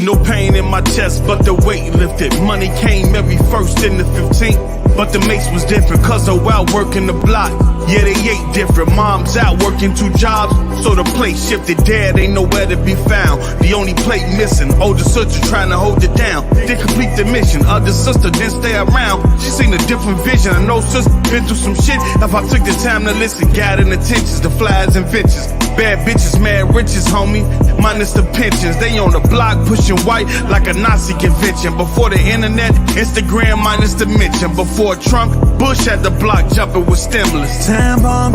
No pain in my chest, but the weight lifted. Money came every 1st and the 15th. But the mates was different, cause they out working the block. Yeah, they ate different. Mom's out working 2 jobs, so the plate shifted. Dad ain't nowhere to be found. The only plate missing. Older sister trying to hold it down. Didn't complete the mission. Other sister didn't stay around. She seen a different vision. I know sister been through some shit. If I took the time to listen, guiding attentions, the flies and ventures. Bad bitches, mad riches, homie. Minus the pensions. They on the block pushing white like a Nazi convention. Before the internet, Instagram minus the mention. Before Trump, Bush had the block jumping with stimulus. Time bomb,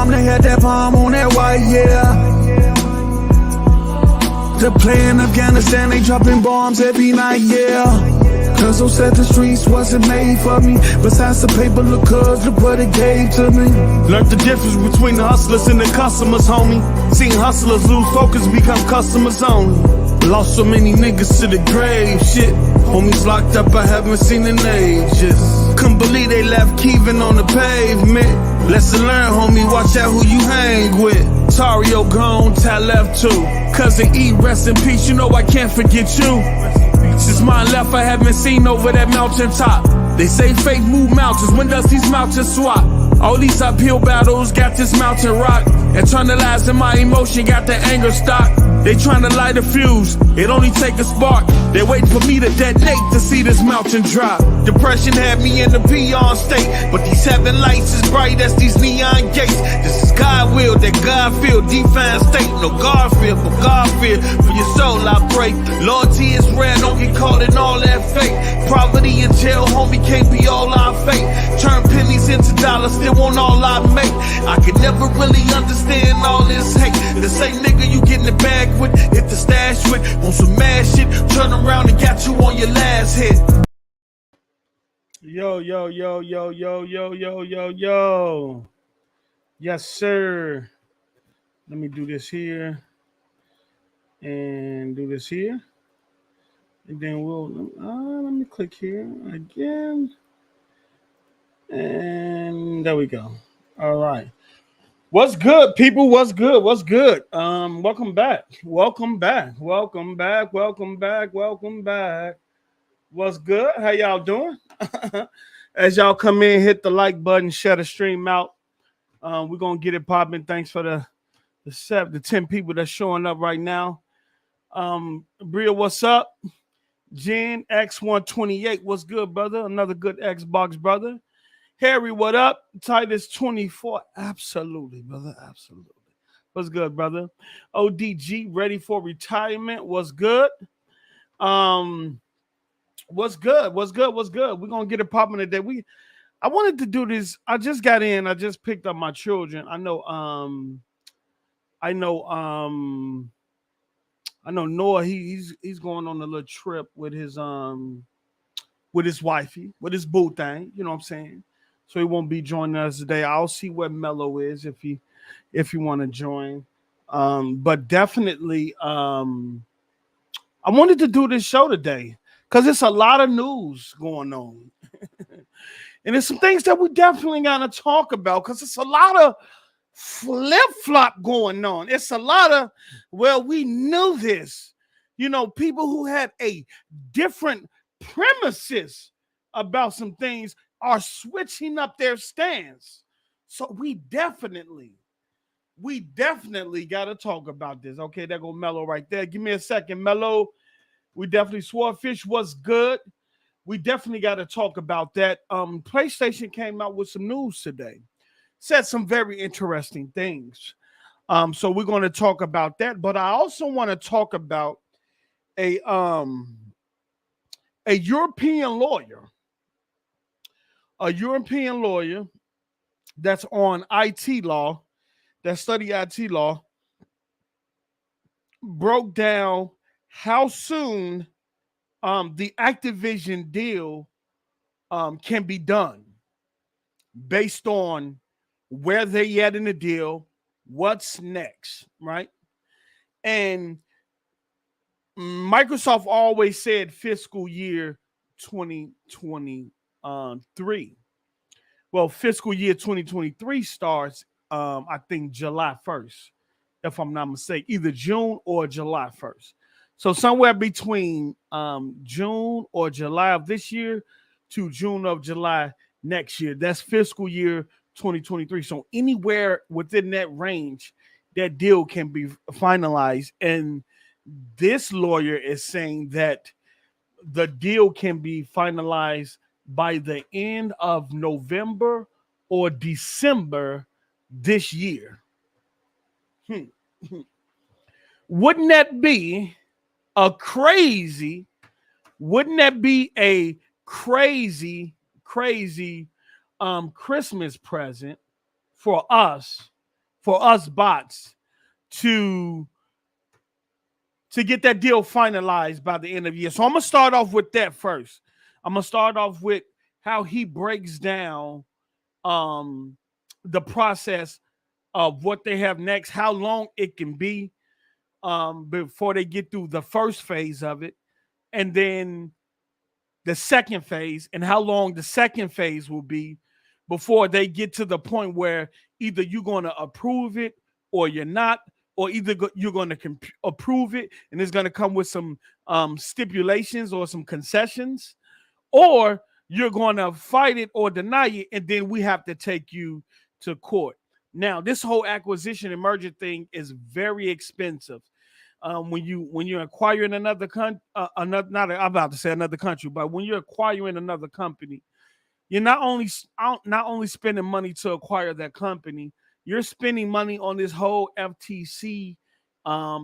they had that bomb on that white, yeah. To play in Afghanistan, they dropping bombs every night, yeah. Cause who said the streets wasn't made for me? Besides the paper, look what it gave to me. Learned the difference between the hustlers and the customers, homie. Seen hustlers lose focus, become customers only. Lost so many niggas to the grave, shit. Homies locked up, I haven't seen in ages. Couldn't believe they left Kevin on the pavement. Lesson learned, homie, watch out who you hang with. Tario gone, Ty left too. Cousin E, rest in peace, you know I can't forget you. Since mine left, I haven't seen over that mountain top. They say fake move mountains, when does these mountains swap? All these uphill battles got this mountain rock. Internalizing my emotion, got the anger stock. They tryna light a fuse, it only take a spark. They waiting for me to detonate to see this mountain drop. Depression had me in the peon state, but these 7 lights is bright as these neon gates. This is God will, that God feel, define state. No God fear, but God fear. For your soul I pray. Loyalty is rare, don't get caught in all that fake. Poverty and jail, homie, can't be all our fate. Turn pennies into dollars, still want all I make. I could never really understand all this hate. The same nigga you get in the bag with, hit the stash with, on some mad shit, turn around and got you on your last hit. Yo. Yes, sir. Let me do this here and do this here. And then let me click here again. And there we go. All right. What's good, people? What's good? Welcome back. What's good? How y'all doing? As y'all come in, hit the like button, share the stream out. We're gonna get it popping. Thanks for the 10 people that's showing up right now. Bria, what's up? Jen X128, what's good, brother? Another good Xbox brother. Harry, what up? Titus 24, absolutely, brother, absolutely. What's good, brother? ODG, ready for retirement? What's good? What's good? We're gonna get it popping today. I wanted to do this. I just got in. I just picked up my children. I know Noah. He's going on a little trip with his wifey, with his boo thing. You know what I'm saying? So he won't be joining us today. I'll see where Mello is if he want to join. But definitely, I wanted to do this show today because it's a lot of news going on. And there's some things that we definitely got to talk about because it's a lot of flip-flop going on. It's a lot of, well, we knew this. You know, people who had a different premises about some things are switching up their stance. So we definitely got to talk about this. Okay, there go Mello right there. Give me a second, Mello. We definitely Swordfish was good. We definitely got to talk about that. PlayStation came out with some news today. Said some very interesting things. So we're going to talk about that. But I also want to talk about a European lawyer. A European lawyer that's on IT law, that study IT law, broke down how soon the Activision deal can be done based on where they at in the deal, what's next, right? And Microsoft always said fiscal year 2023. Well, fiscal year 2023 starts, I think, July 1st, if I'm not mistaken, either June or July 1st. So somewhere between June or July of this year to June of July next year. That's fiscal year 2023. So anywhere within that range, that deal can be finalized. And this lawyer is saying that the deal can be finalized by the end of November or December this year. Wouldn't that be a crazy? Wouldn't that be a crazy Christmas present for us bots to get that deal finalized by the end of the year? So I'm gonna start off with that first. I'm gonna start off with how he breaks down the process of what they have next, how long it can be before they get through the first phase of it, and then the second phase, and how long the second phase will be before they get to the point where either you're going to approve it or you're not, or either you're going to approve it and it's going to come with some stipulations or some concessions, or you're going to fight it or deny it, and then we have to take you to court. Now, this whole acquisition and merger thing is very expensive. When you're acquiring another country, I'm about to say another country, but when you're acquiring another company, you're not only spending money to acquire that company, you're spending money on this whole FTC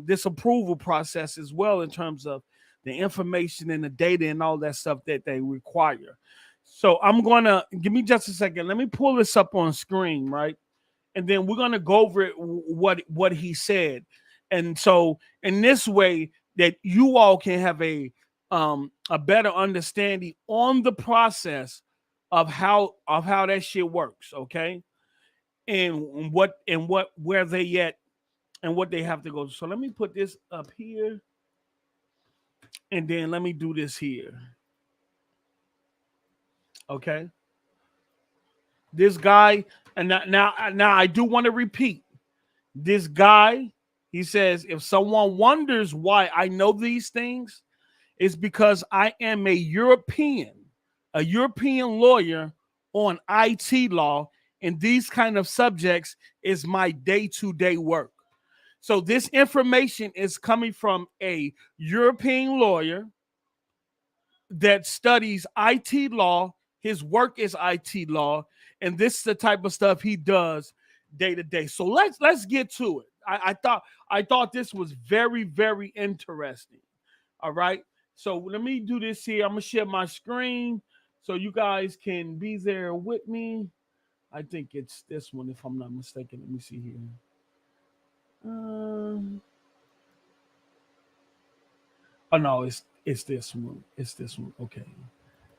this approval process as well, in terms of the information and the data and all that stuff that they require. So I'm gonna give me just a second. Let me pull this up on screen, right? And then we're gonna go over it, what he said. And so in this way that you all can have a better understanding on the process of how that shit works, okay? And where they at and what they have to go. So let me put this up here, and then let me do this here. Okay. This guy, and now I do want to repeat. This guy, he says, if someone wonders why I know these things, it's because I am a European lawyer on IT law, and these kind of subjects is my day-to-day work. So this information is coming from a European lawyer that studies IT law. His work is IT law, and this is the type of stuff he does day to day. So let's get to it. I thought this was very, very interesting. All right. So let me do this here. I'm gonna share my screen so you guys can be there with me. I think it's this one, if I'm not mistaken. Let me see here. Oh no, it's this one. It's this one. Okay,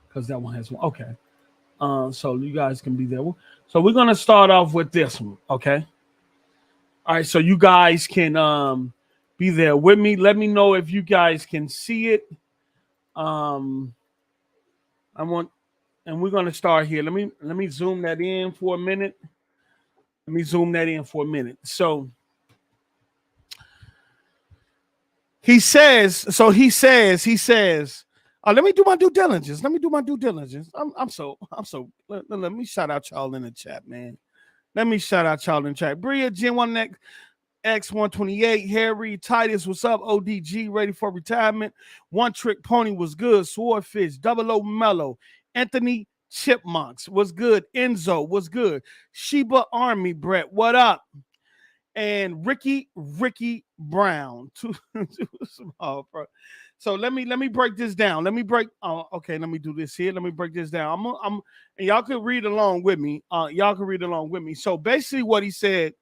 because that one has one. Okay. So you guys can be there. So we're gonna start off with this one. Okay. All right. So you guys can be there with me. Let me know if you guys can see it. And we're gonna start here. Let me zoom that in for a minute. So he says, let me do my due diligence. Let me shout out y'all in the chat, man. Let me shout out y'all in the chat. Bria, Gen 1 X128, Harry, Titus, what's up? ODG, ready for retirement. One Trick Pony was good. Swordfish, Double O Mellow, Anthony Chipmunks was good. Enzo was good. Sheba Army, Brett, what up? And Ricky Brown. Too small, bro. So let me break this down. Let me do this here. Let me break this down. And y'all can read along with me. So basically what he said,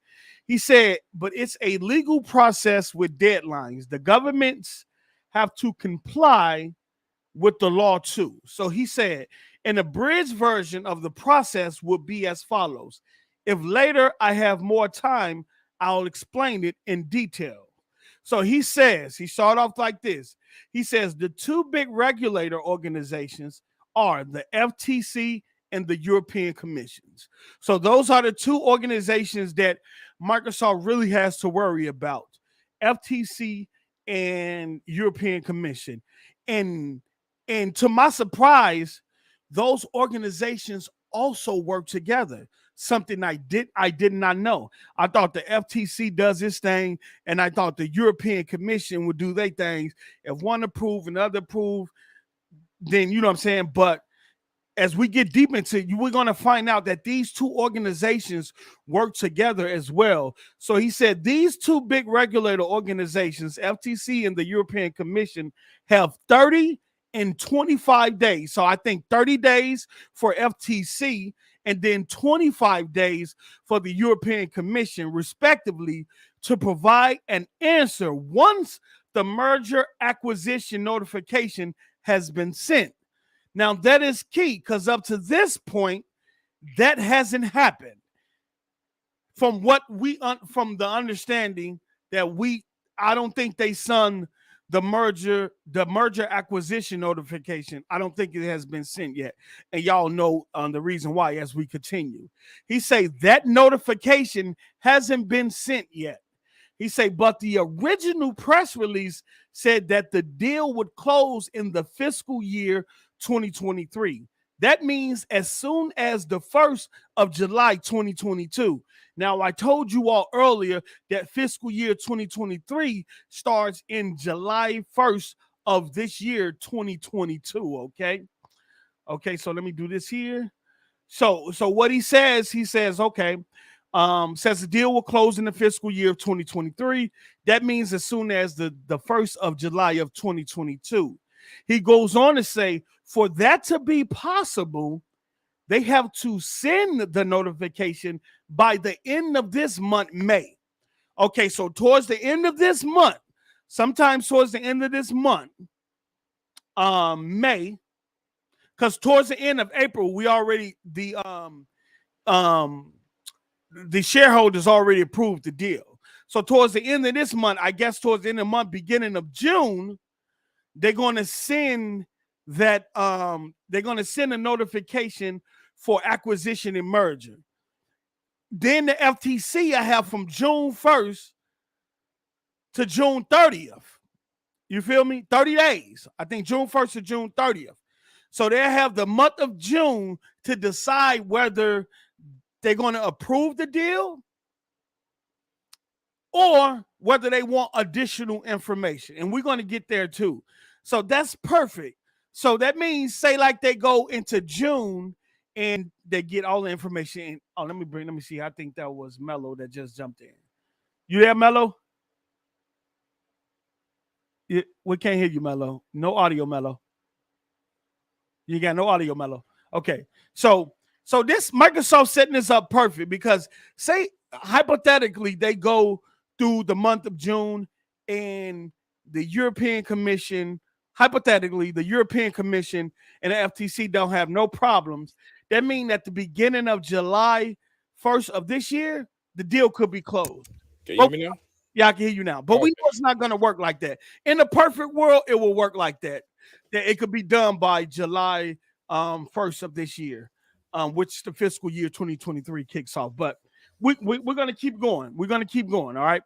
but it's a legal process with deadlines. The governments have to comply with the law too. So he said, an abridged version of the process would be as follows. If later I have more time, I'll explain it in detail. So he started off like this. He says the two big regulator organizations are the FTC and the European Commissions. So those are the two organizations that Microsoft really has to worry about, FTC and European Commission. And to my surprise, those organizations also work together. Something I did not know. I thought the FTC does its thing, and I thought the European Commission would do their things. If one approve and other approve, then you know what I'm saying. But as we get deep into it, we're going to find out that these two organizations work together as well. So he said these two big regulator organizations, FTC and the European Commission, have 30 and 25 days. So I think 30 days for FTC and then 25 days for the European Commission, respectively, to provide an answer once the merger acquisition notification has been sent. Now, that is key because up to this point, that hasn't happened. From what from the understanding that I don't think they sent the merger acquisition notification. I don't think it has been sent yet. And y'all know the reason why as we continue. He say that notification hasn't been sent yet. He say, but the original press release said that the deal would close in the fiscal year 2023. That means as soon as the 1st of July 2022. Now, I told you all earlier that fiscal year 2023 starts in July 1st of this year 2022, okay? Okay, so let me do this here. So what he says, okay, says the deal will close in the fiscal year of 2023. That means as soon as the 1st of July of 2022. He goes on to say, for that to be possible, they have to send the notification by the end of this month, May. Okay, so towards the end of this month, sometimes towards the end of this month, May, because towards the end of April, we already the shareholders already approved the deal. So towards the end of this month, I guess towards the end of the month, beginning of June, they're going to send that they're going to send a notification for acquisition and merger. Then the FTC I have from June 1st to June 30th. You feel me? 30 days. I think June 1st to June 30th. So they have the month of June to decide whether they're going to approve the deal or whether they want additional information. And we're going to get there too. So that's perfect. So that means, say like they go into June and they get all the information. Oh, let me see. I think that was Mello that just jumped in. You there, Mello? We can't hear you, Mello. No audio, Mello. You got no audio, Mello. Okay. So this Microsoft setting this up perfect because say hypothetically they go through the month of June and the European Commission, hypothetically, the European Commission and the FTC don't have no problems. That means at the beginning of July 1st of this year, the deal could be closed. Can you hear me now? Yeah, I can hear you now. But we know it's not going to work like that. In the perfect world, it will work like that. That it could be done by July 1st of this year, which the fiscal year 2023 kicks off. But we're going to keep going. We're going to keep going, all right?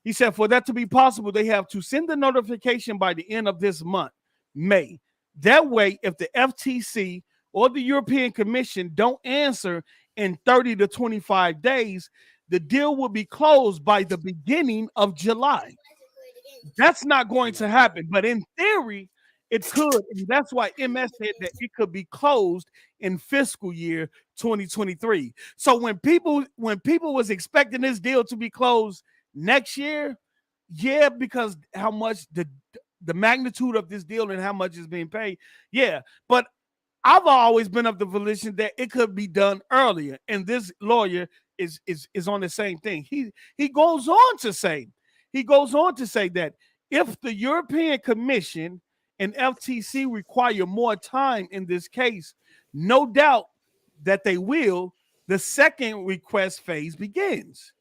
He said for that to be possible, they have to send the notification by the end of this month, May. That way, if the FTC or the European Commission don't answer in 30 to 25 days, the deal will be closed by the beginning of July. That's not going to happen, but in theory, it could. And that's why MS said that it could be closed in fiscal year 2023. So when people was expecting this deal to be closed next year, yeah, because how much the magnitude of this deal and how much is being paid, yeah. But I've always been of the volition that it could be done earlier, and this lawyer is on the same thing. He goes on to say that if the European Commission and FTC require more time in this case, no doubt that they will, the second request phase begins.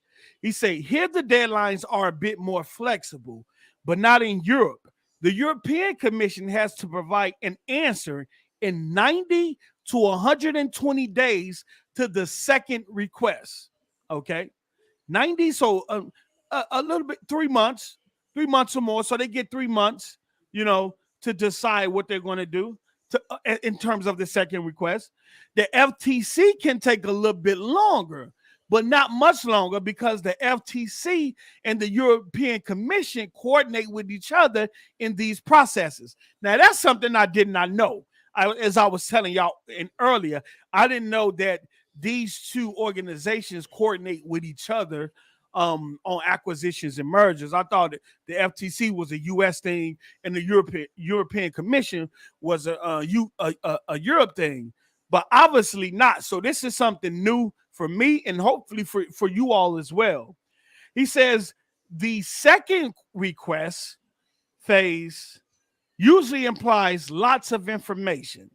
He said, here the deadlines are a bit more flexible, but not in Europe. The European Commission has to provide an answer in 90 to 120 days to the second request. Okay, 90, so a little bit, 3 months 3 months or more. So they get 3 months, to decide what they're going to do in terms of the second request. The FTC can take a little bit longer, but not much longer, because the FTC and the European Commission coordinate with each other in these processes. Now, that's something I did not know. As I was telling y'all earlier, I didn't know that these two organizations coordinate with each other on acquisitions and mergers. I thought that the FTC was a U.S. thing and the European Commission was a Europe thing, but obviously not. So this is something new for me and hopefully for you all as well. He says the second request phase usually implies lots of information.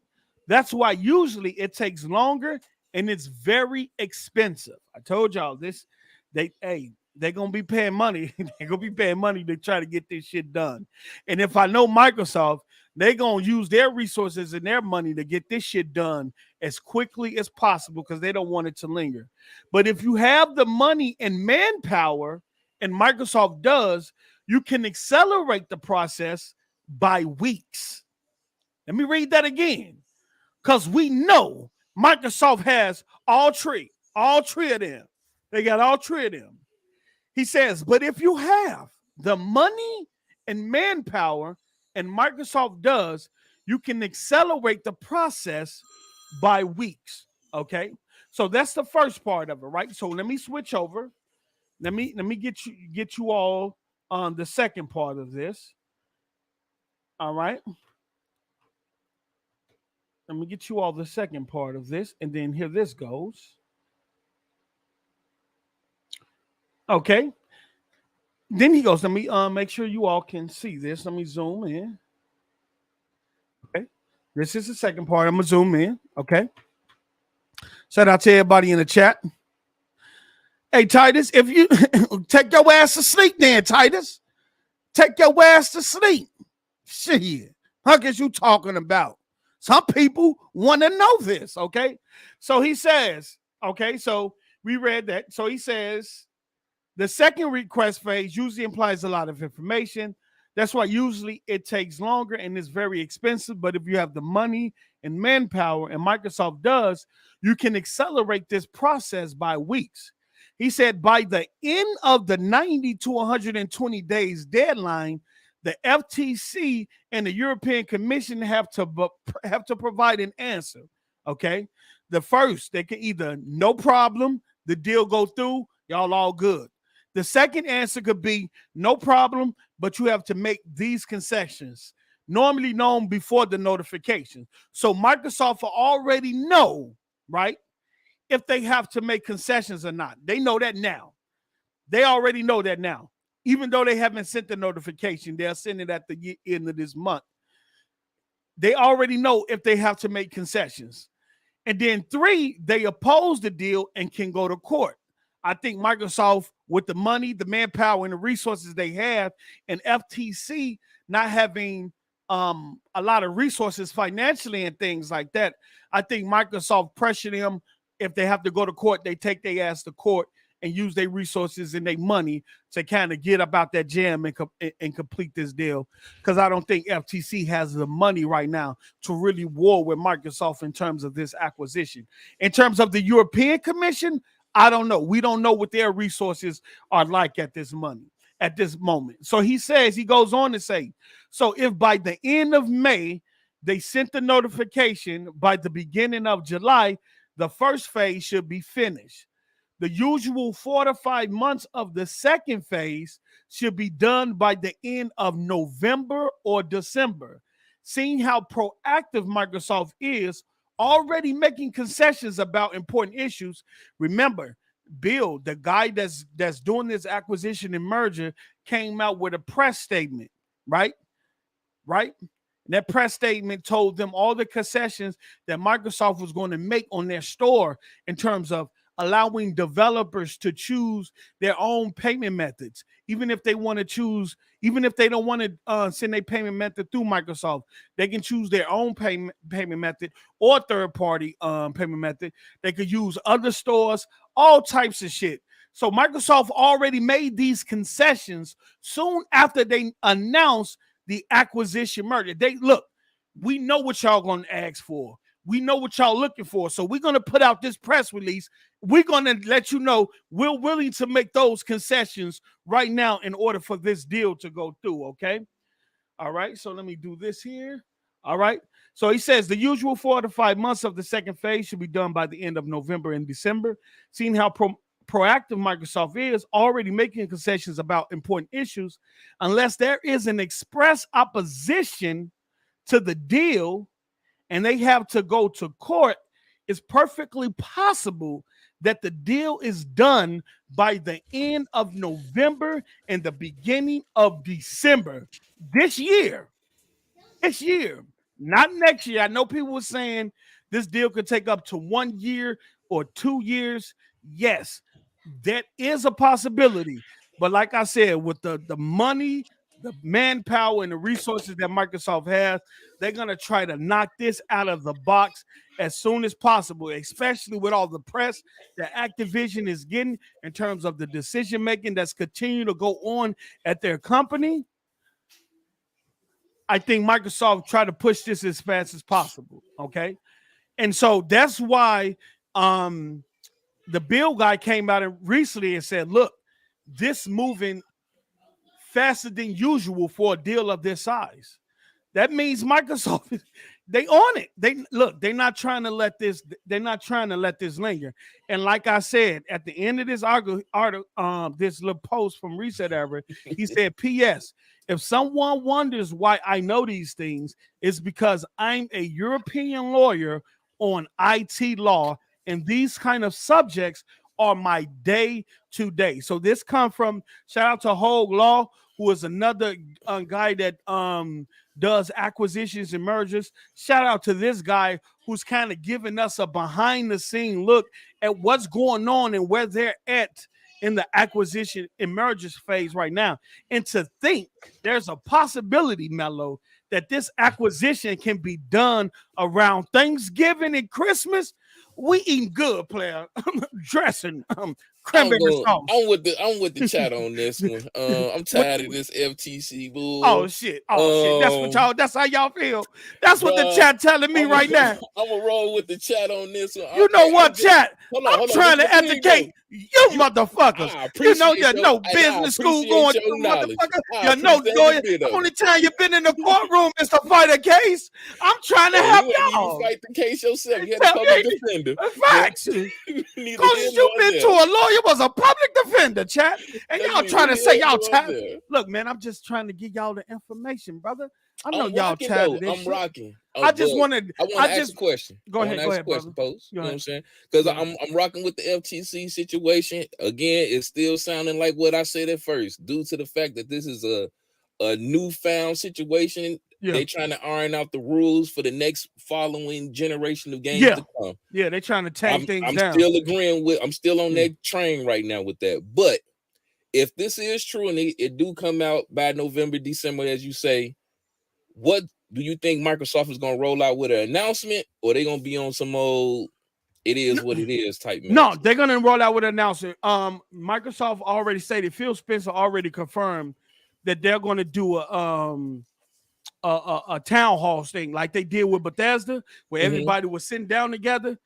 That's why usually it takes longer and it's very expensive. I told y'all this. They're gonna be paying money. They're gonna be paying money to try to get this shit done. And if I know Microsoft, they're gonna use their resources and their money to get this shit done as quickly as possible because they don't want it to linger. But if you have the money and manpower, and Microsoft does, you can accelerate the process by weeks. Let me read that again, because we know Microsoft has all three of them. They got all three of them. He says, but if you have the money and manpower, and Microsoft does, you can accelerate the process by weeks. Okay, so that's the first part of it, right? So let me switch over. Let me get you all on the second part of this. All right. Let me get you all the second part of this, and then here this goes. Okay. Then he goes, let me make sure you all can see this. Let me zoom in. Okay. This is the second part. I'm going to zoom in. Okay. Shout out to everybody in the chat. Hey, Titus, if you take your ass to sleep then, Titus. Take your ass to sleep. Shit. What is you talking about? Some people want to know this, okay? So he says, okay, so we read that. So he says, the second request phase usually implies a lot of information. That's why usually it takes longer and is very expensive. But if you have the money and manpower, and Microsoft does, you can accelerate this process by weeks. He said by the end of the 90 to 120 days deadline, the FTC and the European Commission have to provide an answer. Okay, the first, they can either no problem, the deal go through, y'all all good. The second answer could be no problem, but you have to make these concessions, normally known before the notification. So Microsoft will already know, right, if they have to make concessions or not. They know that now. They already know that now. Even though they haven't sent the notification, they'll send it at the end of this month. They already know if they have to make concessions. And then 3, they oppose the deal and can go to court. I think Microsoft, with the money, the manpower, and the resources they have, and FTC not having a lot of resources financially and things like that, I think Microsoft pressure them. If they have to go to court, they take their ass to court and use their resources and their money to kind of get about that jam and complete this deal. Because I don't think FTC has the money right now to really war with Microsoft in terms of this acquisition. In terms of the European Commission, I don't know. We don't know what their resources are like at this moment. So he says, he goes on to say, so if by the end of May, they sent the notification, by the beginning of July, the first phase should be finished. The usual 4 to 5 months of the second phase should be done by the end of November or December. Seeing how proactive Microsoft is, already making concessions about important issues. Remember, Bill, the guy that's doing this acquisition and merger, came out with a press statement, right? And that press statement told them all the concessions that Microsoft was going to make on their store in terms of allowing developers to choose their own payment methods, even if they want to choose, even if they don't want to send a payment method through Microsoft, they can choose their own payment method or third-party payment method. They could use other stores, all types of shit. So Microsoft already made these concessions soon after they announced the acquisition merger. They look, we know what y'all going to ask for. We know what y'all looking for. So we're going to put out this press release. We're going to let you know we're willing to make those concessions right now in order for this deal to go through, okay? All right, so let me do this here. All right, so he says the usual 4 to 5 months of the second phase should be done by the end of November and December. Seeing how proactive Microsoft is, already making concessions about important issues, unless there is an express opposition to the deal and they have to go to court, it's perfectly possible that the deal is done by the end of November and the beginning of December this year. This year, not next year. I know people were saying this deal could take up to 1 year or 2 years. Yes, that is a possibility. But like I said, with the money, the manpower, and the resources that Microsoft has, they're going to try to knock this out of the box as soon as possible, especially with all the press that Activision is getting in terms of the decision making that's continuing to go on at their company. I think Microsoft tried to push this as fast as possible. Okay. And so that's why the Bill guy came out and recently and said, look, this moving faster than usual for a deal of this size. That means Microsoft, they on it. They're not trying to let this linger. And like I said, at the end of this article, this little post from Reset Ever, he said, P.S. If someone wonders why I know these things, it's because I'm a European lawyer on IT law, and these kind of subjects are my day to day. So this come from, shout out to Hogue Law, who is another guy that does acquisitions and mergers. Shout out to this guy who's kind of giving us a behind the scene look at what's going on and where they're at in the acquisition and mergers phase right now. And to think there's a possibility, Mello, that this acquisition can be done around Thanksgiving and Christmas. We eating good, player. Dressing cranberry sauce. I'm with the chat on this one. I'm tired of this FTC bull. Oh shit. That's how y'all feel. That's what the chat telling me right now. I'm gonna roll with the chat on this one. You know what, chat? I'm trying to educate you motherfuckers. You know you're no business school going to, motherfucker. You know, the only time you've been in the courtroom is to fight a case. I'm trying to help y'all. You fight the case yourself. You had a public defender. Facts. Because you've been to a lawyer was a public defender, chat. And y'all trying to say y'all tired. Look, man, I'm just trying to give y'all the information, brother. I know y'all tired of this. I'm rocking. I want to ask a question. Go ahead, brother. Post. You know what I'm saying? Because I'm rocking with the FTC situation. Again, it's still sounding like what I said at first, due to the fact that this is a newfound situation. Yeah. They trying to iron out the rules for the next following generation of games to come. Yeah, they're trying to take things down. I'm still on that train right now with that. But if this is true and it do come out by November, December, as you say, what do you think Microsoft is going to roll out with an announcement, or they going to be on some old it is what it is type match? No, they're going to roll out with an announcement. Microsoft already stated, Phil Spencer already confirmed that they're going to do a town hall thing like they did with Bethesda, where everybody was sitting down together.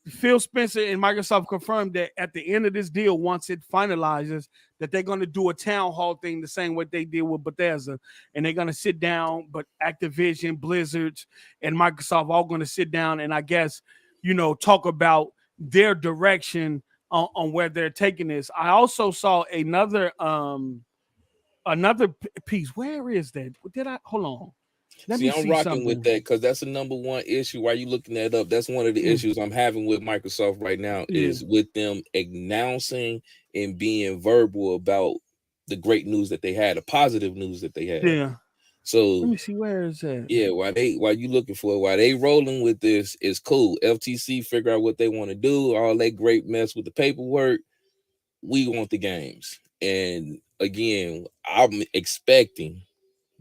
Phil Spencer and Microsoft confirmed that at the end of this deal, once it finalizes, that they're going to do a town hall thing the same way they did with Bethesda. And they're going to sit down, but Activision, Blizzard, and Microsoft all going to sit down and I guess, talk about their direction on where they're taking this. I also saw another piece. Where is that? Hold on. I'm rocking with that because that's the number one issue. Why are you looking that up? That's one of the issues I'm having with Microsoft right now is with them announcing and being verbal about the great news that they had, the positive news that they had. Yeah. So let me see, where is that? Yeah, while you looking for it, while they rolling with this is cool. FTC figure out what they want to do, all that great mess with the paperwork. We want the games. And again, I'm expecting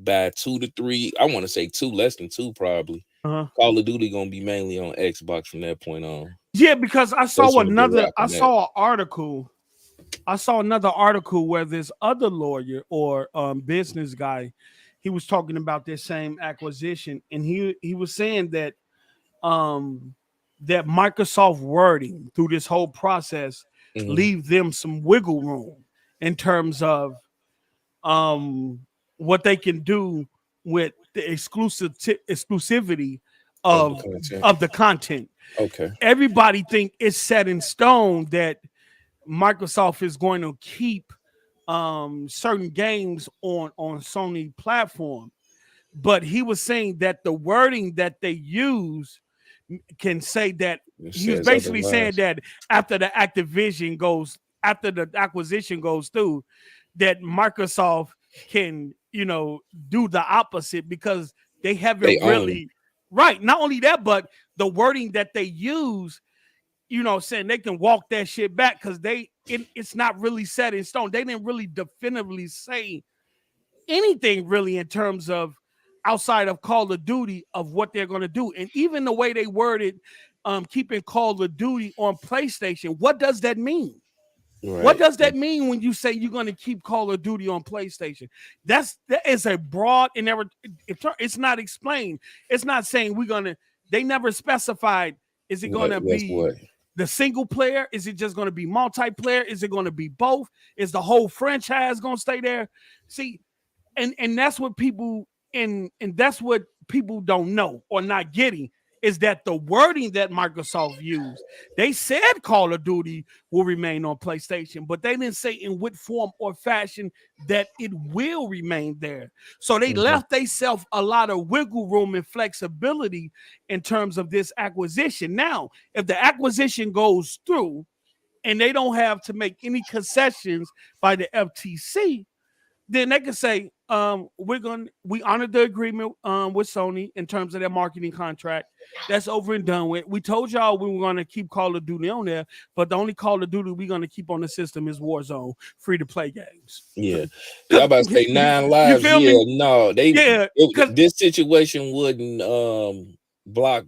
by 2 to 3, I want to say 2, less than 2 probably. Call of Duty gonna be mainly on Xbox from that point on. Yeah, because I saw an article I saw another article where this other lawyer or business guy, he was talking about this same acquisition, and he was saying that um that Microsoft wording through this whole process Mhm. leave them some wiggle room in terms of um what they can do with the exclusivity Of the of content. of the content. Okay. Everybody think it's set in stone that Microsoft is going to keep certain games on Sony platform, but he was saying that the wording that they use can say that It he was says basically saying otherwise. that after the acquisition goes through, that Microsoft can do the opposite because they They haven't own them. really right. Not only that, but the wording that they use, saying they can walk that shit back because it's not really set in stone. They didn't really definitively say anything really in terms of outside of Call of Duty of what they're going to do. And even the way they worded keeping Call of Duty on PlayStation, what does that mean? What Right. does that mean when you say you're going to keep Call of Duty on PlayStation? That is a broad and it's not explained. It's not saying we're going to. They never specified. Is it going What to what's be what? the single player? Is it just going to be multiplayer? Is it going to be both? Is the whole franchise going to stay there? See, and that's what people and that's what people don't know or not getting is that the wording that Microsoft used, they said Call of Duty will remain on PlayStation, but they didn't say in what form or fashion that it will remain there. So they Mhm. left themselves a lot of wiggle room and flexibility in terms of this acquisition. Now, if the acquisition goes through and they don't have to make any concessions by the FTC, then they can say, we honored the agreement with Sony in terms of their marketing contract. That's over and done with. We told y'all we were gonna keep Call of Duty on there, but the only Call of Duty we're gonna keep on the system is Warzone, free to play games. Yeah. Yeah, I Cause about to say nine you lives. feel Yeah, me? no, Yeah, cause this situation wouldn't block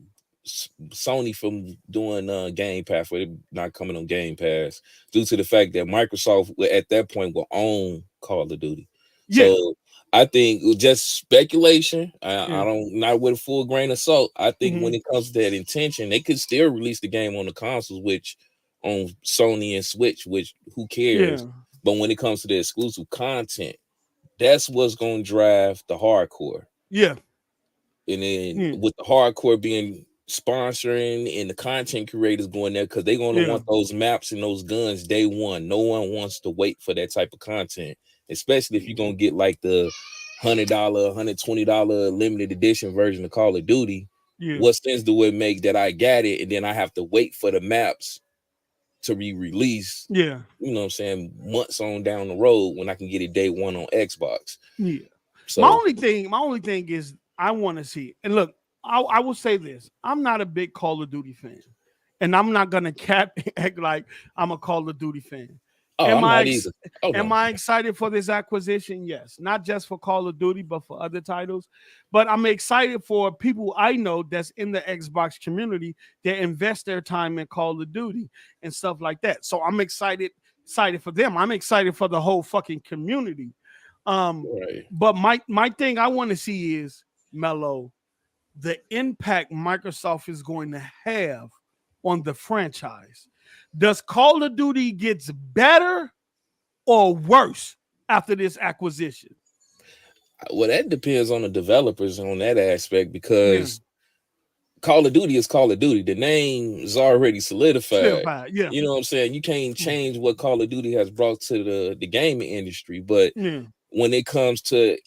Sony from doing Game Pass for it not coming on Game Pass due to the fact that Microsoft at that point will own Call of Duty. yeah, So I think it was just speculation. I yeah, don't not with a full grain of salt. I think hmm when it comes to that intention, they could still release the game on the consoles, which on Sony and Switch, which who cares? yeah, But when it comes to the exclusive content, that's what's going to drive the hardcore. yeah, And then yeah, with the hardcore being sponsoring and the content creators going there because they're going to yeah, want those maps and those guns day one. No one wants to wait for that type of content, especially if you're going to get like the $100, $120 limited edition version of Call of Duty. yeah, What sense do it make that I got it and then I have to wait for the maps to be released, yeah, you know what I'm saying, months on down the road when I can get it day one on Xbox. yeah. So My only thing is I want to see. And look, I will say this: I'm not a big Call of Duty fan, and I'm not gonna act like I'm a Call of Duty fan. oh, Am I'm I not ex- either. Oh am no. I excited for this acquisition? Yes, not just for Call of Duty, but for other titles. But I'm excited for people I know that's in the Xbox community that invest their time in Call of Duty and stuff like that. So I'm excited for them. I'm excited for the whole fucking community. Um, Right. but my thing I want to see is Mello, the impact Microsoft is going to have on the franchise. Does Call of Duty gets better or worse after this acquisition? Well, that depends on the developers on that aspect Yeah, because Call of Duty is Call of Duty. The name is already solidified. solidified. Yeah, You know what I'm saying? You can't change what Call of Duty has brought to the gaming industry. But yeah, when it comes to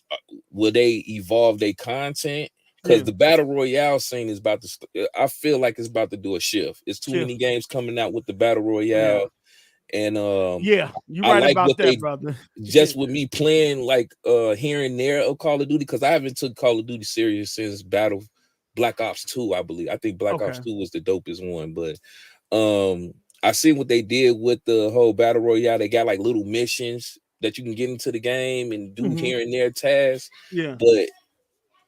will they evolve their content? Because yeah. the battle royale scene is about to. I feel like it's about to do a shift. It's too many Shift. games coming out with the battle Yeah, royale, and yeah. You're I right like about what that, they brother. just with me playing like here and there of Call of Duty because I haven't took Call of Duty serious since Black Ops 2, I believe. I think Black Ops Okay. 2 was the dopest one, but I seen what they did with the whole battle royale. They got like little missions that you can get into the game and do Hmm. here and there tasks, Yeah. but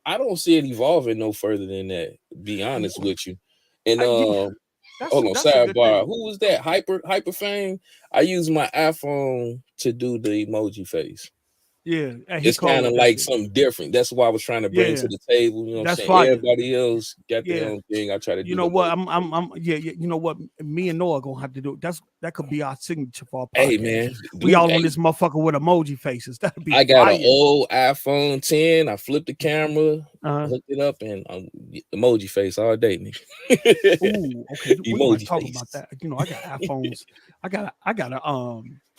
I don't see it evolving no further than that, to be honest with you. And I, Hold on, sidebar. Who was that? Hyper fame. I use my iPhone to do the emoji face. Yeah, it's kind of like something different. That's why I was trying to bring to the table. You know what I'm saying? Fire. Everybody else got their own thing. I try to do. You know what? You know what? Me and Noah gonna have to do. That could be our signature for our podcast. Hey man, we all on this motherfucker with emoji faces. That'd be. I got an old iPhone 10. I flipped the camera, hooked it up, and emoji face all day, nigga. Ooh, okay. We're gonna talk about that. You know, I got iPhones.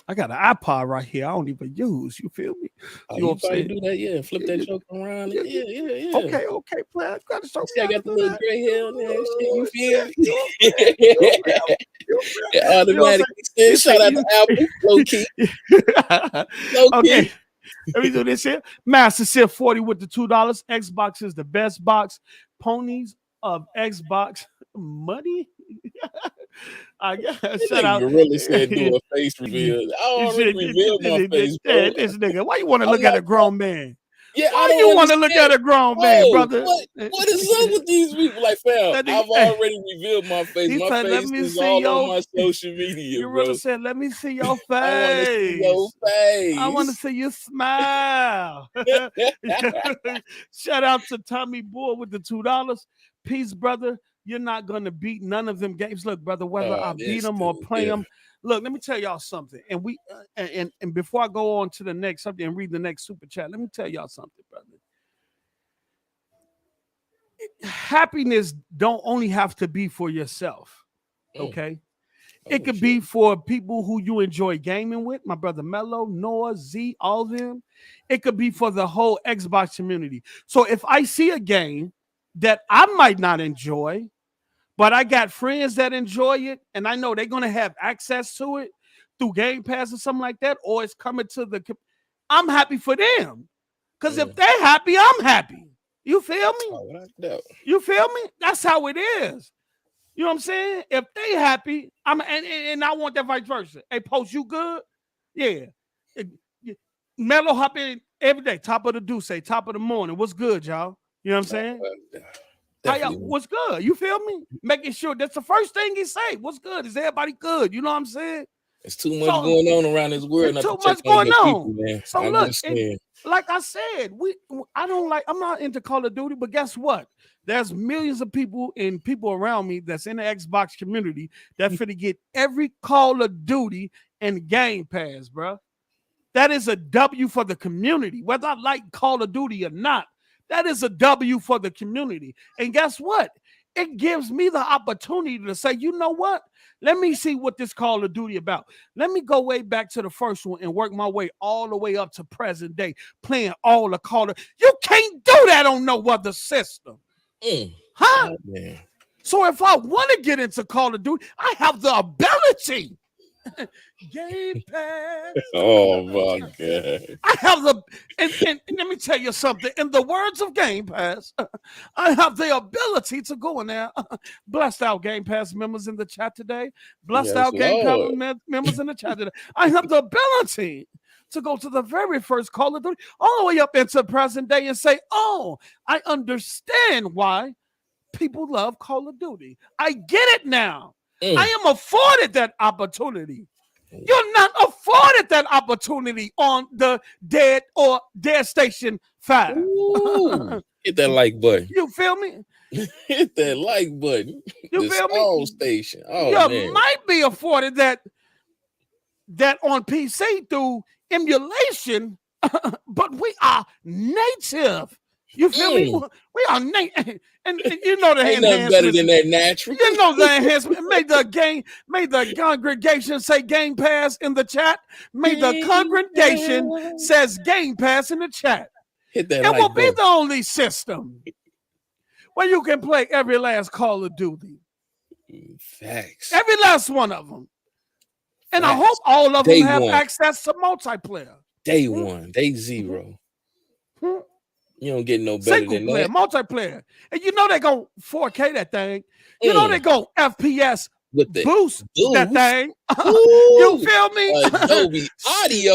I got an iPod right here. I don't even use. You feel me? You know what I'm saying? Do that, yeah. Flip that joke around. Yeah. Okay, plan. I got to show I got the little gray hair there. You feel me? Automatically. Shout out to Apple. Low key. Okay. Let me do this here. Master Sif 40 with the $2. Xbox is the best box. Ponies of Xbox money. I guess shout out. Really said do a face reveal. I already revealed my face, bro. This nigga, why you want to look at a grown man? Yeah, why you want to look at a grown man, brother? What is up with these people? Like, fam, I've already revealed my face. My face is all on my social media, you bro. really said, let me see your face. I want to see you smile. Shout out to Tommy Bull with the $2. Peace, brother. You're not going to beat none of them games. Look, brother, whether I beat them or play them. Look, let me tell y'all something. And we and before I go on to the next subject and read the next super chat, let me tell y'all something, brother. Happiness don't only have to be for yourself, okay? It could be for people who you enjoy gaming with, my brother Mello, Noah, Z, all of them. It could be for the whole Xbox community. So if I see a game that I might not enjoy, but I got friends that enjoy it, and I know they're going to have access to it through Game Pass or something like that, or it's coming to I'm happy for them. Because if they're happy, I'm happy. You feel me? You feel me? That's how it is. You know what I'm saying? If they happy, and I want that vice versa. Hey, Post, you good? Yeah. Mellow hop in every day, top of the deuce, top of the morning. What's good, y'all? You know what I'm saying? What's good? You feel me? Making sure that's the first thing he say. What's good? Is everybody good? You know what I'm saying? It's too much going on around this world. There's too much going on. Man. So look, like I said, I'm not into Call of Duty, but guess what? There's millions of people and people around me that's in the Xbox community that finna get every Call of Duty and Game Pass, bro. That is a W for the community, whether I like Call of Duty or not. That is a W for the community. And guess what? It gives me the opportunity to say, you know what? Let me see what this Call of Duty about. Let me go way back to the first one and work my way all the way up to present day, playing all the Call of. You can't do that on no other system. Huh? Yeah. So if I want to get into Call of Duty, I have the ability. Game Pass. Oh my God. I have and let me tell you something. In the words of Game Pass, I have the ability to go in there. Blessed out Game Pass members in the chat today. Blessed out Game Pass members in the chat today. I have the ability to go to the very first Call of Duty all the way up into present day and say, oh, I understand why people love Call of Duty. I get it now. I am afforded that opportunity. You're not afforded that opportunity on the Dead Station 5. Ooh, hit that like button. You feel me? Hit that like button. You feel me? Station. Oh, you might be afforded that on PC through emulation, but we are native. You feel me? We are native. And you know the ain't nothing better than that natural. You know the enhancement. Made the congregation say Game Pass in the chat. Made the congregation says Game Pass in the chat. Hit that. It will be the only system where you can play every last Call of Duty. Facts. Every last one of them. And I hope all of them have access to multiplayer. Day one, day zero. You don't get no better than that. Multiplayer. And you know they go 4K that thing. You know they go FPS with the boost that thing. You feel me? Adobe Audio.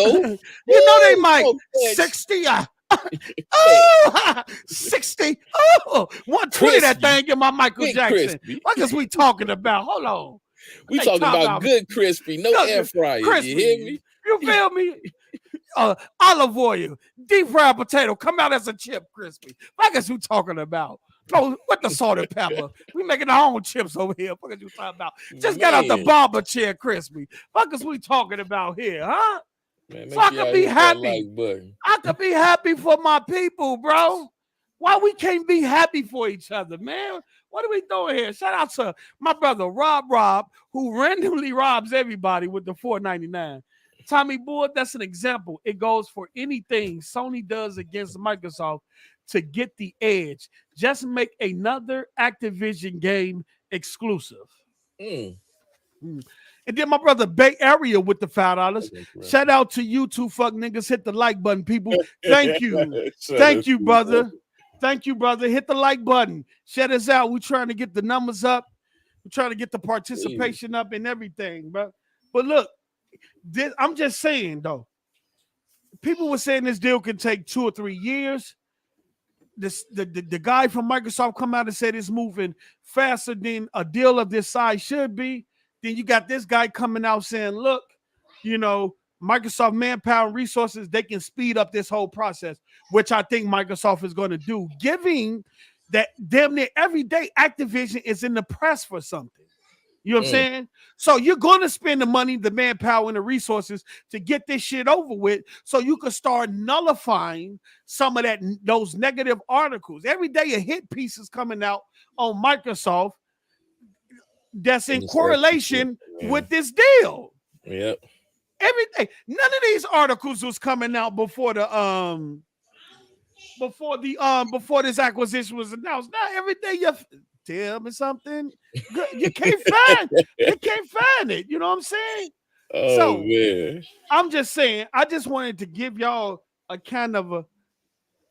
You know they might 60 Oh, 60. Oh, 120 that Crispy. thing in my Michael Big Jackson. crispy. What is we talking about? Hold on. We They talking talk about good crispy, no good air fryer. crispy. You hear me? You feel me? Olive oil, deep fried potato, come out as a chip crispy. What is you talking about? No, with the salt and pepper. We making our own chips over here. What is you talking about? Just got out the barber chair crispy. What is we talking about here, huh? Man, So I can be happy. I could be happy for my people, bro. Why we can't be happy for each other, man? What are we doing here? Shout out to my brother Rob, who randomly robs everybody with the $4.99. Tommy Boy, that's an example. It goes for anything Sony does against Microsoft to get the edge. Just make another Activision game exclusive. And then my brother Bay Area with the $5. Shout out to you two fuck niggas. Hit the like button, people. Thank you. Thank you, brother. Thank you, brother. Hit the like button. Share us out. We're trying to get the numbers up. We're trying to get the participation up and everything, bro. But look, I'm just saying, though. People were saying this deal can take 2 or 3 years. The guy from Microsoft come out and said it's moving faster than a deal of this size should be. Then you got this guy coming out saying, look, you know, Microsoft manpower and resources, they can speed up this whole process, which I think Microsoft is going to do, giving that damn near every day Activision is in the press for something. You know what I'm saying? So you're going to spend the money, the manpower, and the resources to get this shit over with so you can start nullifying some of those negative articles. Every day a hit piece is coming out on Microsoft that's in correlation with this deal. Yep. Every day. None of these articles was coming out before this acquisition was announced. Now every day you tell me something. You can't find it. You know what I'm saying? Oh, man. I'm just saying, I just wanted to give y'all a kind of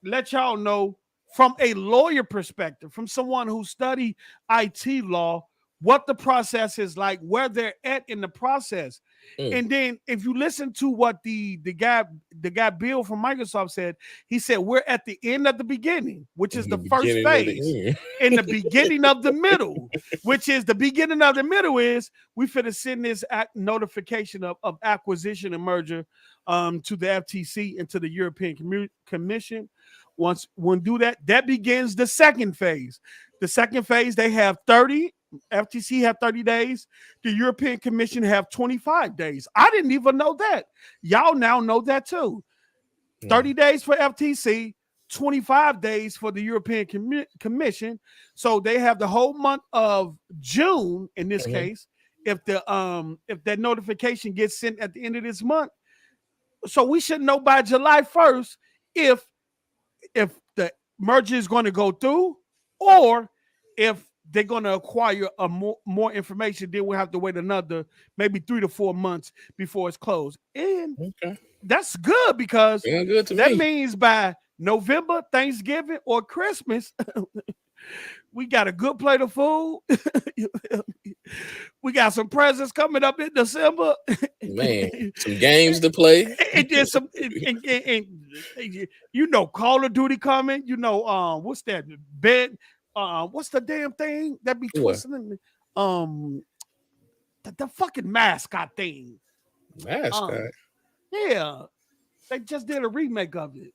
let y'all know from a lawyer perspective, from someone who studied IT law, what the process is like, where they're at in the process. And then if you listen to what the guy Bill from Microsoft said, he said, we're at the end of the beginning, which is the first phase. In the beginning of the middle, which is the beginning of the middle is we finna send this notification of acquisition and merger to the FTC and to the European Commission. Once we do that, that begins the second phase. The second phase, they have 30. FTC have 30 days. The European Commission have 25 days. I didn't even know that. Y'all now know that too. 30 days for FTC, 25 days for the European Commission. So they have the whole month of June in this case. If that notification gets sent at the end of this month, so we should know by July 1st if the merger is going to go through or if they're going to acquire more information. Then we'll have to wait another maybe 3 to 4 months before it's closed. And that's good because that means by November, Thanksgiving, or Christmas, we got a good plate of food. We got some presents coming up in December. Man, some games to play. And then you know, Call of Duty coming. You know, what's that? What's the damn thing that be twisting? The fucking mascot thing. Mascot. Yeah, they just did a remake of it.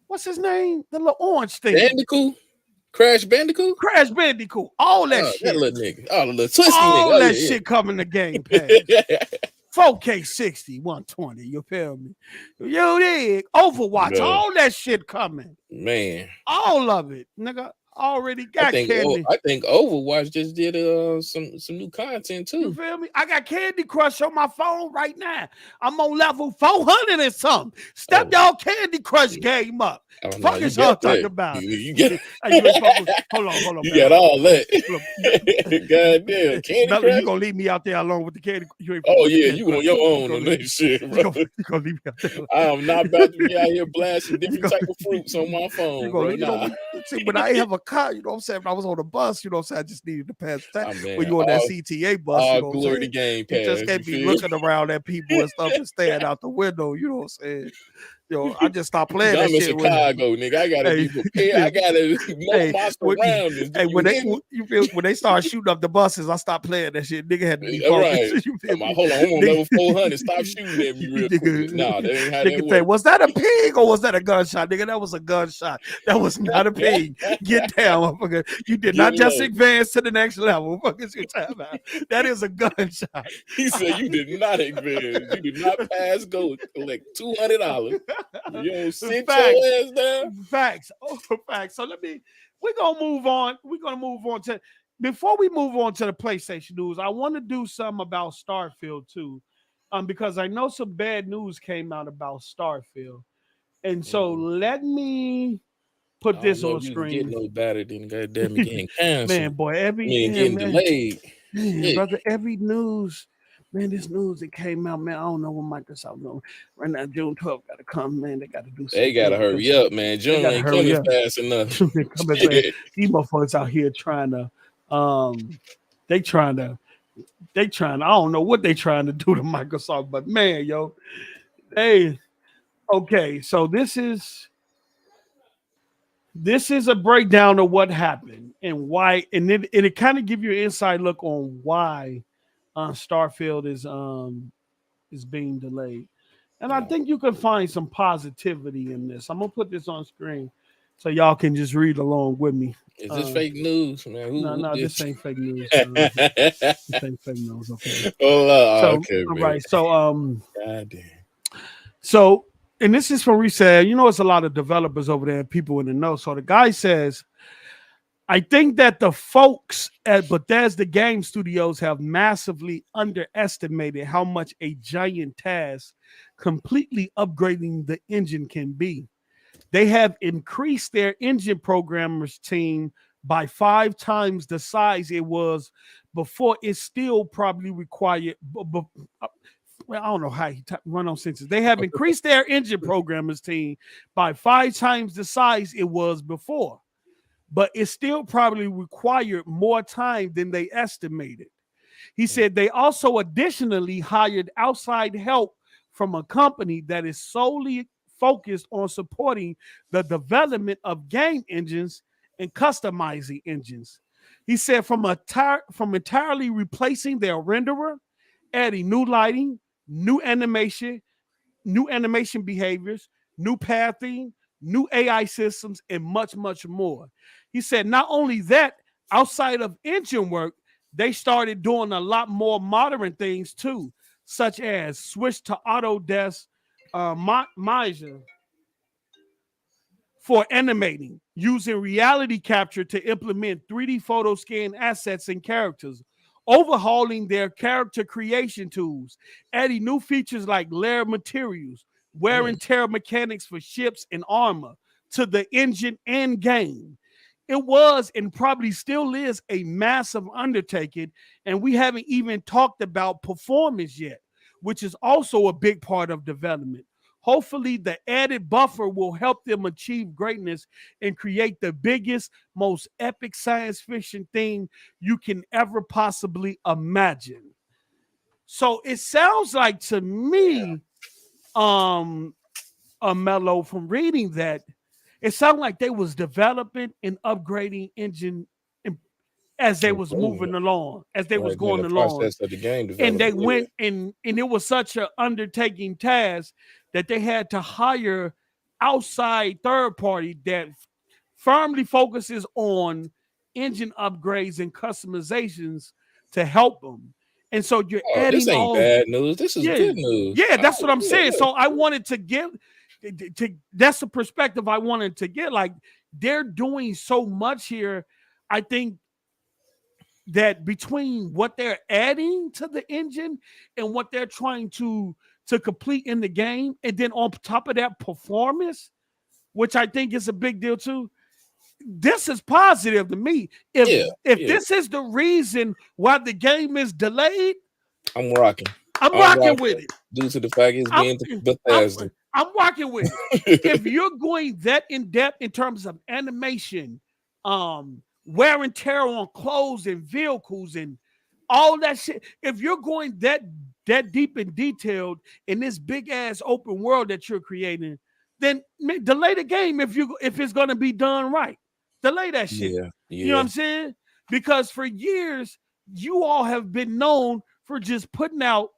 What's his name? The little orange thing. Bandicoot. Crash Bandicoot. Crash Bandicoot. All that shit. That little nigga. Oh, the little twisty all nigga. That shit coming to Game Pass. 4K 60, 120. You feel me? You dig? Overwatch. No. All that shit coming. Man. All of it, nigga. Already got Candy. I think Overwatch just did some new content too. You feel me? I got Candy Crush on my phone right now. I'm on level 400 and something. Step y'all Candy Crush game up. Fuck is y'all talking about? You get hold on. You got all that. Goddamn, Candy Crush. You gonna leave me out there alone with the Candy? You on your own on that shit, bro. You gonna leave me out there. I am not about to be out here blasting different type of fruits on my phone, bro. See, when I have a car, you know what I'm saying? When I was on a bus, you know what I'm saying? I just needed to pass the time. Oh, man, When you're on that CTA bus, you all know what I'm glory to saying? Game You just Pass. You can't be feel? looking around at people and stuff and staring out the window, you know what I'm saying? I just stopped playing I'm that in shit. Chicago, nigga. I gotta be prepared. I gotta know my surroundings. Do you hear me? When they start shooting up the buses, I stopped playing that shit. Nigga had to be All focused. right. You feel me? Hold on, I'm on Nigga- level 400. Stop shooting at me real quick. Nah, that ain't how that Nigga say, works. was that a pig or was that a gunshot? Nigga, that was a gunshot. That was not a pig. Get down, motherfucker. You did Get not just low. advance to the next level. What is your time out? That is a gunshot. He said you did not advance. You did not pass go collect $200. You don't sit Facts. your ass down. Facts. Oh, facts. So we're gonna move on. We're gonna move on to before we move on to the PlayStation news, I want to do something about Starfield too. Because I know some bad news came out about Starfield. And so let me put I this don't know on if you can get screen. no better than goddamn it getting canceled. Man, boy, Getting delayed. man, brother, every news, man, this news that came out, man, I don't know what Microsoft doing. Right now, June 12th got to come, man. They got to do something. They gotta hurry up, man. June ain't coming fast enough. These motherfuckers out here trying to, they trying to, I don't know what they trying to do to Microsoft, but man, yo, okay, so this is a breakdown of what happened and why, and it kind of give you an inside look on why Starfield is being delayed. And I think you can find some positivity in this. I'm gonna put this on screen so y'all can just read along with me. Is this fake news, man? No, this ain't fake news. This ain't fake news. Okay. Okay, all man. right. So God damn. So, and this is from resale. You know, it's a lot of developers over there, people in the know. So the guy says, I think that the folks at Bethesda Game Studios have massively underestimated how much a giant task completely upgrading the engine can be. They have increased their engine programmers team by 5 times the size it was before. It still probably required. Well, I don't know how he run on sentences. They have increased their engine programmers team by 5 times the size it was before, but it still probably required more time than they estimated. He said they also additionally hired outside help from a company that is solely focused on supporting the development of game engines and customizing engines. He said from entirely replacing their renderer, adding new lighting, new animation behaviors, new pathing, new AI systems, and much, much more. He said not only that, outside of engine work, they started doing a lot more modern things too, such as switch to Autodesk Maya for animating, using reality capture to implement 3D photo scan assets and characters, overhauling their character creation tools, adding new features like layer materials, wear and tear mechanics for ships and armor to the engine and game. It was and probably still is a massive undertaking, and we haven't even talked about performance yet, which is also a big part of development. Hopefully, the added buffer will help them achieve greatness and create the biggest, most epic science fiction thing you can ever possibly imagine. So it sounds like to me, Mello, from reading that, it sounded like they was developing and upgrading engine as they was moving along, as they was going along. Process of the game And they development. went and it was such an undertaking task that they had to hire outside third party that firmly focuses on engine upgrades and customizations to help them. And so you're adding this ain't bad news. This is good news. Yeah, that's what I'm saying. So I wanted to give that's the perspective I wanted to get. Like, they're doing so much here. I think that between what they're adding to the engine and what they're trying to complete in the game, and then on top of that, performance, which I think is a big deal too. This is positive to me. If this is the reason why the game is delayed, I'm rocking. I'm rocking with it. Due to the fact it's being Bethesda. I'm rocking with it. If you're going that in depth in terms of animation, wear and tear on clothes and vehicles and all that shit, if you're going that deep and detailed in this big ass open world that you're creating, then delay the game if it's gonna be done right. Delay that shit. Yeah, You know what yeah. I'm saying? Because for years you all have been known for just putting out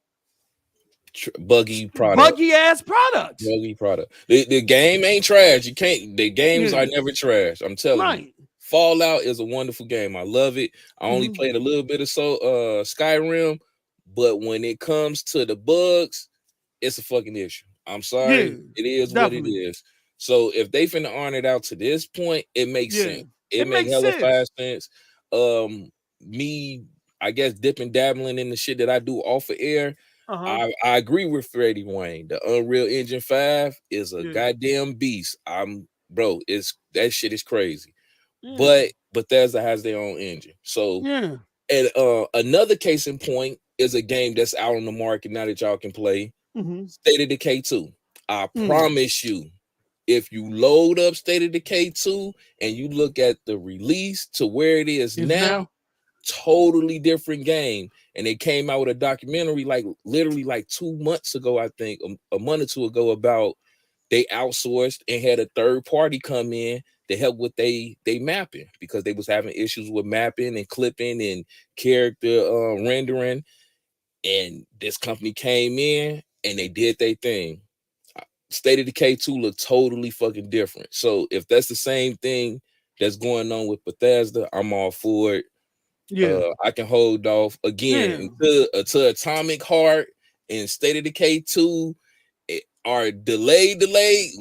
Buggy product. buggy ass products. Buggy product. The game ain't trash. You can't. The games Yeah. are never trash. I'm telling you. Right. Fallout is a wonderful game. I love it. I only Mhm. played a little bit of Skyrim, but when it comes to the bugs, it's a fucking issue. I'm sorry. Yeah, It is what it definitely. is. So if they finna iron it out to this point, it makes Yeah. sense. It It make makes hella sense. fast sense. Me, I guess dipping dabbling in the shit that I do off of air. Uh-huh. I agree with Freddie Wayne. The Unreal Engine 5 is a Yeah. goddamn beast. It's that shit is crazy. Yeah. But Bethesda has their own engine. So Yeah. and another case in point is a game that's out on the market now that y'all can play. Mhm. State of Decay 2. I Mm. promise you, if you load up State of Decay 2 and you look at the release to where it is now, totally different game. And they came out with a documentary literally 2 months ago, I think, a month or two ago, about they outsourced and had a third party come in to help with they mapping, because they was having issues with mapping and clipping and character rendering. And this company came in and they did their thing. State of Decay 2 looked totally fucking different. So if that's the same thing that's going on with Bethesda, I'm all for it. Yeah. I can hold off again until Atomic Heart and State of Decay 2 are delayed.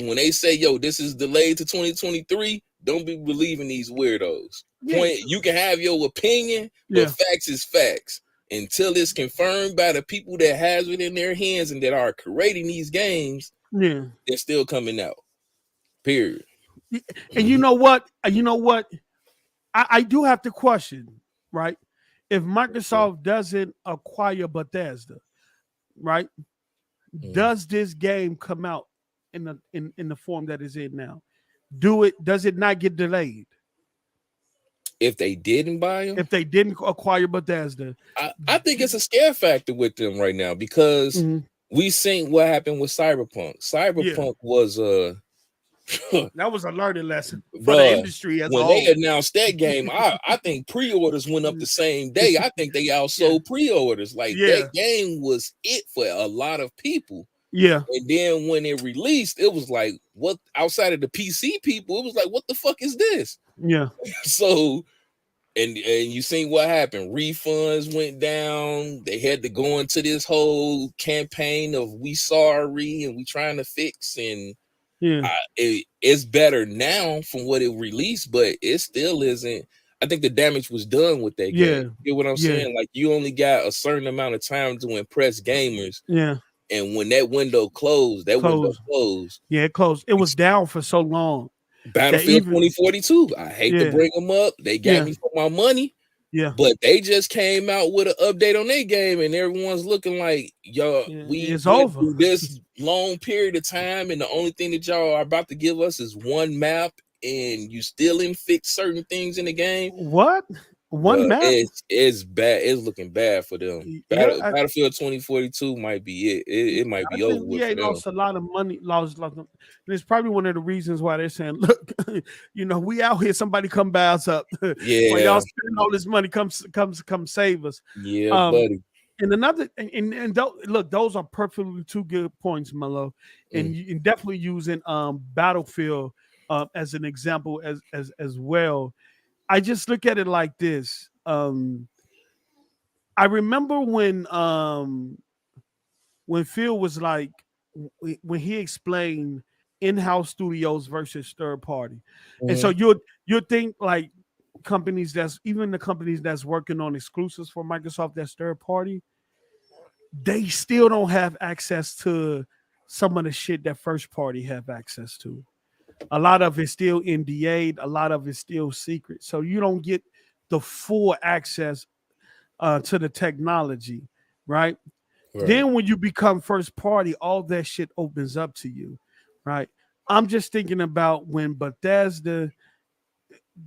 When they say, yo, this is delayed to 2023, don't be believing these weirdos. Point, you can have your opinion, but facts is facts. Until it's confirmed by the people that has it in their hands and that are creating these games, Yeah. they're still coming out. Period. And you know what? I do have to question, right? If Microsoft doesn't acquire Bethesda, right? Does this game come out in the form that it's in now? Does it not get delayed? If they didn't buy them, if they didn't acquire Bethesda, I think it's a scare factor with them right now, because we seen what happened with Cyberpunk. Cyberpunk was that was a learning lesson for the bruh, industry as a when whole. they announced that game, I think pre-orders went up the same day. I think they outsold pre-orders. That game was it for a lot of people. Yeah. And then when it released, it was like, what, outside of the PC people, it was like, what the fuck is this? Yeah. So and you seen what happened. Refunds went down. They had to go into this whole campaign of we sorry and we trying to fix, and it's better now from what it released, but it still isn't. I think the damage was done with that game. You get what I'm saying? Like, you only got a certain amount of time to impress gamers. Yeah. And when that window closed, window closed. Yeah, it closed. It was down for so long. Battlefield 2042. I hate to bring them up. They got me for my money. Yeah. But they just came out with an update on their game, and everyone's looking like, y'all, it's went over through this long period of time, and the only thing that y'all are about to give us is one map, and you still didn't fix certain things in the game. What? One map? It's bad. It's looking bad for them. Battlefield 2042 might be it. It might be over with for them. Lost a lot of money. And it's probably one of the reasons why they're saying, look, we out here. Somebody come buy us up. Yeah. While y'all spending all this money, come save us. Yeah, buddy. And another, look, those are perfectly two good points, Mello. And you definitely using Battlefield as an example as well. I just look at it like this. I remember when Phil was like, when he explained in-house studios versus third party, and so you think like companies the companies that's working on exclusives for Microsoft that's third party, they still don't have access to some of the shit that first party have access to. A lot of it's still NDA'd, a lot of it's still secret. So you don't get the full access to the technology, right? Right. Then when you become first party, all that shit opens up to you, right? I'm just thinking about when Bethesda,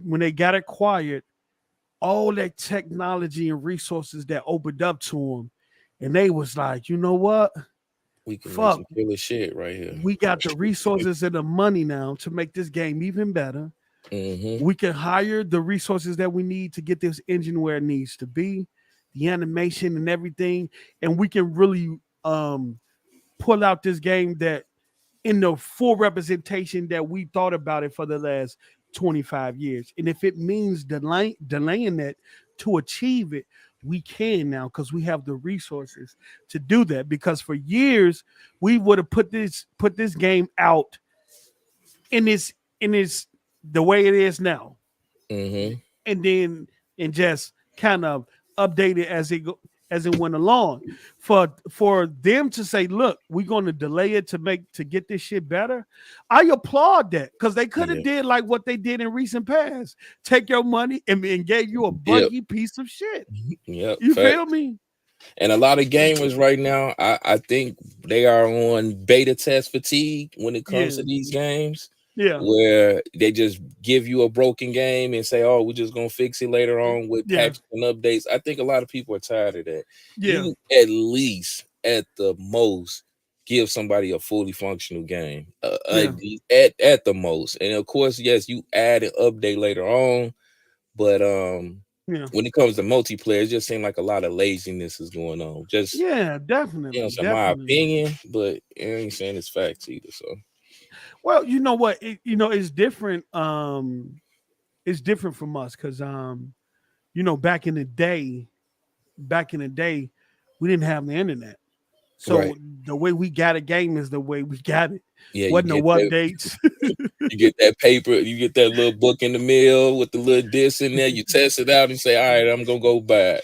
when they got acquired, all that technology and resources that opened up to them, and they was like, you know what? We can make Fuck, some killer shit right here. we got the resources and the money now to make this game even better. Mm-hmm. We can hire the resources that we need to get this engine where it needs to be, the animation and everything, and we can really pull out this game that in the full representation that we thought about it for the last 25 years. And if it means delaying that to achieve it, we can now because we have the resources to do that. Because for years we would have put this game out in its the way it is now, Mm-hmm. and then and just kind of update it as it went along. For them to say, look, we're going to delay it to get this shit better, I applaud that because they could have Yeah. did like what they did in recent past, take your money and gave you a Yep. buggy piece of shit. Yep. You Fact. feel me? And a lot of gamers right now, I think they are on beta test fatigue when it comes Yeah, to these games, yeah, where they just give you a broken game and say, "Oh, we're just gonna fix it later on with yeah, patches and updates." I think a lot of people are tired of that. yeah, You at least, at the most, give somebody a fully functional game, yeah, at the most. And of course, yes, you add an update later on, but yeah, when it comes to multiplayer, it just seems like a lot of laziness is going on. Just, yeah. you know, Definitely, so my definitely. opinion, but it ain't saying it's facts either. So Well, you know what? It's different. It's different from us because back in the day, we didn't have the internet. right, So the way we got a game is the way we got it. yeah, Wasn't no updates. you get that paper, you get that little book in the mail with the little disc in there. You test it out and say, "All right, I'm gonna go buy it."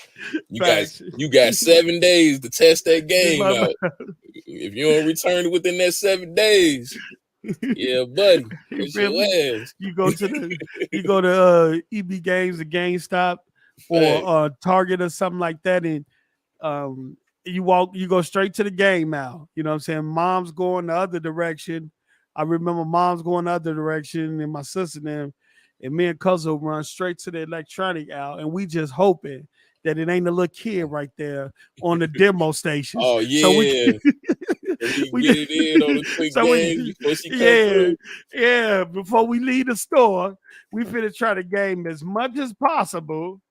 Facts. You got 7 days to test that game My out. If you don't return it within that 7 days, yeah, buddy, You it's feel your me? ass. You go to EB Games or GameStop or Fact. Target or something like that, and um, you go straight to the game now. You know what I'm saying? Mom's going the other direction. I remember mom's going the other direction, and my sister and them, and me and cousin run straight to the electronic aisle, and we just hoping that it ain't a little kid right there on the demo station. Oh So we yeah, so we can we get it in on the quick so we games before she come yeah, through. yeah, before we leave the store, we finna try to game as much as possible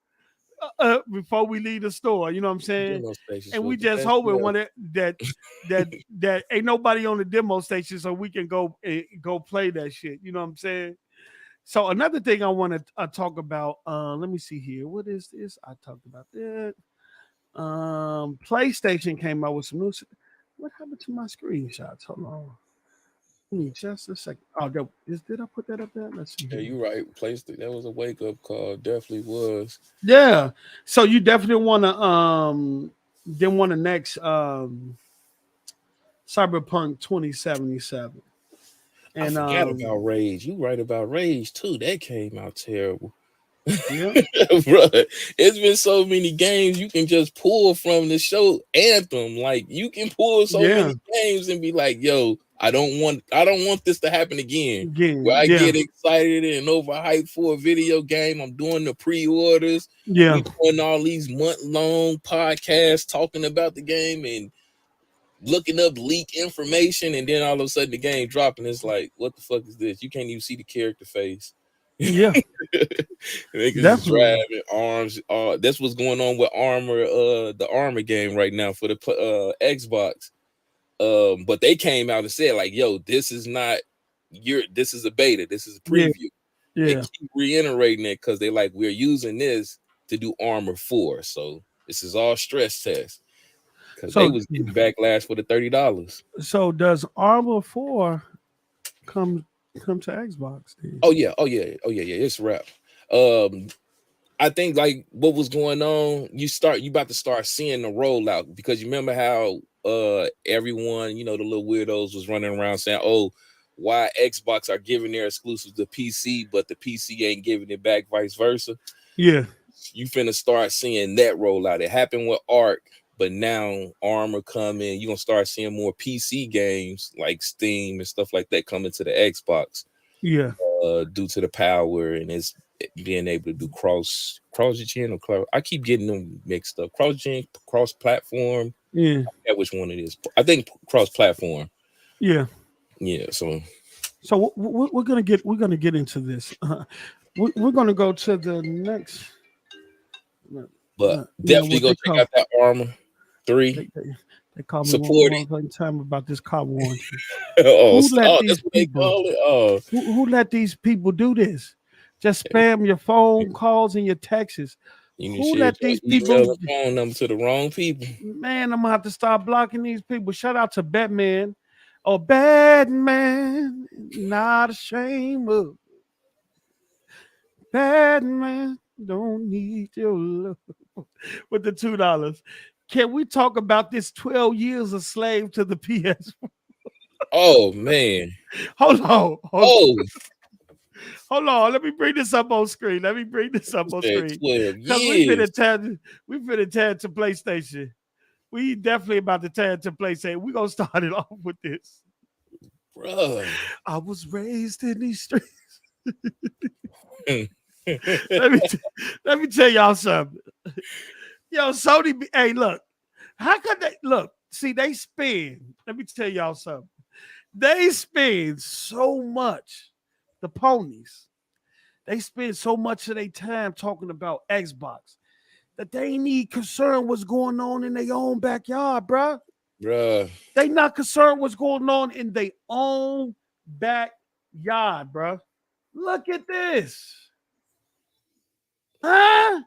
before we leave the store. You know what I'm saying? Demo stations And was we the just best. hoping Yeah. when that ain't nobody on the demo station, so we can go play that shit. You know what I'm saying? So another thing I want to talk about. Let me see here. What is this? I talked about that. PlayStation came out with some new. What happened to my screenshots? Hold on. Give me just a second. Oh, did I put that up there? Let's see Yeah, here. you right. Placed it. That was a wake up call. Definitely was. Yeah. So you definitely want to then want the next Cyberpunk 2077. I And forgot about Rage. You right about Rage too. That came out terrible. yeah, Bruh, it's been so many games you can just pull from the show Anthem. Like you can pull so yeah, many games and be like, yo, I don't want this to happen again. Where again, I yeah, get excited and overhyped for a video game. I'm doing the pre-orders. yeah, We doing all these month-long podcasts talking about the game and looking up leak information, and then all of a sudden the game dropping. It's like, what the fuck is this? You can't even see the character face. yeah, They can just definitely. driving arms. That's what's going on with Armor, the Armor game right now for the Xbox. But they came out and said like, "Yo, this is not This is a beta. This is a Yeah, preview." They yeah. keep reiterating it because they like we're using this to do Armor 4. So this is all stress test because they So was getting backlash for the $30. so does Armor 4 come come to Xbox then? Oh yeah, oh yeah, oh yeah, yeah. It's rap. Um, I think like what was going on, you about to start seeing the rollout because you remember how everyone, the little weirdos was running around saying, "Oh, why Xbox are giving their exclusives to PC, but the PC ain't giving it back, vice versa." Yeah, You finna start seeing that rollout. It happened with Ark. But now Armor coming, you're gonna start seeing more PC games like Steam and stuff like that coming to the Xbox. Yeah. Due to the power and it's being able to do cross gen or cloud. I keep getting them mixed up. Cross gen, cross platform. Yeah. I forget which one it is. I think cross platform. Yeah. Yeah. So we're gonna get into this. We're gonna go to the next. But definitely go check out that Armor 3. They call me Support one more time about this car warranty. Who let these people do this? Just spam your phone calls and your texts. Who let these people phone number to the wrong people? Man, I'm gonna have to start blocking these people. Shout out to Batman. Oh, Batman, not ashamed of. Batman, don't need your love. With the $2. Can we talk about this 12 years a slave to the PS? Oh man. Hold on. Hold on. Let me bring this up on screen. 12 years. We finna tear to PlayStation. We definitely about to tear to PlayStation. We're gonna start it off with this. Bruh. I was raised in these streets. let me tell y'all something. Yo, Sony, hey, look. How could they look? See, they spend. Let me tell y'all something. They spend so much, the ponies. They spend so much of their time talking about Xbox that they need concern what's going on in their own backyard, bruh. They not concerned what's going on in their own backyard, bruh. Look at this. Huh?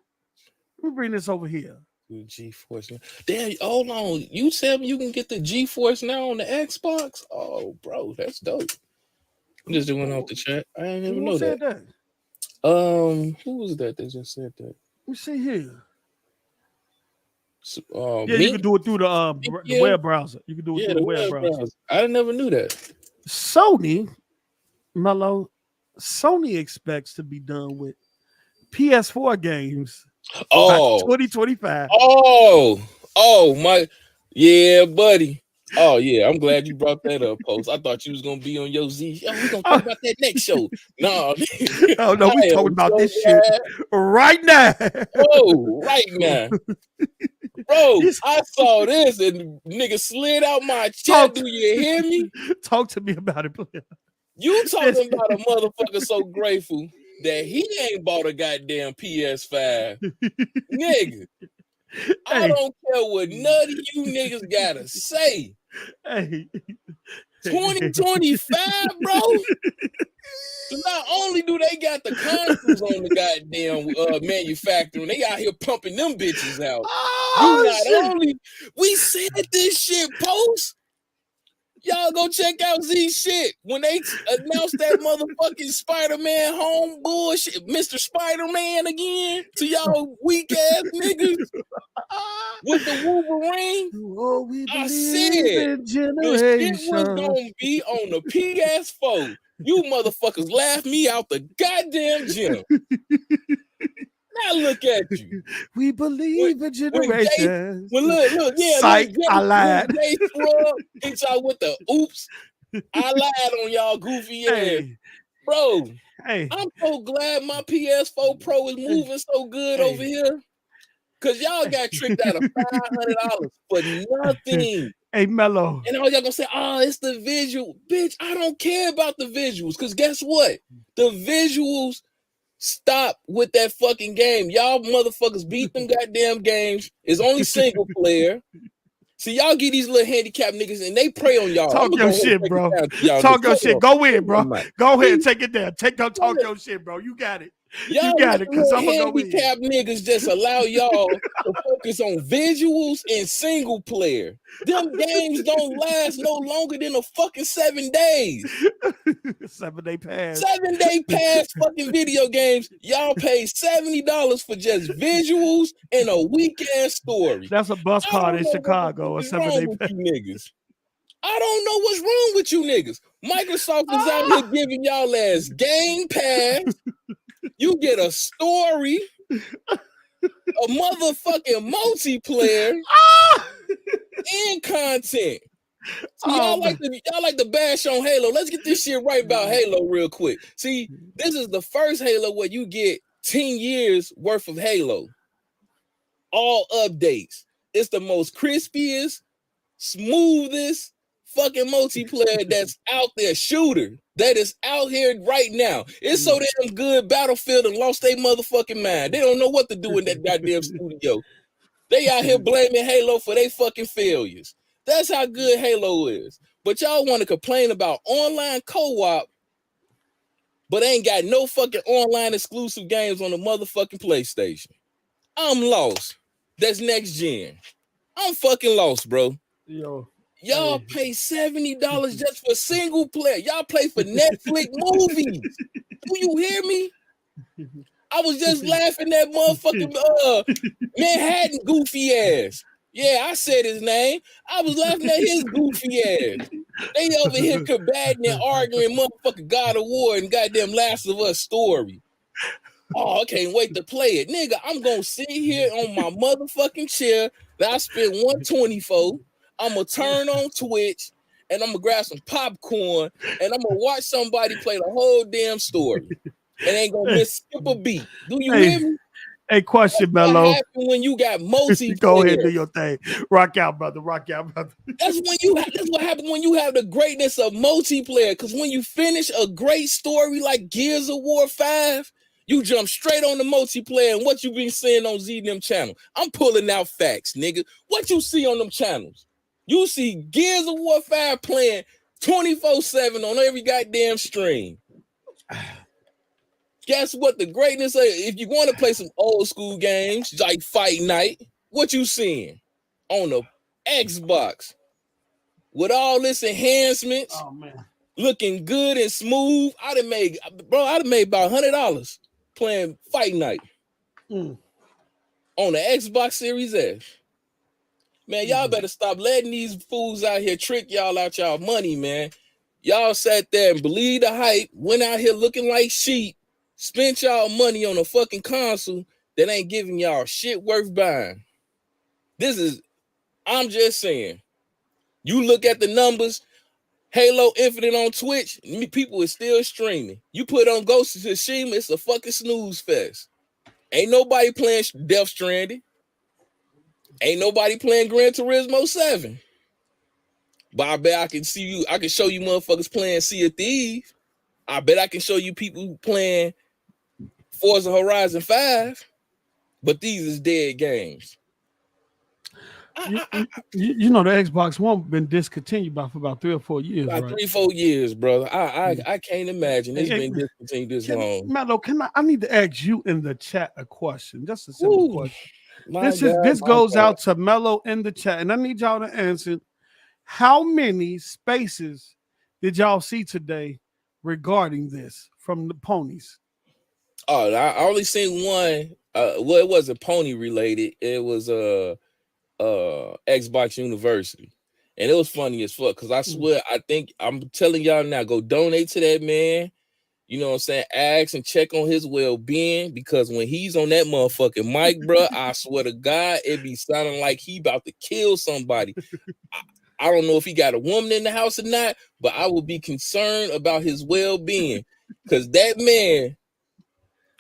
Let me bring this over here. GeForce. Damn, hold on. You tell me you can get the GeForce now on the Xbox? Oh, bro, that's dope. I'm just doing off the chat. I didn't even know that. Who was that just said that? Let me see here. Yeah, you can do it through the web browser. You can do it through the web browser. I never knew that. Sony expects to be done with PS4 games by 2025. Oh my, yeah, buddy. Oh yeah, I'm glad you brought that up, Post. I thought you was gonna be on your Z. We're gonna talk about that next show. No, we talking about this shit right now. Oh, right now. Bro, I saw this and nigga slid out my chat. Do you hear me? Talk to me about it, please. You talking about a motherfucker so grateful that he ain't bought a goddamn PS5. Nigga, I don't care what none of you niggas gotta say. Hey. 2025, bro. So not only do they got the consoles on the goddamn manufacturing, they out here pumping them bitches out. We said this shit, Post. Y'all go check out Z shit. When they announced that motherfucking Spider-Man home bullshit, Mr. Spider-Man again, to y'all weak ass niggas with the Wolverine. I said the shit was gonna be on the PS4. You motherfuckers laughed me out the goddamn gym. Now look at you. We believe in generations. Look, yeah. Psych, I lied. Hit y'all with the oops. I lied on y'all goofy ass. Bro, I'm so glad my PS4 Pro is moving so good over here. Cause y'all got tricked out of $500 for nothing. Hey, Mello. And all y'all gonna say, it's the visual. Bitch, I don't care about the visuals. Cause guess what? The visuals stop with that fucking game. Y'all motherfuckers beat them goddamn games. It's only single player. See, y'all get these little handicapped niggas and they prey on y'all. Talk your shit, bro. Talk your shit. Go in, bro. Go ahead and take it down. Talk your shit, bro. You got it. Y'all got it. Because I'm gonna go in. Handicapped niggas just allow y'all to focus on visuals and single player. Them games don't last no longer than a fucking 7 days. 7 day pass. 7 day pass fucking video games. Y'all pay $70 for just visuals and a weak ass story. That's a bus card in Chicago. A 7 day pass. Niggas. I don't know what's wrong with you niggas. Microsoft is out here giving y'all ass Game Pass. You get a story. a motherfucking multiplayer and content. See, y'all like to bash on Halo. Let's get this shit right about Halo real quick. See, this is the first Halo where you get 10 years worth of Halo. All updates. It's the most crispiest, smoothest fucking multiplayer that's out there, shooter that is out here right now. It's so damn good. Battlefield and lost their motherfucking mind. They don't know what to do in that goddamn studio. They out here blaming Halo for their fucking failures. That's how good Halo is. But y'all want to complain about online co-op, but ain't got no fucking online exclusive games on the motherfucking PlayStation. I'm lost. That's next gen. I'm fucking lost, bro. Y'all pay $70 just for single player. Y'all play for Netflix movies. Do you hear me? I was just laughing at motherfucking Manhattan goofy ass. Yeah, I said his name. I was laughing at his goofy ass. They over here combating and arguing motherfucking God of War and goddamn Last of Us story. Oh, I can't wait to play it. Nigga, I'm gonna sit here on my motherfucking chair that I spent $120 for. I'm gonna turn on Twitch and I'm gonna grab some popcorn and I'm gonna watch somebody play the whole damn story. And ain't gonna miss skip a beat. Do you hear me? Hey, question, Mello. What happens when you got multiplayer? Go ahead, do your thing. Rock out, brother. Rock out, brother. That's what happens when you have the greatness of multiplayer. Because when you finish a great story like Gears of War 5, you jump straight on the multiplayer and what you been seeing on ZDM channel. I'm pulling out facts, nigga. What you see on them channels? You see Gears of War 5 playing 24/7 on every goddamn stream. Guess what? The greatness of, if you want to play some old school games like Fight Night, what you seeing on the Xbox with all this enhancements, looking good and smooth? I'd have made about $100 playing Fight Night on the Xbox Series S. Man, y'all better stop letting these fools out here trick y'all out y'all money, man. Y'all sat there and believed the hype, went out here looking like sheep, spent y'all money on a fucking console that ain't giving y'all shit worth buying. I'm just saying, you look at the numbers, Halo Infinite on Twitch, people is still streaming. You put on Ghost of Tsushima, it's a fucking snooze fest. Ain't nobody playing Death Stranding. Ain't nobody playing Gran Turismo 7. But I bet I can show you motherfuckers playing Sea of Thieves. I bet I can show you people playing Forza Horizon 5. But these is dead games. You know the Xbox One been discontinued for about 3 or 4 years, about right? 3-4 years, brother. I can't imagine it's been discontinued this long. Mello, I need to ask you in the chat a question, just a simple question. This goes out to Mello in the chat, and I need y'all to answer. How many spaces did y'all see today regarding this from the ponies? Oh, I only seen one. Well, it wasn't pony related. It was Xbox University, and it was funny as fuck. Cause I swear, I'm telling y'all now, go donate to that man. You know what I'm saying? Ask and check on his well-being, because when he's on that motherfucking mic, bro, I swear to God, it be sounding like he about to kill somebody. I don't know if he got a woman in the house or not, but I would be concerned about his well-being, because that man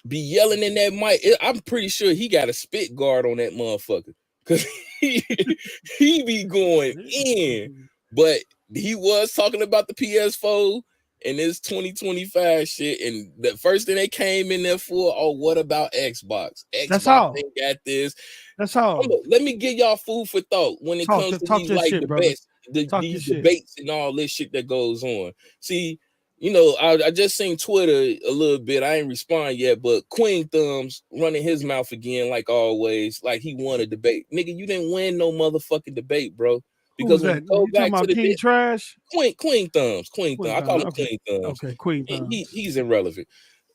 be yelling in that mic. I'm pretty sure he got a spit guard on that motherfucker, because he be going in. But he was talking about the PS4 and this 2025 shit, and the first thing they came in there for, what about Xbox? That's all. They got this. That's all. Let me give y'all food for thought when it comes to these like debates, these debates and all this shit that goes on. See, you know, I just seen Twitter a little bit. I ain't respond yet, but Queen Thumbs running his mouth again, like always, like he won a debate. Nigga, you didn't win no motherfucking debate, bro. Because when you go back to the King Trash? Queen Thumbs. I call him Queen Thumbs. Okay, Queen Thumbs. He's irrelevant.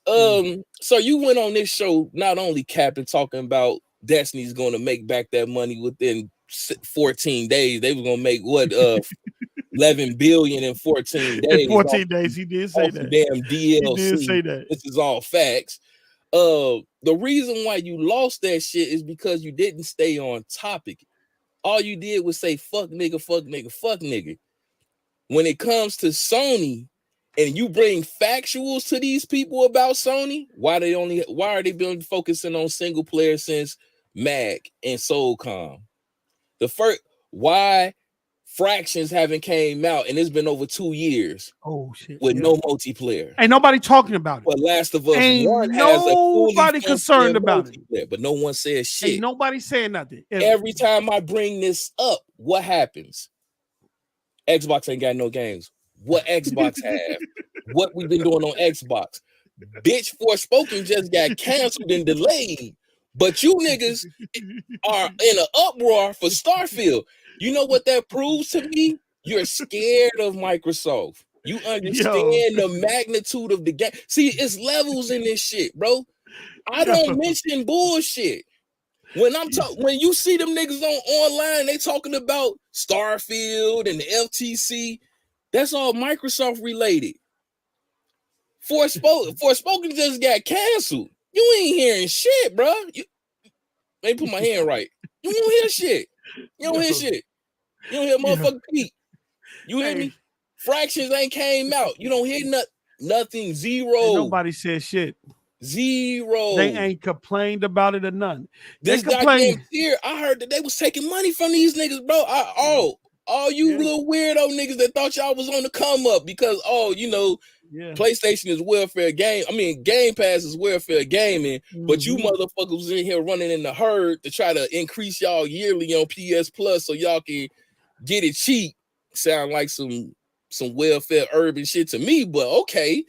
So you went on this show not only capping, talking about Destiny's going to make back that money within 14 days. They were going to make 11 billion in 14 days. In 14 days, he did say that. Damn DLC. He did say that. This is all facts. The reason why you lost that shit is because you didn't stay on topic. All you did was say fuck nigga, fuck nigga, fuck nigga. When it comes to Sony, and you bring factuals to these people about Sony, why are they been focusing on single player since Mag and Soulcom? Why Fractions haven't came out, and it's been over 2 years. Oh shit! With no multiplayer. Ain't nobody talking about it. But Last of Us Ain't 1 has a nobody concerned about it, but no one says shit. Ain't nobody saying nothing. Every time I bring this up, what happens? Xbox ain't got no games. What Xbox have? What we've been doing on Xbox? Bitch, Forspoken just got canceled and delayed. But you niggas are in an uproar for Starfield. You know what that proves to me? You're scared of Microsoft. You understand the magnitude of the game. See, it's levels in this shit, bro. I don't mention bullshit. When you see them niggas online, they talking about Starfield and the FTC. That's all Microsoft related. Forspoken just got canceled. You ain't hearing shit, bro. Let me put my hand right. You don't hear shit. You don't hear shit. You don't hear motherfucking Pete. You hear me? Fractions ain't came out. You don't hear nothing. Zero. Ain't nobody said shit. Zero. They ain't complained about it or nothing. This goddamn here, I heard that they was taking money from these niggas, bro. All you little weirdo niggas that thought y'all was on the come up because PlayStation is welfare game. I mean, Game Pass is welfare gaming, but you motherfuckers was in here running in the herd to try to increase y'all yearly on PS Plus so y'all can get it cheap. Sound like some welfare urban shit to me, but okay.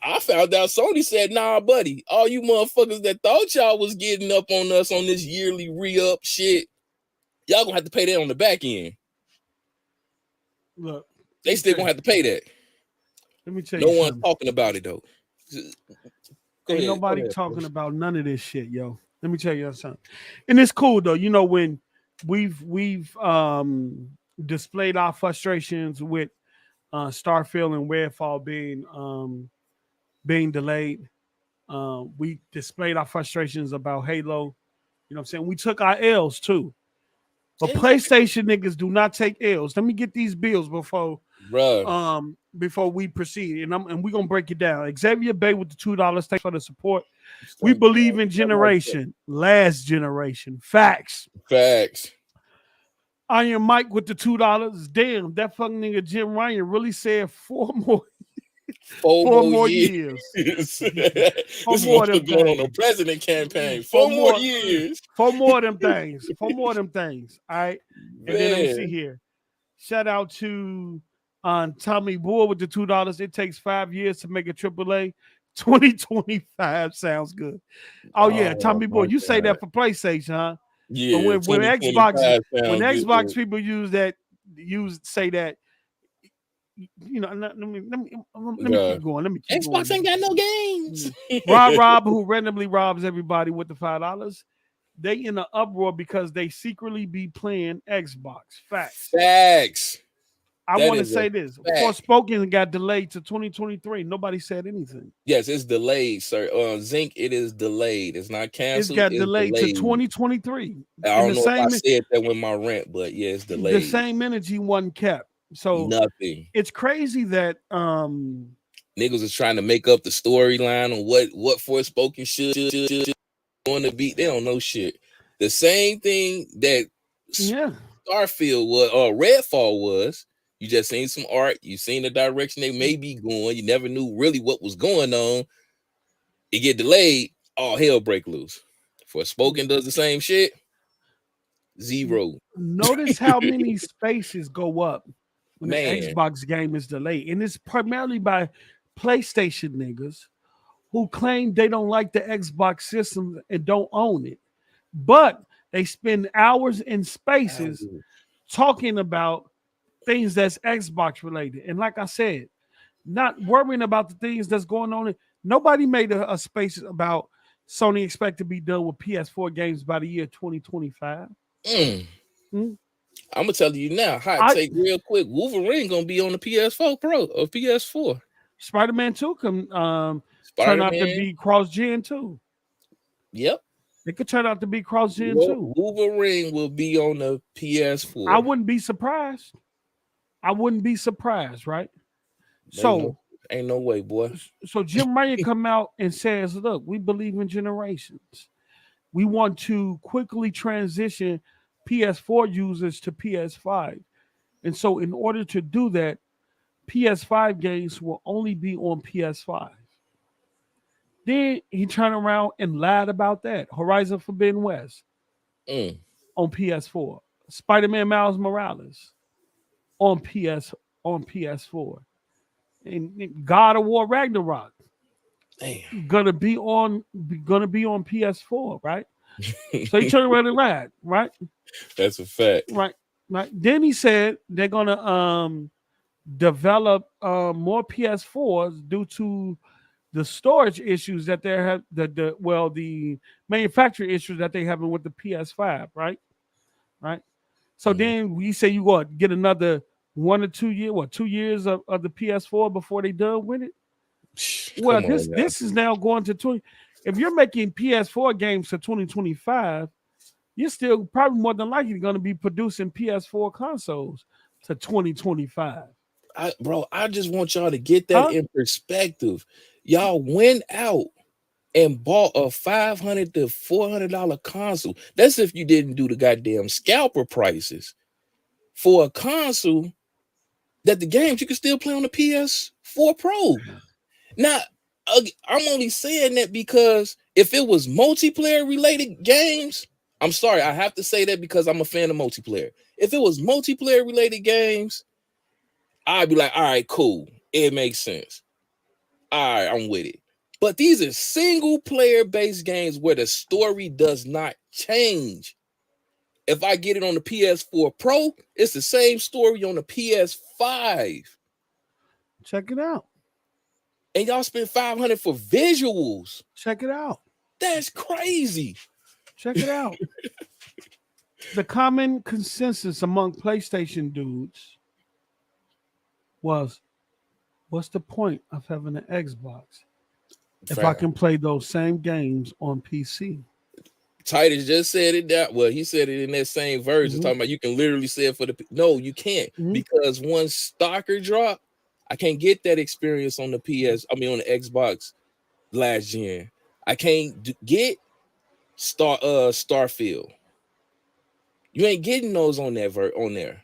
I found out Sony said, nah, buddy, all you motherfuckers that thought y'all was getting up on us on this yearly re-up shit, y'all gonna have to pay that on the back end. Look, they still gonna have to pay that. Let me tell you, no one's talking about it though. Ain't nobody talking about none of this shit, yo. Let me tell you something. And it's cool though. You know, when we've displayed our frustrations with Starfield and Redfall being delayed. We displayed our frustrations about Halo. You know what I'm saying? We took our L's too. But PlayStation niggas do not take L's. Let me get these bills before we proceed. And we're gonna break it down. Xavier Bay with the $2. Thanks for the support. We believe in generation, last generation. Facts. Iron Mike with the $2. Damn, that fucking nigga Jim Ryan really said 4 more years. This is what going on the president campaign. 4 more years. 4 more of them things. 4 more of them things. All right. And then let me see here. Shout out to Tommy Boy with the $2. It takes 5 years to make a AAA. 2025 sounds good. Oh yeah, Tommy Boy. You say that for PlayStation, huh? Yeah. But when Xbox people say that. You know, let me keep going. Xbox ain't got no games. Rob, who randomly robs everybody with the $5, they in an uproar because they secretly be playing Xbox. Facts. I want to say this. Forspoken got delayed to 2023. Nobody said anything. Yes, it's delayed, sir. Zinc, it is delayed. It's not canceled. It's delayed to 2023. I don't know if I said that with my rant, but yeah, it's delayed. The same energy wasn't kept. So nothing. It's crazy that niggas is trying to make up the storyline on what Forspoken should on the beat. They don't know shit. The same thing that Starfield was or Redfall was. You just seen some art. You seen the direction they may be going. You never knew really what was going on. It get delayed. All hell break loose. Forspoken does the same shit. Zero. Notice how many spaces go up when the Xbox game is delayed. And it's primarily by PlayStation niggas who claim they don't like the Xbox system and don't own it. But they spend hours in spaces talking about things that's Xbox related. And like I said, not worrying about the things that's going on. Nobody made a space about Sony expect to be done with PS4 games by the year 2025. I'm gonna tell you now, hot take real quick. Wolverine gonna be on the PS4 Pro or PS4. Spider-Man 2 can turn out to be cross-gen too. Yep. It could turn out to be cross-gen too. Wolverine will be on the PS4. I wouldn't be surprised. I wouldn't be surprised, right? Ain't no way, boy. So Jim Ryan come out and says, "Look, we believe in generations. We want to quickly transition PS4 users to PS5, and so in order to do that, PS5 games will only be on PS5." Then he turned around and lied about that. Horizon Forbidden West on PS4, Spider-Man Miles Morales on PS4. And God of War Ragnarok gonna be on PS4, right? So he turned around and lied, right? That's a fact. Right. Then he said they're gonna develop more PS4s due to the storage issues that they have, the manufacturing issues that they having with the PS5, right? Right. So then we say you go get another 1 or 2 years, 2 years of the PS4 before they done with it. Well, this is now going to 20. If you're making PS4 games to 2025, you're still probably more than likely going to be producing PS4 consoles to 2025. I just want y'all to get that in perspective. Y'all went out and bought a $500 to $400 console. That's if you didn't do the goddamn scalper prices for a console that the games you can still play on the PS4 Pro. Now, I'm only saying that because if it was multiplayer related games, I'm sorry, I have to say that because I'm a fan of multiplayer. If it was multiplayer related games, I'd be like, all right, cool. It makes sense. All right, I'm with it. But these are single player based games where the story does not change. If I get it on the PS4 Pro, it's the same story on the PS5. Check it out. And y'all spend $500 for visuals. Check it out. That's crazy. Check it out. The common consensus among PlayStation dudes was, what's the point of having an Xbox if I can play those same games on PC? Titus just said it that well, he said it in that same version, talking about you can literally say it for the no, you can't, because once Stalker drop, I can't get that experience on the on the Xbox last gen. I can't get Starfield. You ain't getting those on that on there.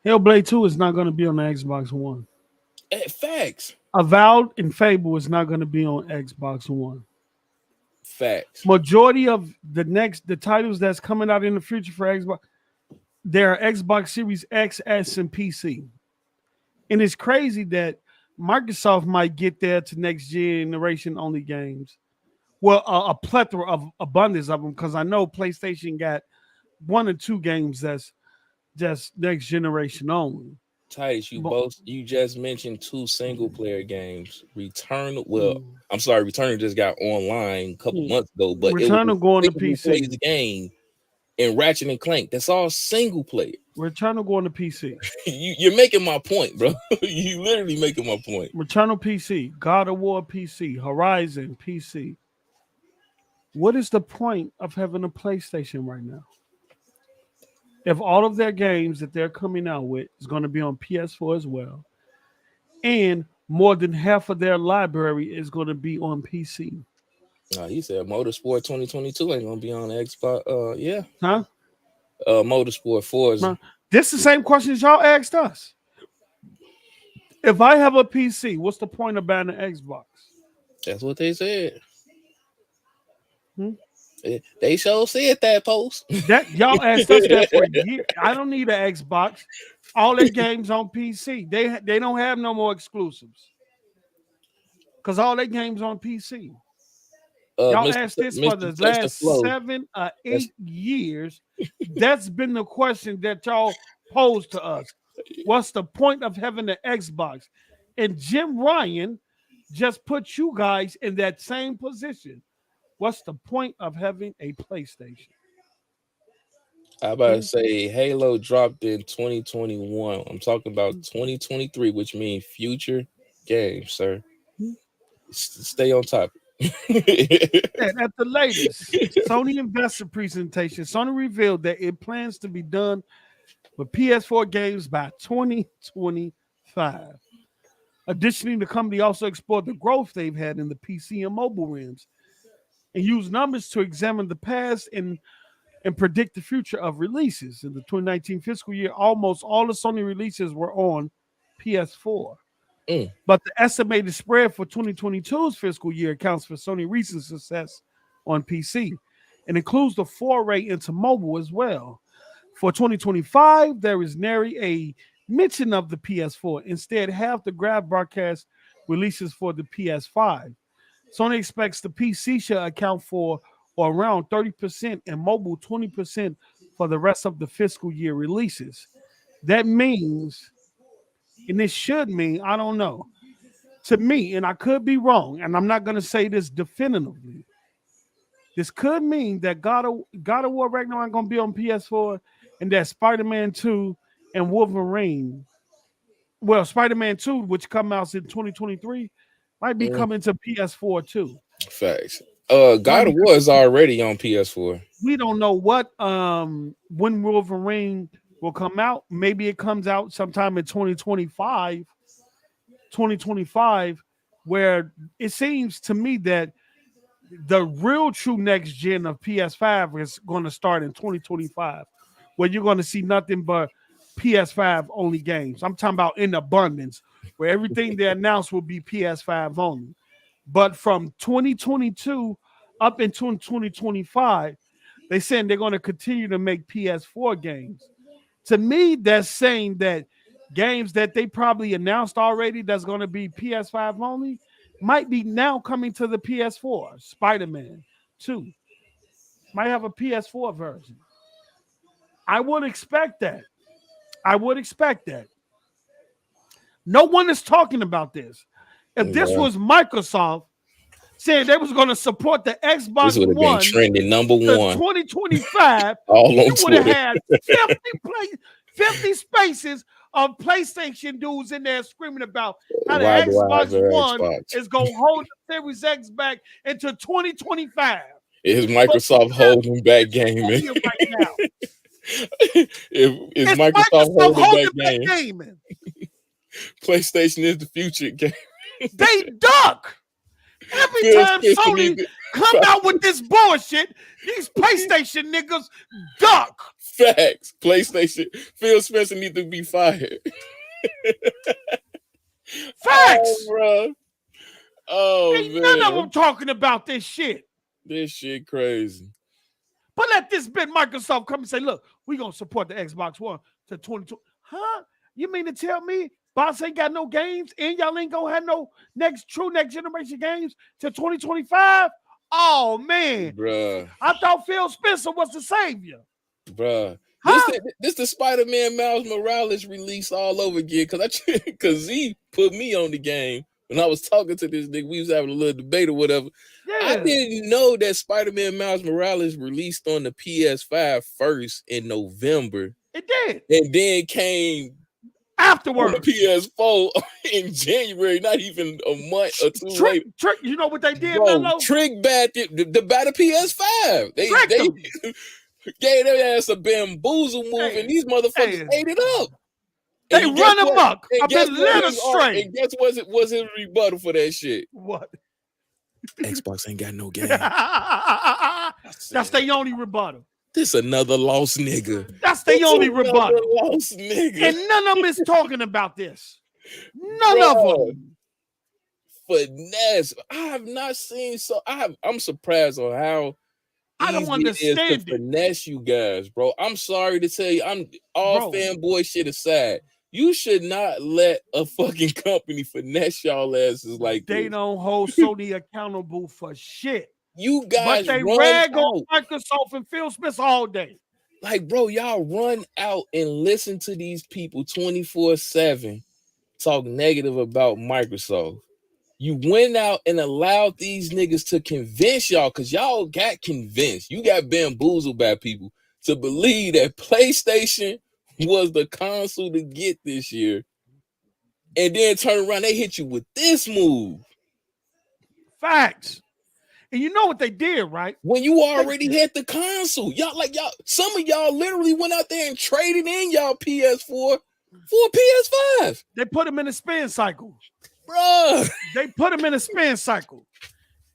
Hellblade 2 is not going to be on the Xbox One. Facts. Avowed and Fable is not going to be on Xbox One. Facts. Majority of the titles that's coming out in the future for Xbox, they're Xbox Series X, S, and PC. And it's crazy that Microsoft might get there to next generation only games. Well, a plethora of abundance of them, because I know PlayStation got 1 or 2 games that's just next generation only. Titus, you just mentioned 2 single player games. I'm sorry, Returnal just got online a couple months ago, but Returnal going to PC. The game and Ratchet and Clank, that's all single player. Returnal going to PC. You're making my point, bro. You literally making my point. Returnal PC, God of War PC, Horizon PC. What is the point of having a PlayStation right now? If all of their games that they're coming out with is going to be on PS4 as well, and more than half of their library is going to be on PC. He said Motorsport 2022 ain't going to be on Xbox. Yeah. Huh? Motorsport 4 is... This is the same questions y'all asked us. If I have a PC, what's the point of buying an Xbox? That's what they said. They sure said that post. That y'all asked us that for a year. I don't need an Xbox. All their games on PC. They don't have no more exclusives. Because all their games on PC. Y'all asked this for the last 7 or 8 years. That's been the question that y'all posed to us. What's the point of having an Xbox? And Jim Ryan just put you guys in that same position. What's the point of having a PlayStation? I about to say Halo dropped in 2021. I'm talking about 2023, which means future games, sir. Stay on top. And at the latest Sony investor presentation, Sony revealed that it plans to be done with PS4 games by 2025. Additionally, the company also explored the growth they've had in the PC and mobile realms and used numbers to examine the past and predict the future of releases. In the 2019 fiscal year, almost all the Sony releases were on PS4. But the estimated spread for 2022's fiscal year accounts for Sony's recent success on PC and includes the foray into mobile as well. For 2025, there is nary a mention of the PS4. Instead, half the graph broadcast releases for the PS5. Sony expects the PC should account for or around 30% and mobile 20% for the rest of the fiscal year releases. That means, and it should mean, I don't know, to me, and I could be wrong, and I'm not going to say this definitively. This could mean that God of War Ragnarok going to be on PS4 and that Spider-Man 2 and Wolverine, well, Spider-Man 2, which comes out in 2023, might be coming to PS4 too. Facts. God of War is already on PS4. We don't know what when Wolverine will come out. Maybe it comes out sometime in 2025, where it seems to me that the real true next gen of PS5 is going to start in 2025, where you're going to see nothing but PS5 only games. I'm talking about in abundance, where everything they announced will be PS5 only. But from 2022 up until 2025, they saying they're going to continue to make PS4 games. To me, that's saying that games that they probably announced already that's going to be PS5 only might be now coming to the PS4. Spider-Man 2 might have a PS4 version. I would expect that. No one is talking about this. If this was Microsoft saying they was going to support the Xbox this would have been trending number one 2025, all on would have had 50 spaces of PlayStation dudes in there screaming about how the Xbox One is going to hold the Series X back into 2025. Is Microsoft holding back gaming right now? Is Microsoft holding back gaming? PlayStation is the future game. They duck. Every time Sony come out with this bullshit, these PlayStation niggas duck. Facts. PlayStation. Phil Spencer needs to be fired. Facts. Oh, bro. Oh, ain't man. None of them talking about this shit. This shit crazy. But let this bit Microsoft come and say, look, we're going to support the Xbox One to 2020. Huh? You mean to tell me Boss ain't got no games and y'all ain't going to have no next generation games to 2025? Oh, man. Bruh. I thought Phil Spencer was the savior. Bruh. Huh? This the Spider-Man Miles Morales release all over again because Z put me on the game. When I was talking to this nigga, we was having a little debate or whatever. Yeah. I didn't know that Spider-Man Miles Morales released on the PS5 first in November. It did. And then came afterwards on the PS4 in January, not even a month or two later. Trick, you know what they did, Bro, Mello? Trick bad the PS5. They gave their ass a bamboozle move, and these motherfuckers ate it up. They run amok. I've been led astray. And guess what was his rebuttal for that shit? What? Xbox ain't got no game. That's their only rebuttal. This another lost nigga. That's their only rebuttal. Lost nigga. And none of them is talking about this. None of them. Finesse. I have not seen I'm surprised on how I don't understand it is to finesse you guys, bro. I'm sorry to tell you, I'm all fanboy shit aside. You should not let a fucking company finesse y'all asses like they this. Don't hold Sony accountable for shit. You guys, but they rag on Microsoft and Phil Spencer all day. Like, bro, y'all run out and listen to these people 24/7 talk negative about Microsoft. You went out and allowed these niggas to convince y'all because y'all got convinced. You got bamboozled by people to believe that PlayStation was the console to get this year. And then turn around, they hit you with this move. Facts. And you know what they did, right? When you already had the console, some of y'all literally went out there and traded in y'all PS4 for a PS5. They put them in a spin cycle. Bruh. They put them in a spin cycle.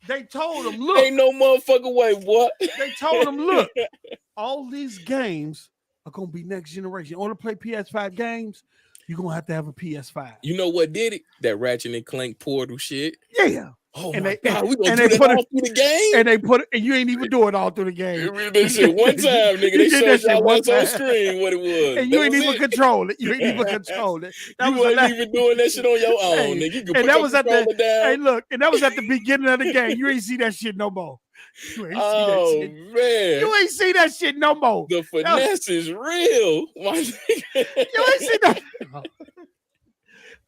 They told them, look. Ain't no motherfucking way, boy. They told them, look, all these games are going to be next generation. In order to play PS5 games, you're going to have a PS5. You know what did it? That Ratchet and Clank Portal shit. Yeah. Oh and my they, God, we gonna and do they that put all it through the game? And they put it, and you ain't even do it all through the game. They shit one time, nigga. They showed y'all once on screen what it was. And you ain't even control it. You ain't even control it. You wasn't even doing that shit on your own, hey, nigga. You could and put that your was at the down. Hey, look, and that was at the beginning of the game. You ain't see that shit no more. You ain't see that shit. Man. You ain't see that shit no more. The finesse is real. My nigga. You ain't see that.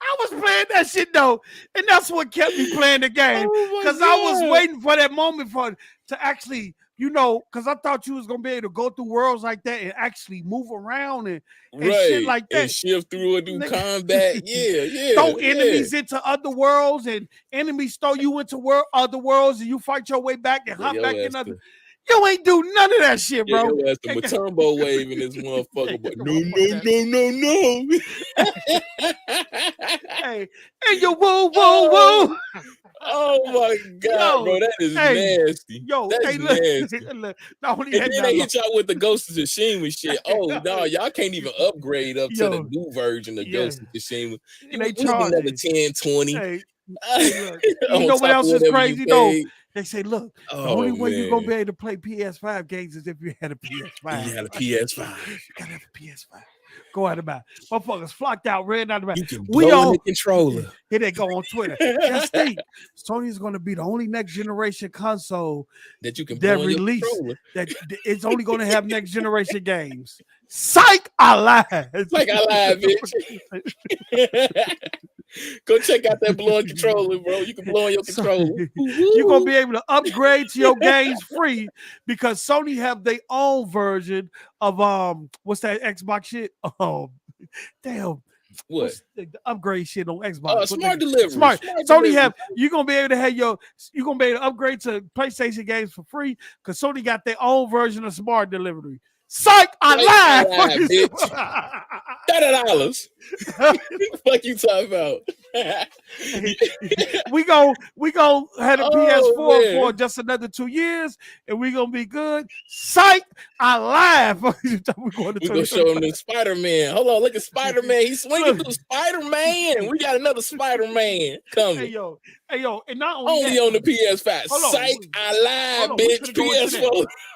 I was playing that shit though, and that's what kept me playing the game because I was waiting for that moment to actually, because I thought you was gonna be able to go through worlds like that and actually move around and shit like that, and shift through and do combat. Yeah. Throw enemies into other worlds, and enemies throw you into other worlds, and you fight your way back and hop back in other. You ain't do none of that shit, bro. Yeah, that's the Matumbo wave in this motherfucker. But no. Hey, and you woo. Oh my God, bro, that is nasty. That's nasty. Look, and then they hit y'all with the Ghost of Tsushima shit. Oh no, y'all can't even upgrade up to the new version of Ghost of Tsushima. And they charge another 10, 20. Hey, look, you know what else is crazy though? They say, look, the only way you're gonna be able to play PS5 games is if you had a PS5. You had a PS5. You gotta have a PS5. Go out about. Motherfuckers flocked out, ran out about. You can blow the controller. Here they go on Twitter. Just think, Sony's gonna be the only next generation console that you can blow release that it's only gonna have next generation games. Psych, I lied. Psych, I lied, bitch. Go check out that blowing controller, bro. You can blow on your controller. You're gonna be able to upgrade to your games free because Sony have their own version of what's that Xbox shit? Damn. What? The upgrade shit on Xbox? Smart delivery. Smart Sony have you're gonna be able to have you're gonna be able to upgrade to PlayStation games for free because Sony got their own version of smart delivery. Psych, I lied, bitch. $30. Fuck you talking about? we go have a PS4 for just another 2 years, and we gonna be good. Psych, I lied. we gonna show him the Spider-Man. Hold on, look at Spider-Man. He's swinging through Spider-Man. We got another Spider-Man coming. Hey yo, and not only on the PS5. Psych, I lied, bitch.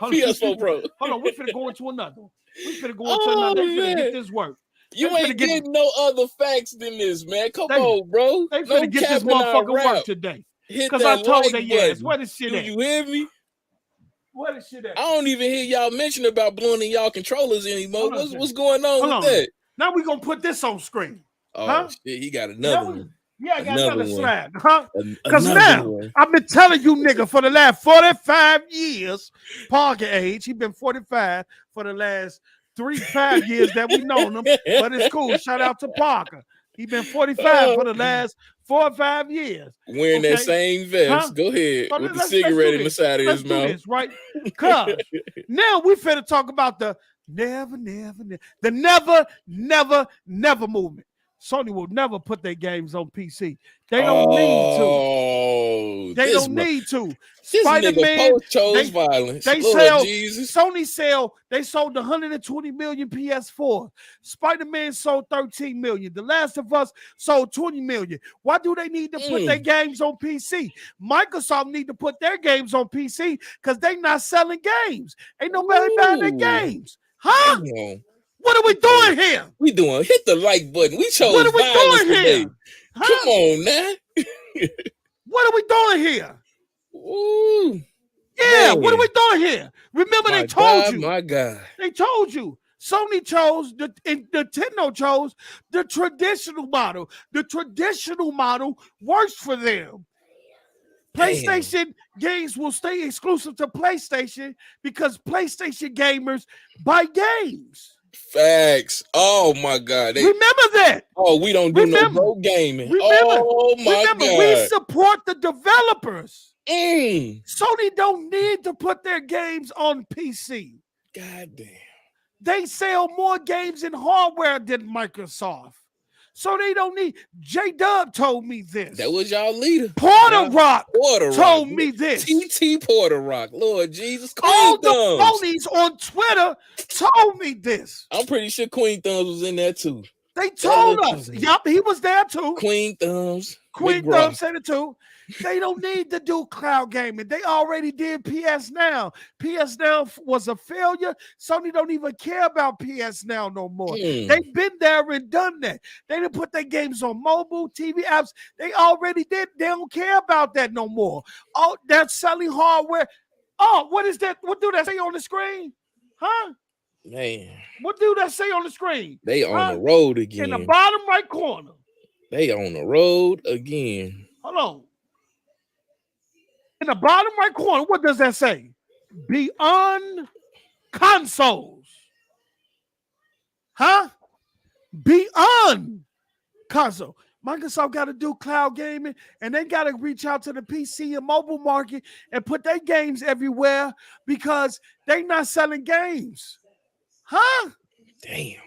PS4 Pro. Hold on, we finna go into another. We finna go into another. We finna get this work. You ain't getting no other facts than this, man. Come on, bro. They finna get this motherfucker work today. Because I told they yes. Where this shit at? You hear me? Where this shit at? I don't even hear y'all mention about blowing in y'all controllers anymore. What's going on with that? Now we gonna put this on screen. Oh shit, he got another one. Yeah, I got another slide, huh? Because now I've been telling you, nigga, for the last 45 years, Parker age, he been 45 for the last 3-5 years that we known him, but it's cool. Shout out to Parker. He been 45 for the last 4 or 5 years. Wearing that same vest. Go ahead. With the cigarette in the side of his mouth. This, right? Cause now we finna talk about the never movement. Sony will never put their games on PC. They don't need to. They don't need to. Spider-Man chose violence. They sell. Sony they sold 120 million PS4. Spider-Man sold 13 million. The Last of Us sold 20 million. Why do they need to put their games on PC? Microsoft need to put their games on PC because they not selling games. Ain't nobody buying their games. Huh? What are we doing here? We doing hit the like button. We chose what are we doing today. Here? Huh? Come on now. What are we doing here? Ooh, yeah, man. What are we doing here? Remember they told you. My God. They told you. Sony chose and Nintendo chose the traditional model. The traditional model works for them. PlayStation games will stay exclusive to PlayStation because PlayStation gamers buy games. Facts. Oh my God. Remember that. Oh, we don't do no gaming. Remember, oh my God. We support the developers. Sony don't need to put their games on PC. God damn. They sell more games in hardware than Microsoft. So they don't need. J-Dub told me this. That was y'all leader. Porter Rock told me this. TT Porter Rock. Lord Jesus. All the phonies on Twitter told me this. I'm pretty sure Queen Thumbs was in there too. They told us. Yup, he was there too. Queen Thumbs said it too. They don't need to do cloud gaming. They already did PS Now. PS Now was a failure. Sony don't even care about PS Now no more. They've been there and done that. They didn't put their games on mobile, TV apps. They already did. They don't care about that no more. Oh, they're selling hardware. Oh, what is that? What do that say on the screen? Huh? Man. What do that say on the screen? They on the road again. In the bottom right corner. They on the road again. Hold on. In the bottom right corner, what does that say? Beyond consoles. Huh? Beyond console. Microsoft got to do cloud gaming, and they got to reach out to the PC and mobile market and put their games everywhere because they not selling games. Huh? Damn.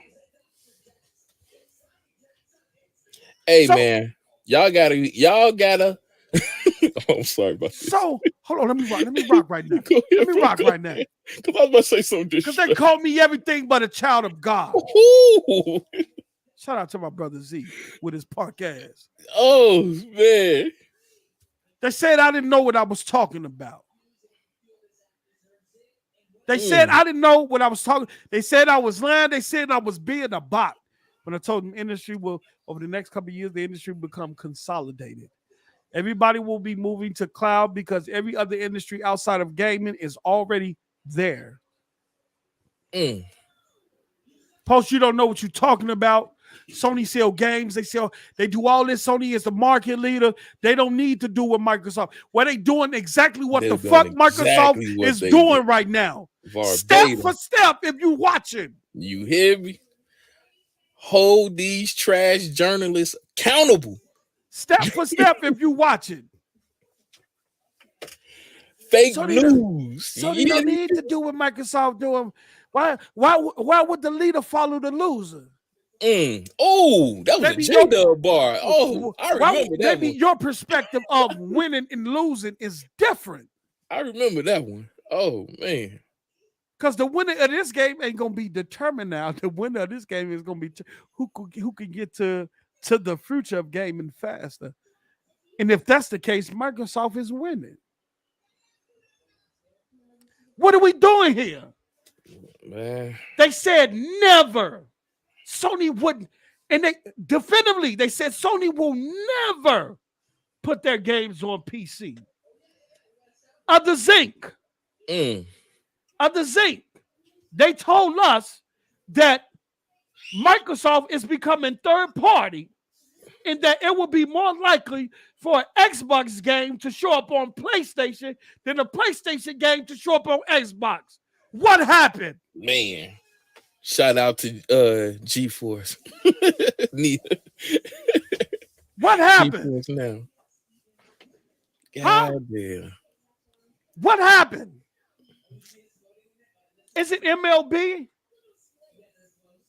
Hey, man, y'all gotta. Oh, I'm sorry about this. So hold on, let me rock right now. Let me rock right now. Because I was about to say something. Because they call me everything but a child of God. Ooh. Shout out to my brother Z with his punk ass. Oh man. They said I didn't know what I was talking about. They said I didn't know what I was talking. They said I was lying. They said I was being a bot. When I told them industry will, over the next couple of years, the industry will become consolidated. Everybody will be moving to cloud because every other industry outside of gaming is already there. Post, you don't know what you're talking about. Sony sell games. They do all this. Sony is the market leader. They don't need to do with Microsoft. Well, they doing exactly what the fuck Microsoft is doing right now. Step for step, if you watching. You hear me? Hold these trash journalists accountable. Step for step, if you watching. Fake news. So you don't need to do what Microsoft doing. Why would the leader follow the loser? Oh, that was a J-Dub bar. Oh, I remember that one. Your perspective of winning and losing is different. I remember that one. Oh, man. Because the winner of this game ain't going to be determined now. The winner of this game is going to be who can get to the future of gaming faster. And if that's the case, Microsoft is winning. What are we doing here? Man. They said never. Sony wouldn't. And they definitively, they said Sony will never put their games on PC. Of the Zinc. Of the Zinc. They told us that Microsoft is becoming third party and that it will be more likely for an Xbox game to show up on PlayStation than a PlayStation game to show up on Xbox. What happened? Man. Shout out to GeForce. Neither. What happened? GeForce now. God damn. What happened? Is it MLB?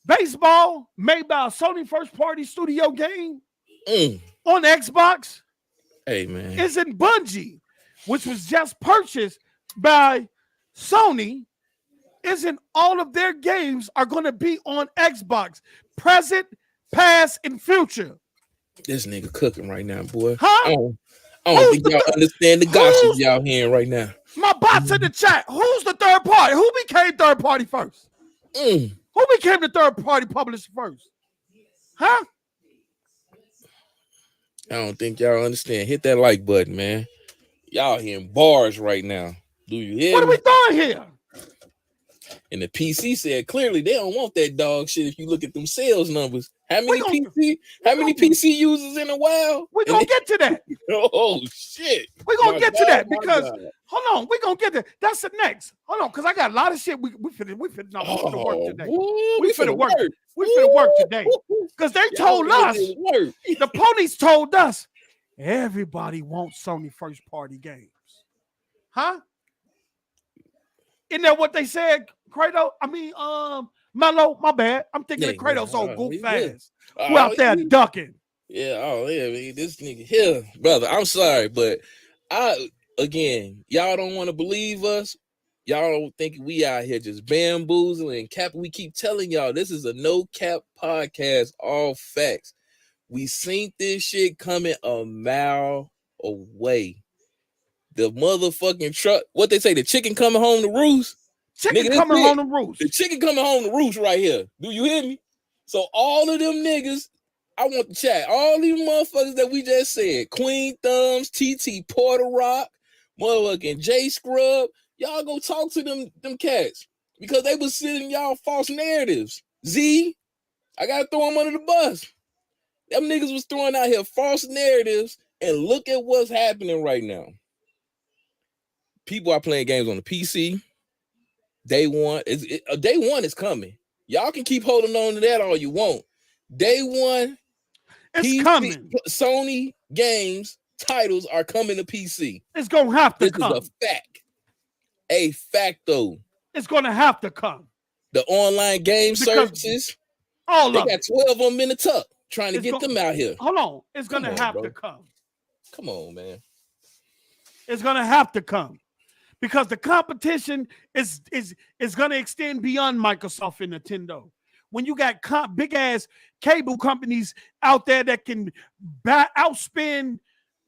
Baseball made by a Sony first party studio game on Xbox? Hey, man. Is it Bungie, which was just purchased by Sony? Isn't all of their games are going to be on Xbox, present, past, and future? This nigga cooking right now, boy. Huh? I don't think y'all understand the gossip y'all hearing right now. My bots in the chat. Who's the third party? Who became third party first? Who became the third party publisher first? Huh? I don't think y'all understand. Hit that like button, man. Y'all hearing bars right now. Do you hear What me? are we doing here? And the PC said clearly they don't want that dog shit if you look at them sales numbers. How many PC users in a while? We're going to get to that. Oh, shit. We're going to get to that because, hold on, we're going to get there. That's the next. Hold on, because I got a lot of shit we finna work today. We finna work. We finna work today. Because they told us, the police told us Everybody wants Sony first party games. Huh? Isn't that what they said, Kratos? I mean, Mello, my bad. I'm thinking of Kratos old goof fast. Who out there ducking? Yeah, man, this nigga here, brother. I'm sorry, but y'all don't want to believe us. Y'all don't think we out here just bamboozling and capping. We keep telling y'all this is a no cap podcast, all facts. We seen this shit coming a mile away. The motherfucking truck, what they say, the chicken coming home to roost? Chicken coming home to roost. The chicken coming home to roost right here. Do you hear me? So all of them niggas, I want to chat. All these motherfuckers that we just said, Queen Thumbs, TT Porter Rock, motherfucking J Scrub, y'all go talk to them cats because they was sending y'all false narratives. Z, I gotta throw them under the bus. Them niggas was throwing out here false narratives, and look at what's happening right now. People are playing games on the PC. Day one is coming. Y'all can keep holding on to that all you want. Day one, it's PC, coming. Sony games titles are coming to PC. It's gonna have to come. This is a fact. A facto. It's gonna have to come. The online game services, they got 12 of them in the tuck trying to get them out here. Hold on. It's gonna have to come. Come on, man. It's gonna have to come. Because the competition is going to extend beyond Microsoft and Nintendo. When you got big ass cable companies out there that can outspend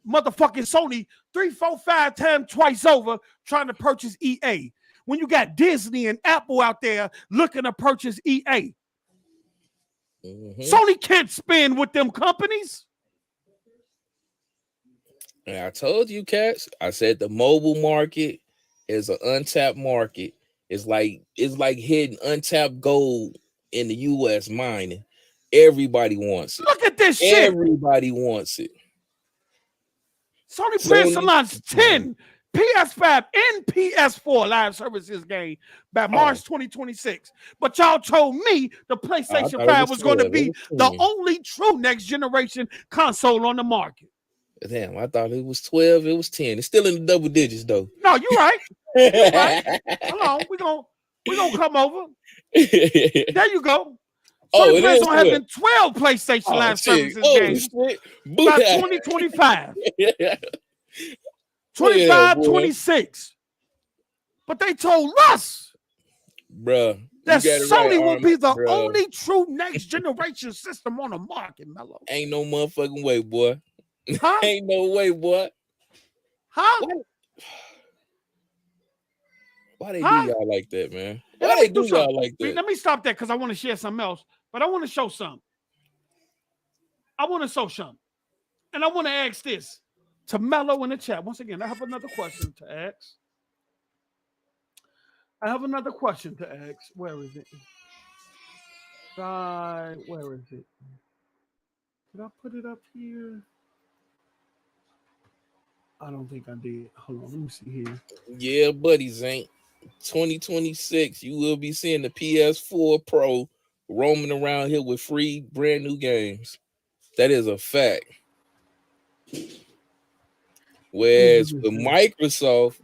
motherfucking Sony 3, 4, 5 times twice over trying to purchase EA. When you got Disney and Apple out there looking to purchase EA. Mm-hmm. Sony can't spend with them companies. And I told you, cats, I said the mobile market is an untapped market. It's like hitting untapped gold in the U.S. mining. Everybody wants it. Look at this shit. Everybody wants it. Sony plans to launch 10 PS5 and PS4 live services game by March 2026. But y'all told me the PlayStation 5 was going to be the only true next generation console on the market. Damn, I thought it was 12. It was 10. It's still in the double digits, though. No, you're right. You're right. Hold on. We're gonna come over. There you go. So plans on having 12 PlayStation Live services games by 2025. 25, 26. But they told us, bruh, that Sony will be the only true next generation system on the market, Mello. Ain't no motherfucking way, boy. Huh? Ain't no way, boy. Huh? Why they do y'all like that, man? Why they do y'all like that? Let me stop that because I want to share something else, but I want to show something. I want to show something. And I want to ask this to Mello in the chat. Once again, I have another question to ask. Where is it? Where is it? Did I put it up here? I don't think I did. Hold on, let me see here. Yeah, buddy, Zank. 2026, you will be seeing the PS4 Pro roaming around here with free brand new games. That is a fact. Whereas with Microsoft,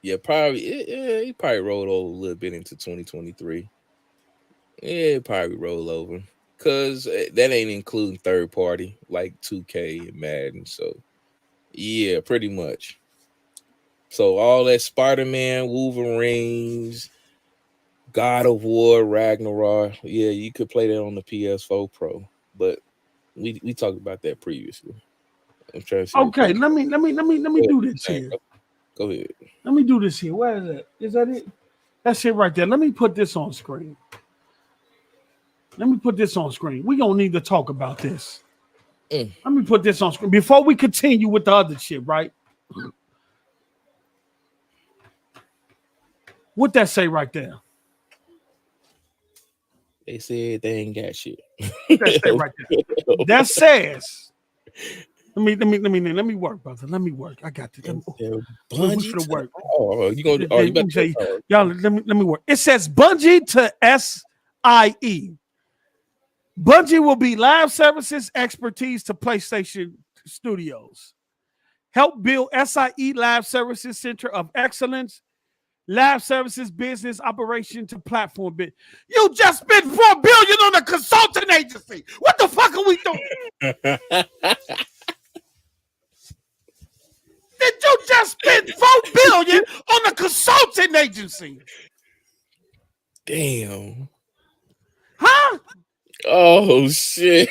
he probably rolled over a little bit into 2023. Yeah, probably roll over. Because that ain't including third party like 2K and Madden. So, yeah, pretty much. So, all that Spider-Man, Wolverines, God of War, Ragnarok, yeah, you could play that on the PS4 Pro. But we talked about that previously. I'm trying to see. Okay, let me do this here. Go ahead. Let me do this here. Where is that? Is that it? That's it right there. Let me put this on screen. We're going to need to talk about this. Let me put this on screen before we continue with the other shit, right? What that say right there? They said they ain't got shit. That say right there. That says. Let me work, brother. Let me work. I got this. Bungie to work. Oh, you gonna? Oh, you better say, y'all. Let me work. It says Bungie to SIE. Bungie will be live services expertise to PlayStation Studios. Help build SIE Live Services Center of Excellence, Live Services Business Operation to Platform Bit. You just spent $4 billion on a consulting agency. What the fuck are we doing? Did you just spend $4 billion on a consulting agency? Damn. Huh? Oh shit.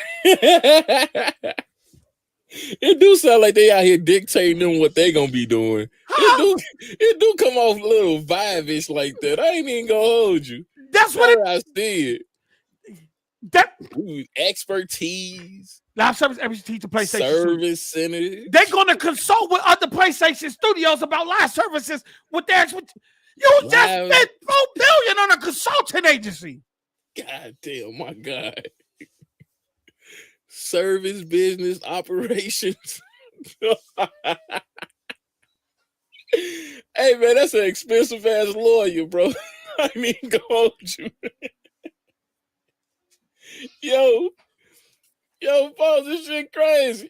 It do sound like they out here dictating them what they gonna be doing. Huh? It do come off a little vibe-ish like that. I ain't even gonna hold you. That's what I see it. That Ooh, expertise, Live Service expertise to PlayStation service center. They're gonna consult with other PlayStation studios about live services with their expertise. You just spent $4 billion on a consulting agency. God damn, my God. Service business operations. Hey man, that's an expensive ass lawyer, bro. I mean, go hold you. Yo, Paul, this shit crazy.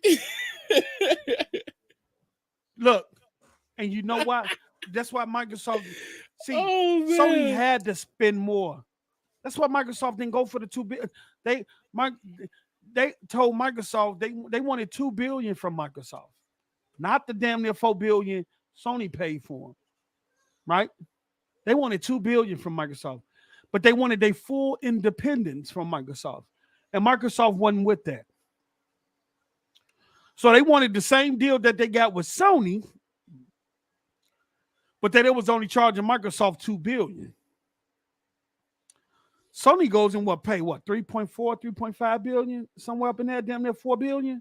Look, and you know what? That's why Microsoft Sony had to spend more. That's why Microsoft didn't go for the $2 billion. They told Microsoft they wanted $2 billion from Microsoft, not the damn near $4 billion Sony paid for them. Right? They wanted $2 billion from Microsoft, but they wanted their full independence from Microsoft, and Microsoft wasn't with that. So they wanted the same deal that they got with Sony, but that it was only charging Microsoft $2 billion. Sony goes and pay 3.4, 3.5 billion, somewhere up in there, damn near $4 billion.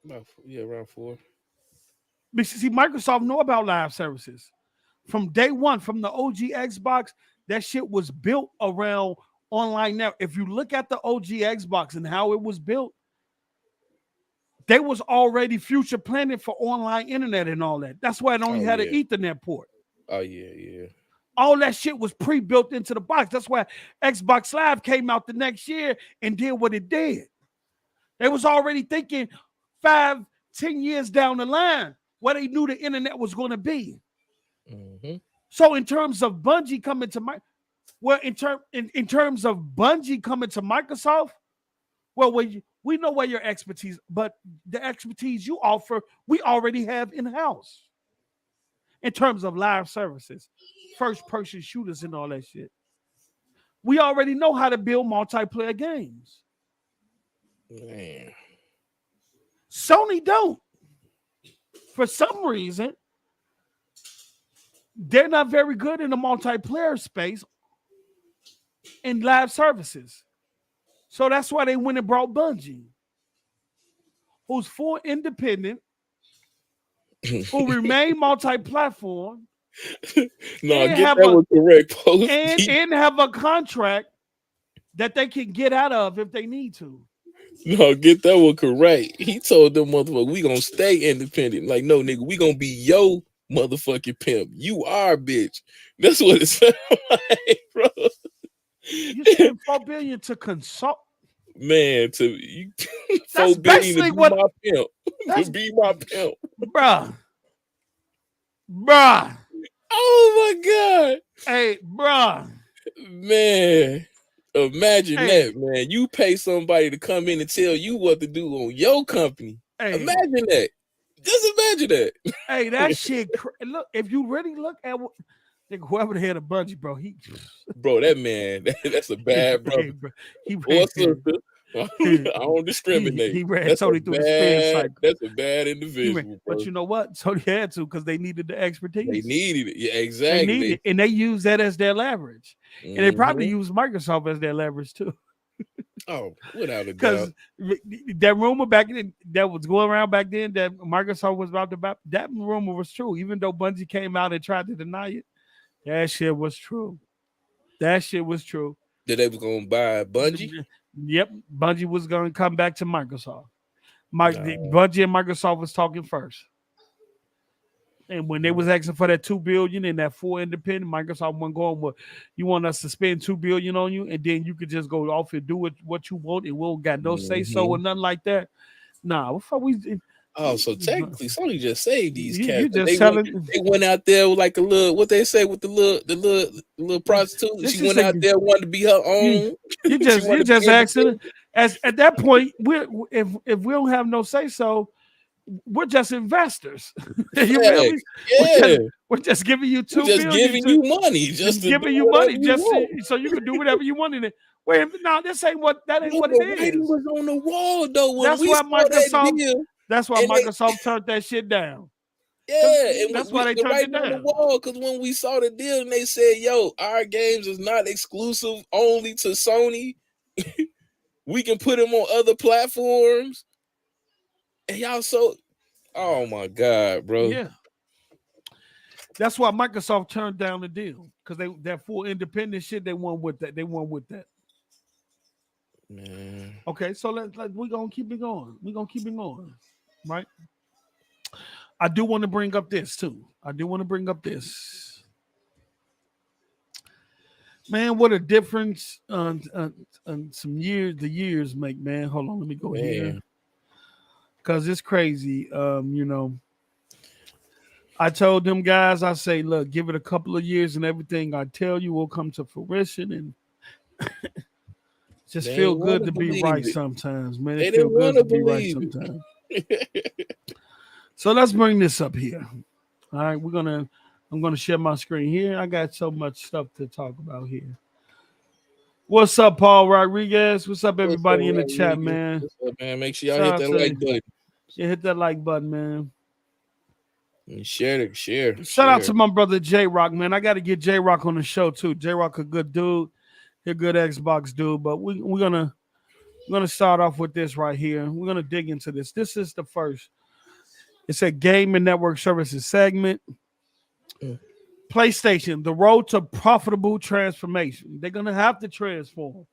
Around 4. Because see, Microsoft know about live services. From day one, from the OG Xbox, that shit was built around online now. If you look at the OG Xbox and how it was built, they was already future planning for online internet and all that. That's why it only had an Ethernet port. Oh, yeah. All that shit was pre-built into the box. That's why Xbox Live came out the next year and did what it did. They was already thinking 5-10 years down the line where they knew the internet was going to be. Mm-hmm. So in terms of Bungie coming to in terms of Bungie coming to Microsoft, well, we know where your expertise, but the expertise you offer, we already have in-house. In terms of live services, first-person shooters and all that shit. We already know how to build multiplayer games. Man. Sony don't. For some reason, they're not very good in the multiplayer space in live services. So that's why they went and brought Bungie, who's full independent, who remain multi-platform. No, get that one correct, Post. And have a contract that they can get out of if they need to. No, get that one correct. He told them motherfucker, we gonna stay independent. Like, no, nigga, we gonna be your motherfucking pimp. You are, bitch. That's what it sounds like, bro. You spent $4 billion to consult. Man, $4 billion to be my pimp. To be my pimp. Bruh. Oh my God. Hey, bruh. Man. Imagine that, man. You pay somebody to come in and tell you what to do on your company. Imagine that. Just imagine that. Hey, that shit. Look, if you really look at whoever the head of Bungie, bro, bro, that man, that's a bad brother. I don't discriminate. He ran Sony through the spin cycle. That's a bad individual. But you know what? Sony had to because they needed the expertise. They needed it. Yeah, exactly. They needed it, and they used that as their leverage. Mm-hmm. And they probably used Microsoft as their leverage too. Oh, without a doubt. Because that rumor back then that was going around back then that Microsoft was about to buy, that rumor was true. Even though Bungie came out and tried to deny it, that shit was true. That shit was true. That they was going to buy Bungie? Yep. Bungie was going to come back to Microsoft. Bungie and Microsoft was talking first. And when they was asking for that $2 billion and that full independent, Microsoft wasn't going, well, you want us to spend $2 billion on you, and then you could just go off and do what you want, and we don't got no say so or nothing like that. Nah, Oh, so technically, Sony just saved these cats. You just telling. They went out there with like a little, what they say with the little prostitute. She went out there, wanted to be her own. You just asking. As at that point, if we don't have no say so, we're just investors. You feel me? Yeah. We're just giving you $2 billion. Giving you money, just giving you money, so you can do whatever you want in it. Wait, no, this ain't what that ain't what it is. Was on the wall though. When that's we why Microsoft. That deal, that's why Microsoft turned that shit down. Yeah, and that's why they turned it down. On the wall, because when we saw the deal and they said, "Yo, our games is not exclusive only to Sony. We can put them on other platforms." And y'all oh my God, bro. Yeah. That's why Microsoft turned down the deal, because that full independent shit, they won with that. Man. Okay, so we're gonna keep it going. We're gonna keep it going, right? I do want to bring up this too. Man, what a difference on some years. The years make, man. Hold on, let me go here, because it's crazy. I told them guys, I say, look, give it a couple of years and everything I tell you will come to fruition, and just feel good to be right sometimes, man. It feels good to be right sometimes. So let's bring this up here. All right, I'm gonna share my screen here. I got so much stuff to talk about here. What's up, Paul Rodriguez? What's up, everybody in the chat, man? What's up, man? Make sure y'all hit that like button. Yeah, hit that like button, man. And share. Shout out to my brother J Rock, man. I got to get J Rock on the show too. J Rock a good dude, a good Xbox dude. But we're gonna start off with this right here. We're gonna dig into this. This is the first. It's a game and network services segment. PlayStation, the road to profitable transformation. They're gonna have to transform.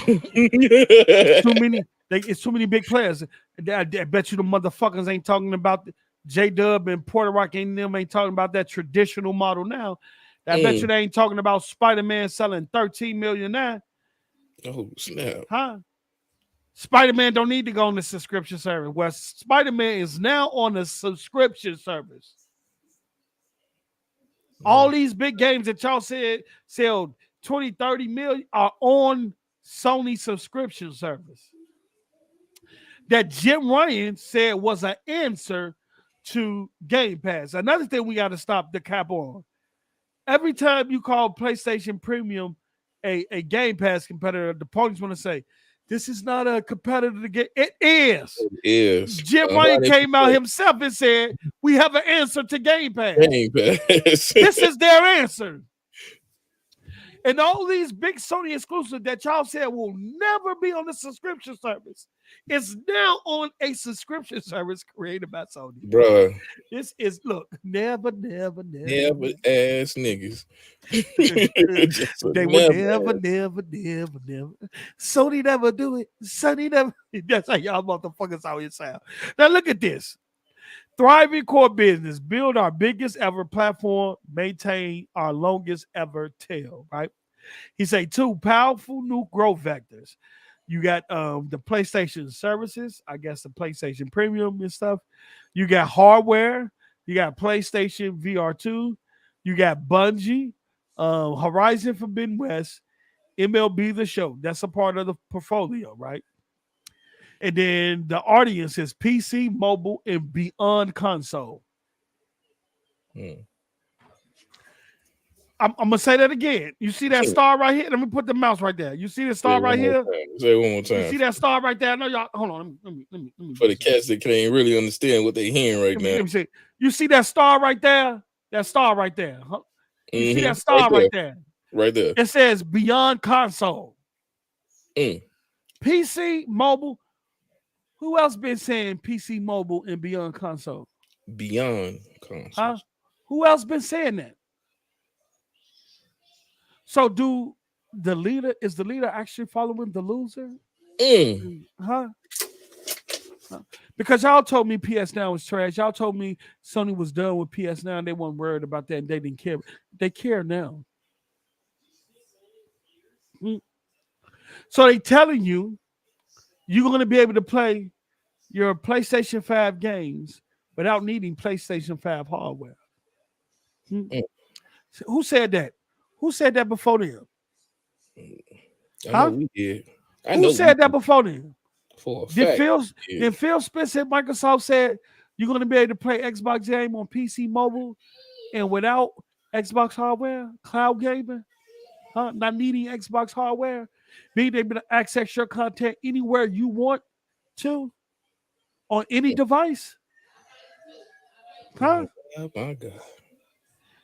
It's too many big players. I bet you the motherfuckers ain't talking about J-Dub and Puerto Rock ain't talking about that traditional model now. I bet you they ain't talking about Spider-Man selling 13 million now. Oh, snap. Huh? Spider-Man don't need to go on the subscription service. Well, Spider-Man is now on the subscription service. All these big games that y'all said sell 20, 30 million are on Sony subscription service. That Jim Ryan said was an answer to Game Pass. Another thing we got to stop the cap on. Every time you call PlayStation Premium a Game Pass competitor, the parties want to say, this is not a competitor to get. It is. It is. Jim Ryan came out himself and said, we have an answer to Game Pass. This is their answer. And all these big Sony exclusives that y'all said will never be on the subscription service is now on a subscription service created by Sony. Bruh. This is, look, never ass niggas. They will never. Sony never do it. Sony never. That's how y'all motherfuckers out here sound. Now look at this. Thriving core business, build our biggest ever platform, maintain our longest ever tail, right? He say 2 powerful new growth vectors. You got the PlayStation services, I guess the PlayStation Premium and stuff. You got hardware. You got PlayStation VR 2. You got Bungie, Horizon Forbidden West, MLB The Show. That's a part of the portfolio, right? And then the audience is PC, mobile, and beyond console. I'm going to say that again. You see that star right here? Let me put the mouse right there. You see the star right here? Say it one more time. You see that star right there? I know y'all. Hold on. Let me For the cats that can't really understand what they're hearing right now. Let me see. You see that star right there? That star right there. You see that star right there? Right there. It says beyond console. PC, mobile. Who else been saying PC, mobile, and beyond console? Beyond console. Huh? Who else been saying that? So is the leader actually following the loser? Huh? Because y'all told me PS Now was trash. Y'all told me Sony was done with PS Now and they weren't worried about that and they didn't care. They care now. So they telling you you're going to be able to play your PlayStation 5 games without needing PlayStation 5 hardware. Who said that? Who said that before them? I know we did. Who said that before them? For a Did fact. Phil Spencer at Microsoft said you're going to be able to play Xbox game on PC mobile and without Xbox hardware, cloud gaming, not needing Xbox hardware, being able to access your content anywhere you want to on any device? Oh my God.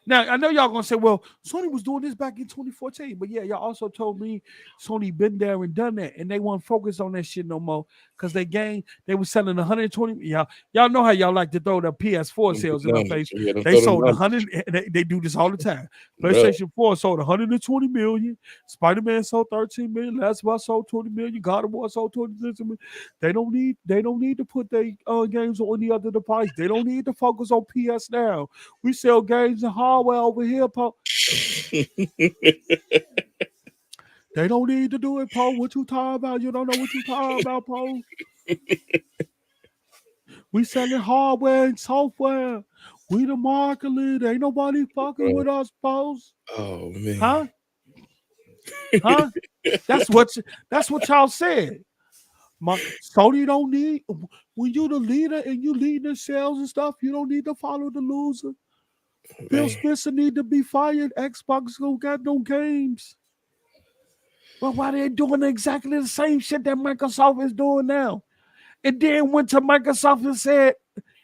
Now, I know y'all going to say, well, Sony was doing this back in 2014. But yeah, y'all also told me Sony been there and done that. And they weren't focused on that shit no more because they were selling 120. Y'all know how y'all like to throw the PS4 sales in my face. They sold 100. They do this all the time. PlayStation 4 sold 120 million. Spider-Man sold 13 million. Last of Us sold 20 million. God of War sold 20 million. They don't need to put their games on any other device. They don't need to focus on PS now. We sell games in hardware over here, Paul. They don't need to do it, Paul. What you talking about? You don't know what you talking about, Paul. We selling hardware and software. We the market leader. Ain't nobody fucking with us, Paul. Oh man. Huh? That's what y'all said. Sony don't need, when you the leader and you lead the sales and stuff, you don't need to follow the loser. Phil Spencer need to be fired. Xbox don't got no games. Well, why they doing exactly the same shit that Microsoft is doing now? And then went to Microsoft and said,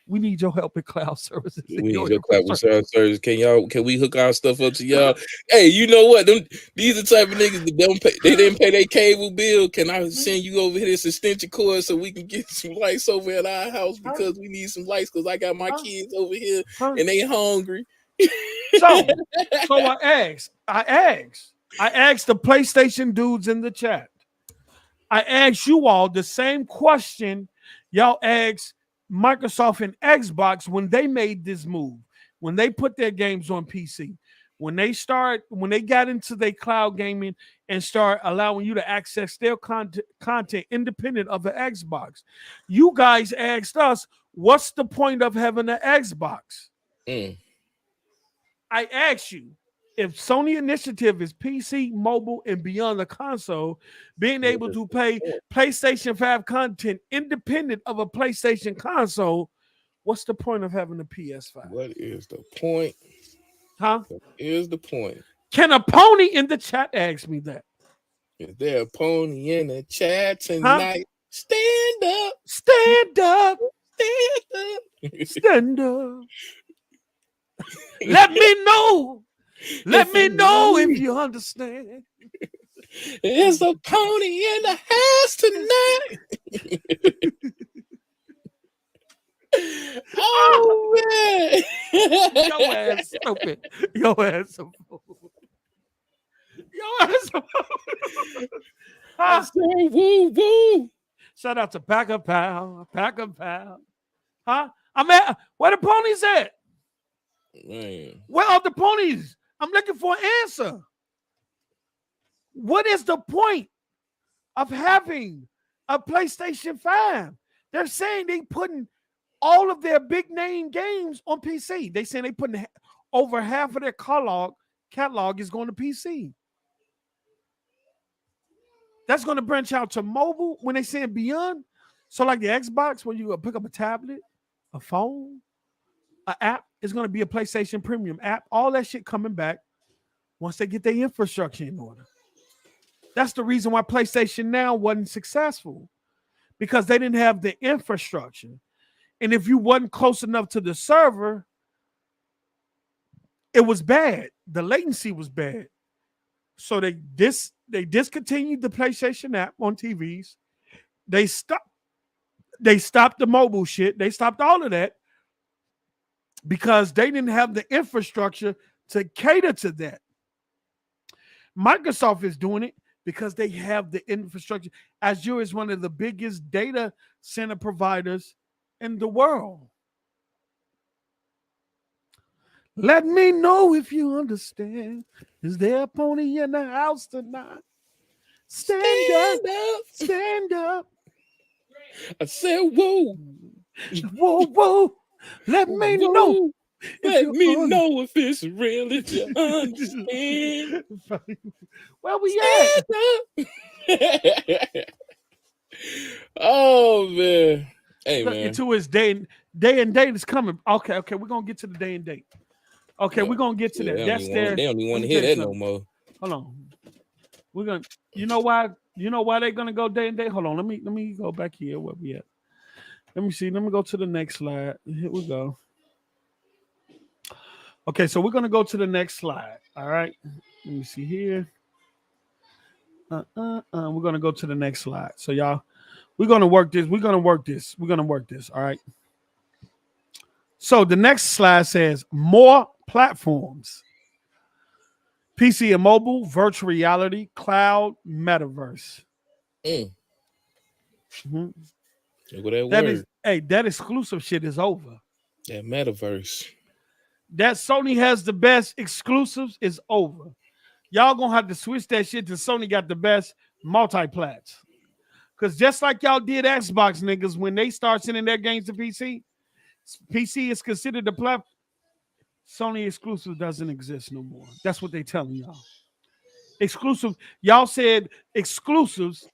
we need your help in cloud services. We need your cloud services. Can we hook our stuff up to y'all? Hey, you know what? These are the type of niggas that don't pay. They didn't pay their cable bill. Can I send you over here this extension cord so we can get some lights over at our house because we need some lights because I got my kids over here and they hungry. So I asked the PlayStation dudes in the chat. I asked you all the same question y'all asked Microsoft and Xbox when they made this move, when they put their games on PC, when they got into their cloud gaming and start allowing you to access their content independent of the Xbox. You guys asked us, what's the point of having an Xbox? I asked you, if Sony initiative is PC, mobile, and beyond the console, being able to play PlayStation 5 content independent of a PlayStation console, what's the point of having a PS5? What is the point? What is the point? Can a pony in the chat ask me that? Is there a pony in the chat tonight? Stand up. Stand up. Stand up. Stand up. Let me know. Let me know if you understand. There's a pony in the house tonight. Oh man. Your ass stupid. Your ass a fool. Your ass a fool. I say woo woo. Shout out to Pack a Pal. I'm at where the ponies at? Man. Where are the ponies? I'm looking for an answer. What is the point of having a PlayStation 5? They're saying they putting all of their big name games on PC. They saying they putting over half of their catalog is going to PC. That's going to branch out to mobile when they saying beyond. So like the Xbox, when you pick up a tablet, a phone, an app, is going to be a PlayStation Premium app. All that shit coming back once they get their infrastructure in order. That's the reason why PlayStation Now wasn't successful, because they didn't have the infrastructure. And if you wasn't close enough to the server, it was bad. The latency was bad. So they discontinued the PlayStation app on TVs. They stopped the mobile shit. They stopped all of that because they didn't have the infrastructure to cater to that. Microsoft is doing it because they have the infrastructure. Azure is one of the biggest data center providers in the world. Let me know if you understand. Is there a pony in the house tonight? Stand up. Stand up. I said, whoa, whoa. Let me know. whoa. Let me know if it's real, if you understand. Where we at? Oh man. Hey man. Into his day and date is coming. Okay, we're gonna get to the day and date. Okay, we're gonna get to that. That's there. They don't even want to hear that no more. Hold on. We're gonna. You know why they're gonna go day and date? Hold on. Let me go back here. Where we at? Let me see. Let me go to the next slide. Here we go. Okay, so we're gonna go to the next slide. All right. Let me see here. We're gonna go to the next slide. So y'all, we're gonna work this. We're gonna work this. All right. So the next slide says more platforms: PC and mobile, virtual reality, cloud, metaverse. Mm-hmm. Look at that word. That exclusive shit is over. That metaverse. That Sony has the best exclusives is over. Y'all gonna have to switch that shit to Sony got the best multi-plats. Because just like y'all did Xbox niggas when they start sending their games to PC is considered the platform. Sony exclusive doesn't exist no more. That's what they telling y'all. Exclusive. Y'all said exclusives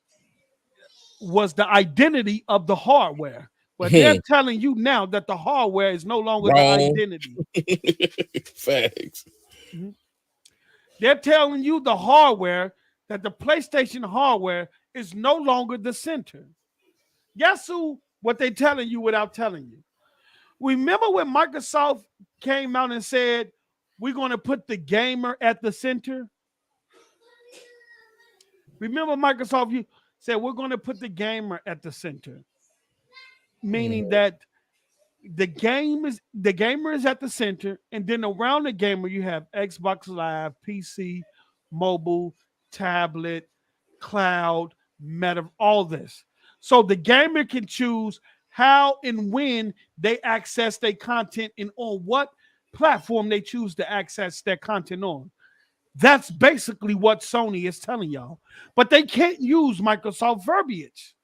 was the identity of the hardware. But they're telling you now that the hardware is no longer the identity. Facts. Mm-hmm. They're telling you the hardware, that the PlayStation hardware is no longer the center. Guess what they're telling you without telling you? Remember when Microsoft came out and said, we're going to put the gamer at the center? Remember Microsoft said, we're going to put the gamer at the center. Meaning that the gamer is at the center, and then around the gamer you have Xbox Live, PC, mobile, tablet, cloud, meta, all this. So the gamer can choose how and when they access their content and on what platform they choose to access their content on. That's basically what Sony is telling y'all. But they can't use Microsoft verbiage.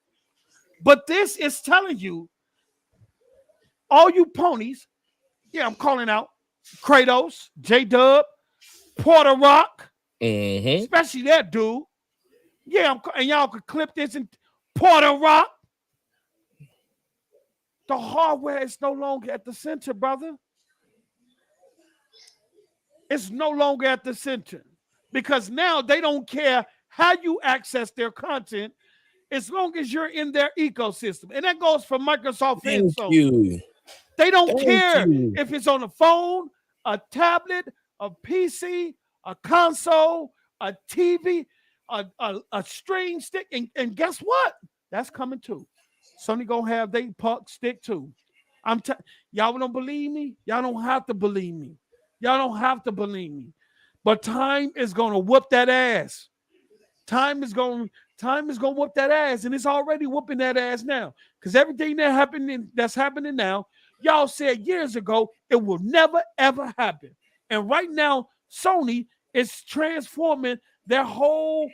But this is telling you, all you ponies, I'm calling out Kratos, J-Dub, Porter Rock, especially that dude. And y'all could clip this and Porter Rock. The hardware is no longer at the center, brother. It's no longer at the center because now they don't care how you access their content as long as you're in their ecosystem. And that goes for Microsoft and Sony. They don't care if it's on a phone, a tablet, a PC, a console, a TV, a string stick. And guess what? That's coming too. Sony gonna have they puck stick too. Y'all don't believe me? Y'all don't have to believe me. But time is gonna whoop that ass. Time is gonna whoop that ass, and it's already whooping that ass now. Because everything that's happening now, y'all said years ago it will never ever happen. And right now, Sony is transforming their whole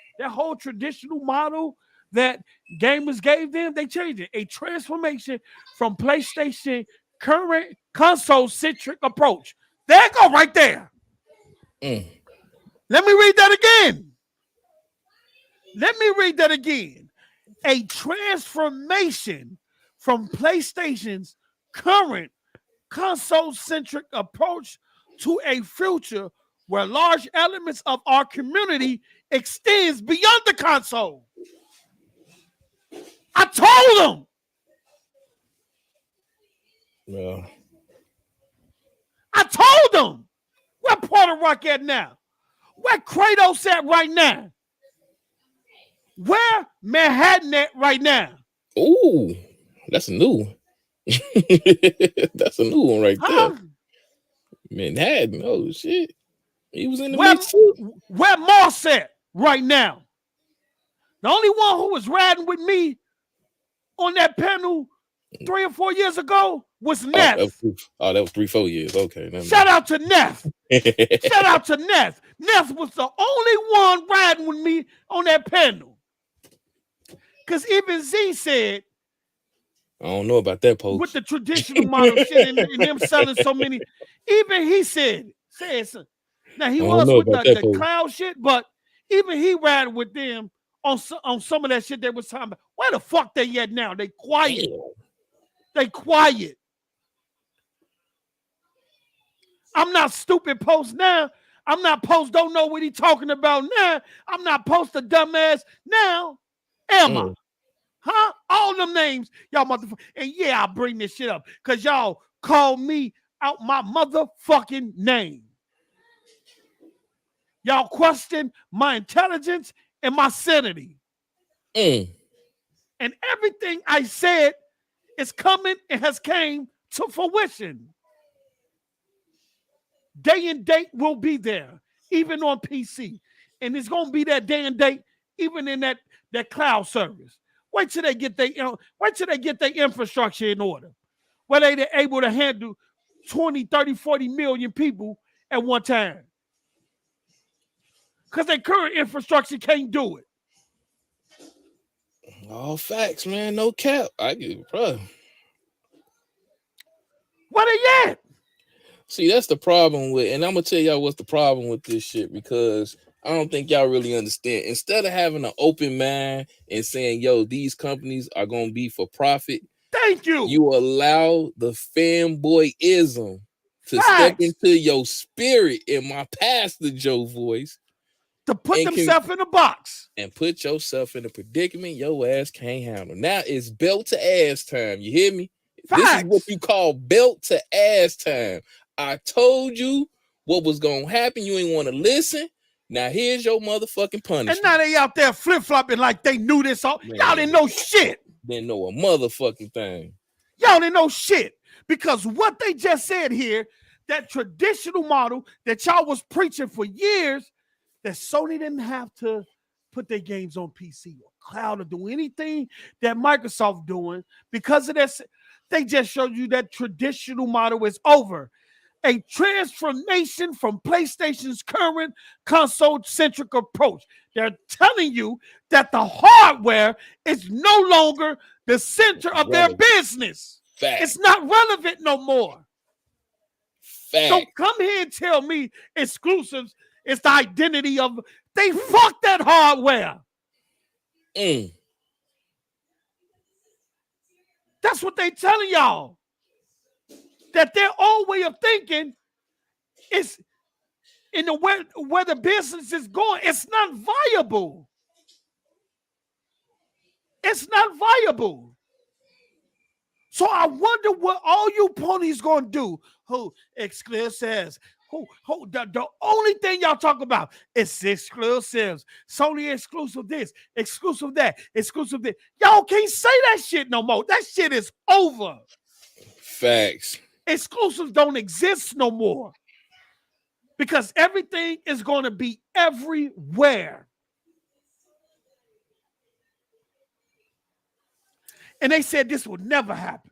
traditional model that gamers gave them. They changed it. A transformation from PlayStation current console-centric approach. There you go, right there. Let me read that again. A transformation from PlayStation's current console-centric approach to a future where large elements of our community extends beyond the console. I told them. Yeah. I told them. Where Puerto Rock at now? Where Kratos at right now? Where Manhattan at right now? Ooh, that's a new one. That's a new one right there. Manhattan. Oh shit. He was in the mix too. Where Moss at right now? The only one who was riding with me on that panel 3 or 4 years ago was Neff. That was 3-4 years. Okay. Shout out to Neff. Neff was the only one riding with me on that panel. Because even Z said I don't know about that post. With the traditional model shit and them selling so many. Even he said now he was with the cloud shit, but even he ran with them on some of that shit they was talking about. Where the fuck they at now? They quiet. They quiet. I'm not stupid post now. I'm not post don't know what he talking about now. I'm not post a dumbass now. Am I? Huh? All them names, y'all motherfuckers. And yeah, I bring this shit up because y'all call me out my motherfucking name. Y'all question my intelligence and my sanity. And everything I said is coming and has came to fruition. Day and date will be there, even on PC. And it's going to be that day and date, even in that cloud service. Wait till they get their infrastructure in order. Where they're able to handle 20, 30, 40 million people at one time. Because their current infrastructure can't do it. All facts, man. No cap. I get it, bro. Where they at? See, that's the problem with, and I'm going to tell y'all what's the problem with this shit, because I don't think y'all really understand. Instead of having an open mind and saying, yo, these companies are going to be for profit. Thank you. You allow the fanboyism to step into your spirit, in my Pastor Joe voice, to put themselves in a box and put yourself in a predicament your ass can't handle. Now it's belt to ass time. You hear me? Facts. This is what you call belt to ass time. I told you what was gonna happen. You ain't want to listen. Now here's your motherfucking punishment. And now they out there flip-flopping like they knew this all. Man, y'all didn't know shit. Didn't know a motherfucking thing. Y'all didn't know shit. Because what they just said here, that traditional model that y'all was preaching for years, that Sony didn't have to put their games on PC or cloud or do anything that Microsoft doing. Because of this, they just showed you that traditional model is over. A transformation from PlayStation's current console-centric approach. They're telling you that the hardware is no longer the center of their business. Fact. It's not relevant no more. Fact. Don't come here and tell me exclusives is the identity of... They fucked that hardware. That's what they telling y'all. That their old way of thinking is in the where the business is going. It's not viable. It's not viable. So I wonder what all you ponies gonna do. Who exclusives? The only thing y'all talk about is exclusives. Sony exclusive this, exclusive that, exclusive this. Y'all can't say that shit no more. That shit is over. Facts. Exclusives don't exist no more. Because everything is going to be everywhere. And they said this would never happen.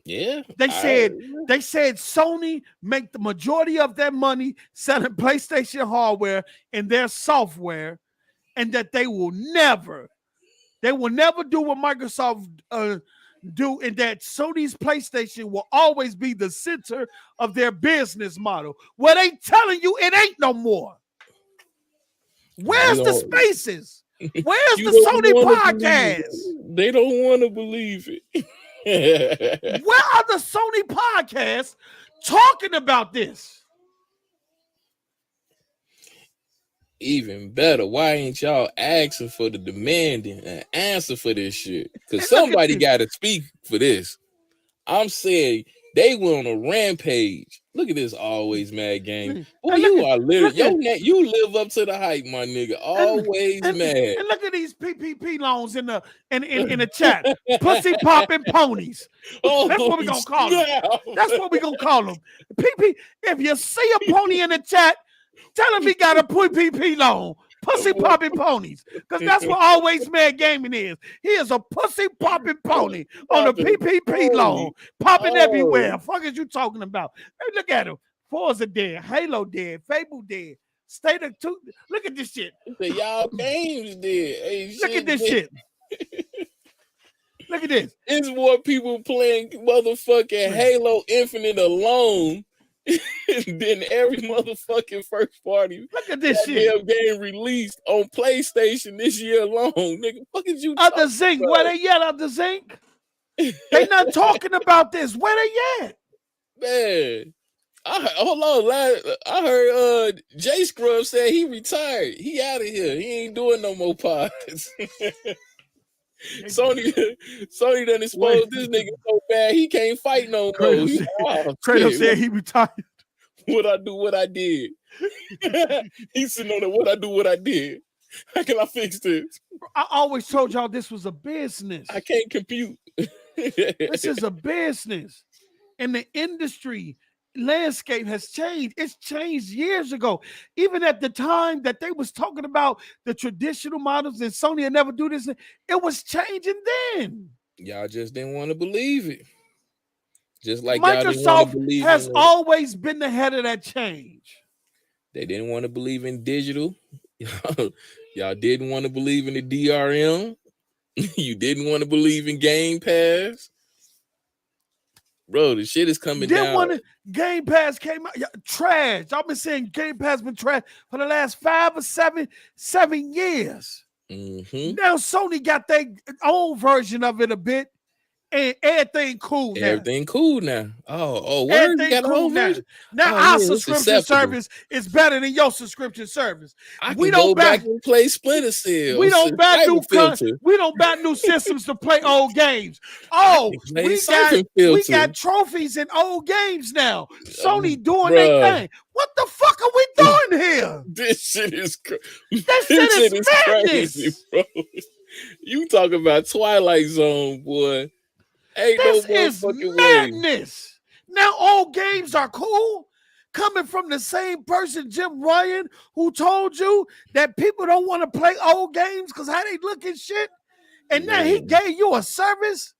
Yeah. They said Sony make the majority of their money selling PlayStation hardware and their software, and that they will never do what Microsoft do, and that Sony's PlayStation will always be the center of their business model. Well, they telling you it ain't no more. Where's the spaces? Where's the Sony podcast? They don't want to believe it. Where are the Sony podcasts talking about this? Even better, why ain't y'all asking for the demanding an answer for this shit? Because somebody got to speak for this. I'm saying they went on a rampage. Look at this always mad game. Boy, you are literally, you live up to the hype, my nigga. Always mad. And look at these PPP loans in the chat. Pussy popping ponies. That's what we're going to call them. That's what we're going to call them. PP, if you see a pony in the chat, tell him he got a PPP loan. Pussy popping ponies. Because that's what always mad gaming is. He is a pussy popping pony on a PPP loan. Popping everywhere. Fuck is you talking about? Hey, look at him. Forza dead. Halo dead. Fable dead. State of two. Look at this shit. Y'all games dead. Hey, look at this shit. Look at this. It's more people playing motherfucking Halo Infinite alone than every motherfucking first party. Look at this shit. Damn game released on PlayStation this year alone. Nigga, fuck is you Out the zinc. Where they at out the zinc? They not talking about this. Where they at? Man. Hold on, I heard J Scrub said he retired. He out of here. He ain't doing no more pods. Sony done exposed this nigga so bad he can't fight no more. Kratos said he retired. What I do, what I did. He's sitting on it. What I do, what I did. How can I fix this? I always told y'all this was a business. I can't compute. This is a business, and the industry landscape has changed. It's changed years ago. Even at the time that they was talking about the traditional models and Sony had never do this, it was changing then. Y'all just didn't want to believe it. Just like Microsoft has always been the head of that change. They didn't want to believe in digital. Y'all didn't want to believe in the DRM. You didn't want to believe in Game Pass. Bro, the shit is coming down. Game Pass came out trash. I've been saying Game Pass been trash for the last 5 or 7 years. Mm-hmm. Now Sony got their own version of it a bit, and everything cool now. Everything cool now. Oh, word? You got cool now. Now our subscription service is better than your subscription service. We don't go back and play Splinter Cell. We don't buy new systems to play old games. Oh, we got trophies in old games now. Sony doing their thing. What the fuck are we doing here? This shit is crazy. This shit is crazy, bro. You talk about Twilight Zone, boy. This is madness. Now old games are cool. Coming from the same person, Jim Ryan, who told you that people don't want to play old games because how they look and shit. And now he gave you a service.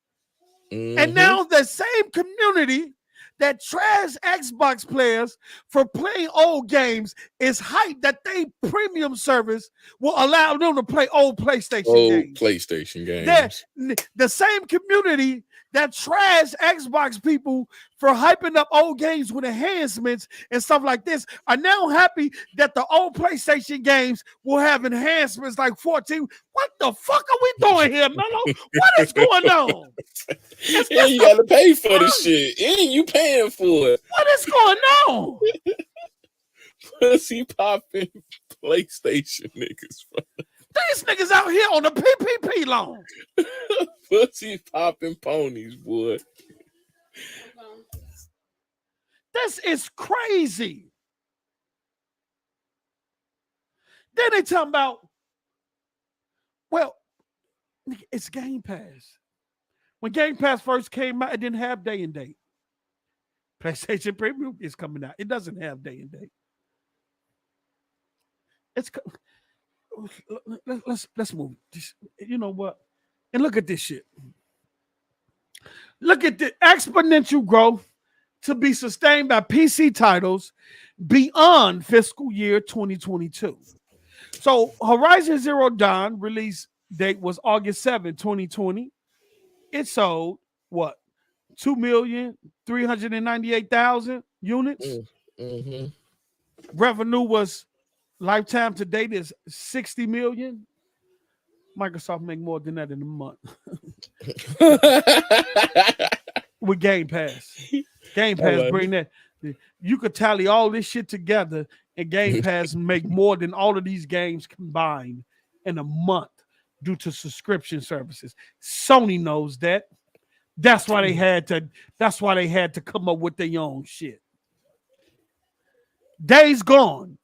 Mm-hmm. And now the same community that trash Xbox players for playing old games is hyped that they premium service will allow them to play old PlayStation games. The same community that trash Xbox people for hyping up old games with enhancements and stuff like this are now happy that the old PlayStation games will have enhancements like 14. What the fuck are we doing here, Mello? What is going on? And you gotta pay for the shit. And you paying for it. What is going on? Pussy popping PlayStation niggas, bro. These niggas out here on the PPP loan. Pussy popping ponies, boy. This is crazy. Then they talking about, well, it's Game Pass. When Game Pass first came out, it didn't have day and date. PlayStation Premium is coming out. It doesn't have day and date. Let's move. You know what? And look at this shit. Look at the exponential growth to be sustained by PC titles beyond fiscal year 2022. So Horizon Zero Dawn release date was August 7, 2020. It sold what? 2,398,000 units. Mm-hmm. Revenue was lifetime to date is 60 million. Microsoft make more than that in a month. With Game Pass. Game Pass bring that. You could tally all this shit together and Game Pass make more than all of these games combined in a month due to subscription services. Sony knows that. That's why they had to come up with their own shit. Days Gone.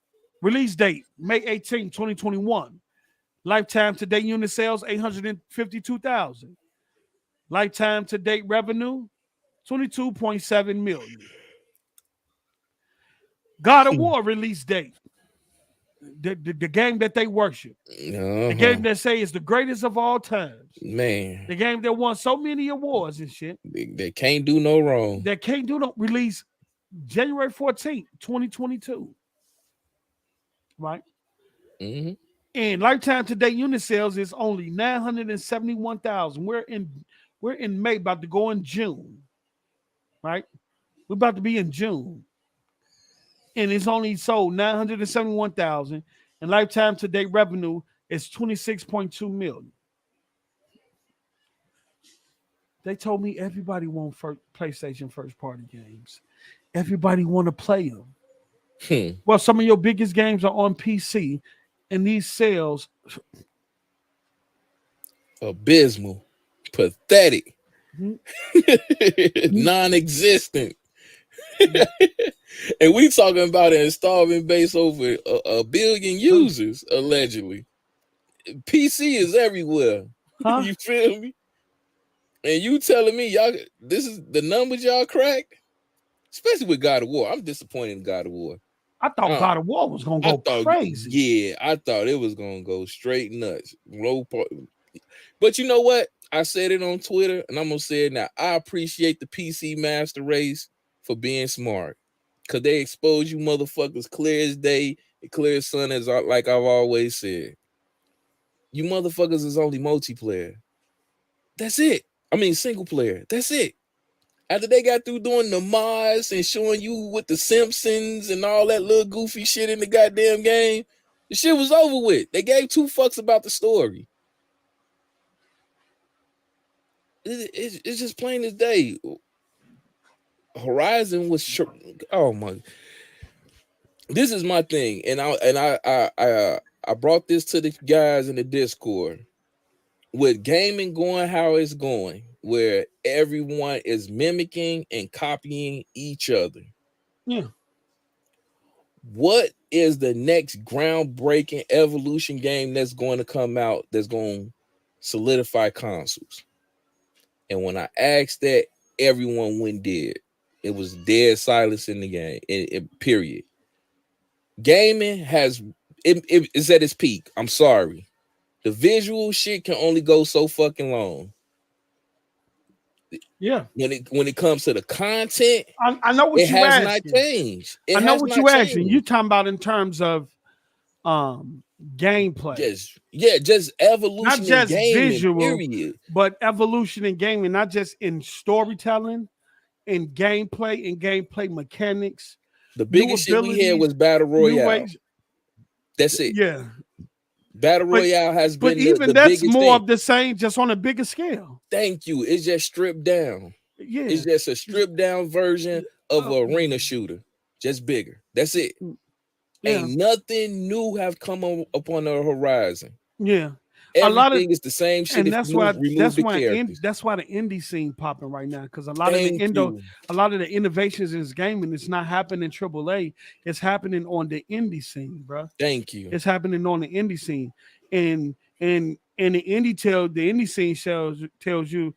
Release date, May 18, 2021. Lifetime to date unit sales, 852,000. Lifetime to date revenue, 22.7 million. God of War release date. The game that they worship. The game that say is the greatest of all times. Man. The game that won so many awards and shit. They can't do no wrong. That can't do no release January 14th, 2022. Right? Mm-hmm. And lifetime to date unit sales is only 971,000. We're We're in May, about to go in June, right? We're about to be in June, and it's only sold 971,000, and lifetime to date revenue is 26.2 million. They told me everybody want PlayStation first party games. Everybody want to play them. Well, some of your biggest games are on PC, and these sales abysmal, pathetic, non-existent. And we talking about an installment base over a billion users, allegedly. PC is everywhere. Huh? You feel me? And you telling me y'all this is the numbers y'all crack? Especially with God of War. I'm disappointed in God of War. I thought God of War was gonna go crazy. Yeah, I thought it was gonna go straight nuts. But you know what? I said it on Twitter, and I'm gonna say it now. I appreciate the PC master race for being smart, cause they expose you motherfuckers clear as day, and clear as sun, as like I've always said. You motherfuckers is only multiplayer. That's it. I mean, single player. That's it. After they got through doing the mods and showing you with the Simpsons and all that little goofy shit in the goddamn game, the shit was over with. They gave 2 fucks about the story. It's just plain as day. Horizon was oh my. This is my thing, and I brought this to the guys in the Discord. With gaming going how it's going, where everyone is mimicking and copying each other. Yeah. What is the next groundbreaking evolution game that's going to come out that's going to solidify consoles? And when I asked that, everyone went dead. It was dead silence in the game. Period. Gaming has it's at its peak. I'm sorry. The visual shit can only go so fucking long. Yeah. When it comes to the content, I know what it you has asking. not changed. I know what you asking. You talking about in terms of gameplay. Just evolution, not just in gaming, visual, period. But evolution in gaming, not just in storytelling, in gameplay mechanics. The biggest shit we had was Battle Royale. That's it. Yeah. Battle Royale has been even the that's biggest more thing. of the same, just on a bigger scale. Thank you. It's just stripped down. Yeah. It's just a stripped down version of an arena shooter. Just bigger. That's it. Yeah. Ain't nothing new have come upon the horizon. Yeah. Everything is the same shit. And that's why the indie scene popping right now, because a lot of the innovations in this gaming is not happening in AAA. It's happening on the indie scene, bro. Thank you. It's happening on the indie scene, and the indie scene tells you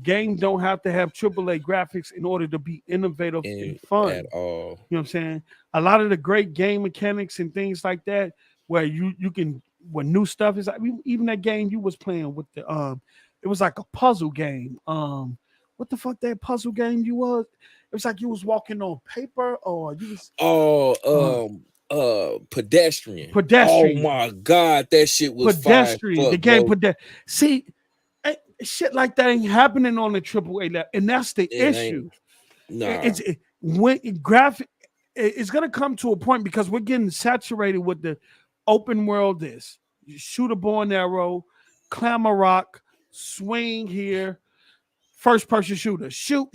games don't have to have AAA graphics in order to be innovative and fun at all. You know what I'm saying? A lot of the great game mechanics and things like that, where you can. When new stuff is, even that game you was playing with the it was like a puzzle game. What the fuck that puzzle game you was? It was like you was walking on paper, or you was pedestrian. Pedestrian. Oh my god, that shit was pedestrian. The game See, shit like that ain't happening on the AAA level, and that's the issue. Nah, it's gonna come to a point because we're getting saturated with the open world. This shoot a bow and arrow, climb a rock, swing here, first person shooter, shoot,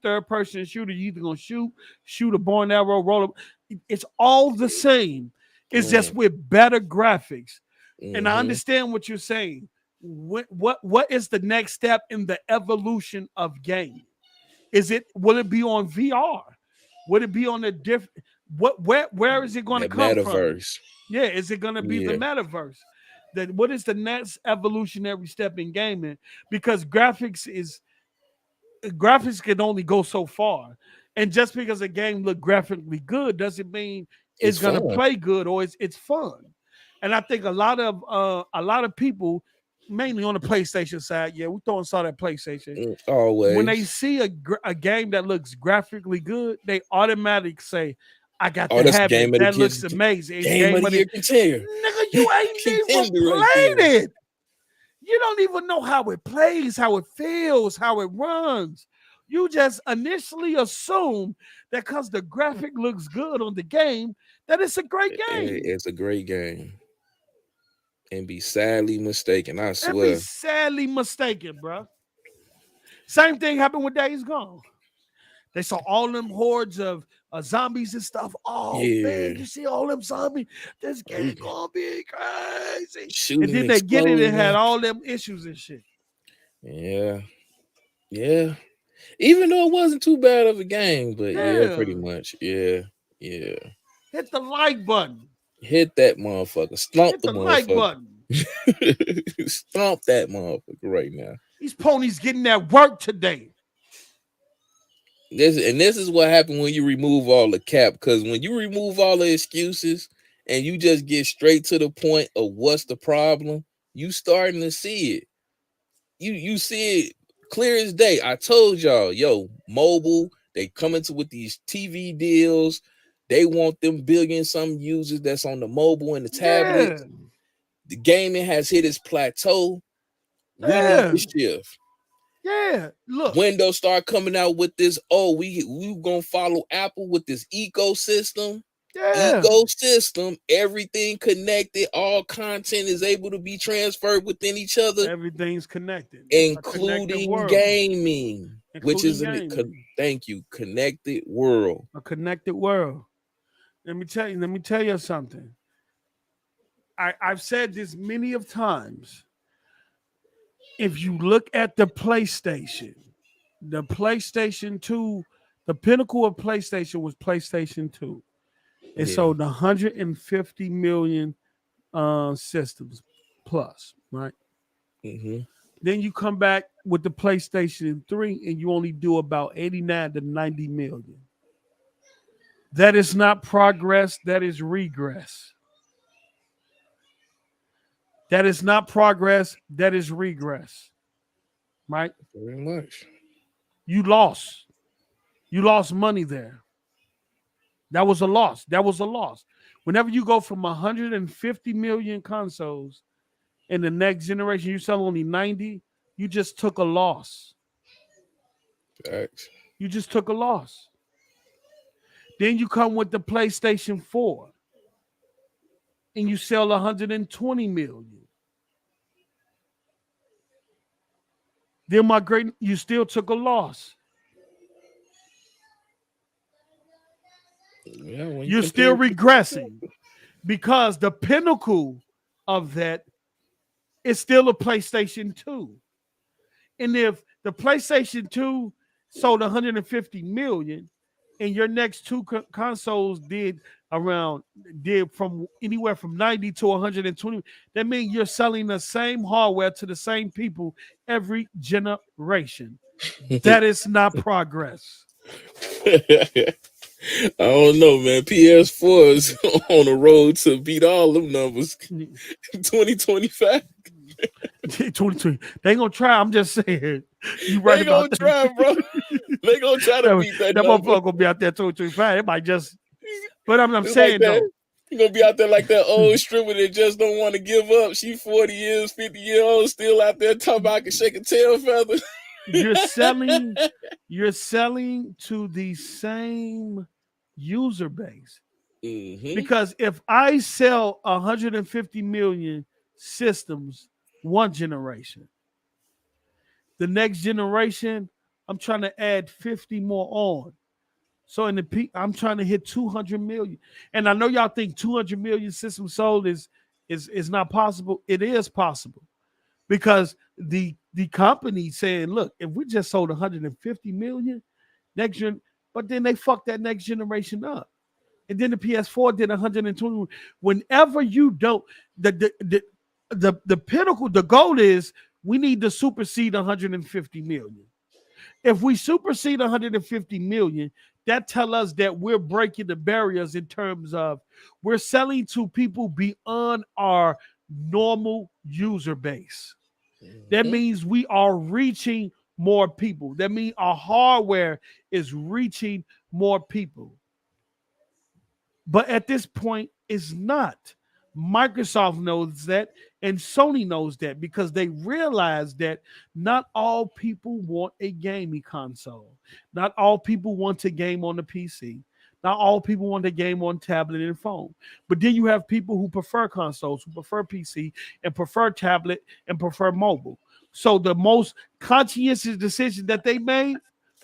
third person shooter. You either gonna shoot a bow and arrow, roll up. It's all the same. It's just with better graphics. And I understand what you're saying. What is the next step in the evolution of gaming? Will it be on VR? Would it be on a different? Where is it going to come metaverse? From? Yeah, is it going to be the metaverse? What is the next evolutionary step in gaming? Because graphics can only go so far, and just because a game look graphically good doesn't mean it's going to play good or it's fun. And I think a lot of people, mainly on the PlayStation side, we throwing saw that PlayStation. Always. When they see a game that looks graphically good, they automatically say, I got to have it. That looks amazing. Game of the year contender. Nigga, you ain't even played it. You don't even know how it plays, how it feels, how it runs. You just initially assume that because the graphic looks good on the game, that it's a great game. It's a great game. And be sadly mistaken, I And be swear. sadly mistaken, bro. Same thing happened with Days Gone. They saw all them hordes of zombies and stuff. Oh man, Yeah. you see all them zombies? This game gonna be crazy. And Shooting, then they get it and had explosion. all them issues and shit. Yeah. Yeah. Even though it wasn't too bad of a game, but yeah, Yeah. pretty much. Yeah. Yeah. Hit the like button. Hit that motherfucker. Stomp Hit the the like motherfucker. button. Stomp that motherfucker right now. These ponies getting that work today. This is what happened when you remove all the cap. Because when you remove all the excuses and you just get straight to the point of what's the problem, you starting to see it. You see it clear as day. I told y'all, yo, mobile, they come into with these TV deals. They want them billion some users that's on the mobile and the tablets. Yeah. The gaming has hit its plateau. We need Yeah. to shift. Yeah. Look. Windows start coming out with this. Oh, we gonna follow Apple with this ecosystem. Yeah. Everything connected. All content is able to be transferred within each other, Everything's connected. including gaming, which is thank you, connected world. A connected world. Let me tell you something. I've said this many of times. If you look at the PlayStation 2, the pinnacle of PlayStation was PlayStation 2. It sold 150 million systems plus, right? Mm-hmm. Then you come back with the PlayStation 3 and you only do about 89 to 90 million. That is not progress, that is regress. That is not progress, that is regress. Right? Very much. You lost. You lost money there. That was a loss. Whenever you go from 150 million consoles in the next generation, you sell only 90, you just took a loss. Facts. You just took a loss. Then you come with the PlayStation 4 and you sell 120 million. Then you still took a loss. Yeah, you're still regressing because the pinnacle of that is still a PlayStation 2. And if the PlayStation 2 sold 150 million and your next two consoles did from anywhere from 90 to 120, that means you're selling the same hardware to the same people every generation. That is not progress. I don't know, man. PS4 is on the road to beat all them numbers. 2025. 2020. They ain't gonna try. I'm just saying. You right about that. Try, bro. They gonna try to beat that number. That motherfucker gonna be out there 2025. It might just. But I'm saying like though. You gonna be out there like that old stripper that just don't want to give up. She 40 years, 50 years old, still out there talking about I can shake a tail feather. You're selling to the same user base. Mm-hmm. Because if I sell 150 million systems one generation, the next generation, I'm trying to add 50 more on. So in the peak, I'm trying to hit 200 million. And I know y'all think 200 million systems sold is not possible. It is possible because the company saying, look, if we just sold 150 million next year, but then they fucked that next generation up. And then the PS4 did 120. Whenever you don't, the pinnacle, the goal is we need to supersede 150 million. If we supersede 150 million, that tells us that we're breaking the barriers in terms of we're selling to people beyond our normal user base. Mm-hmm. That means we are reaching more people. That means our hardware is reaching more people. But at this point, it's not. Microsoft knows that, and Sony knows that because they realize that not all people want a gaming console. Not all people want to game on the PC. Not all people want to game on tablet and phone. But then you have people who prefer consoles, who prefer PC, and prefer tablet and prefer mobile. So the most conscientious decision that they made,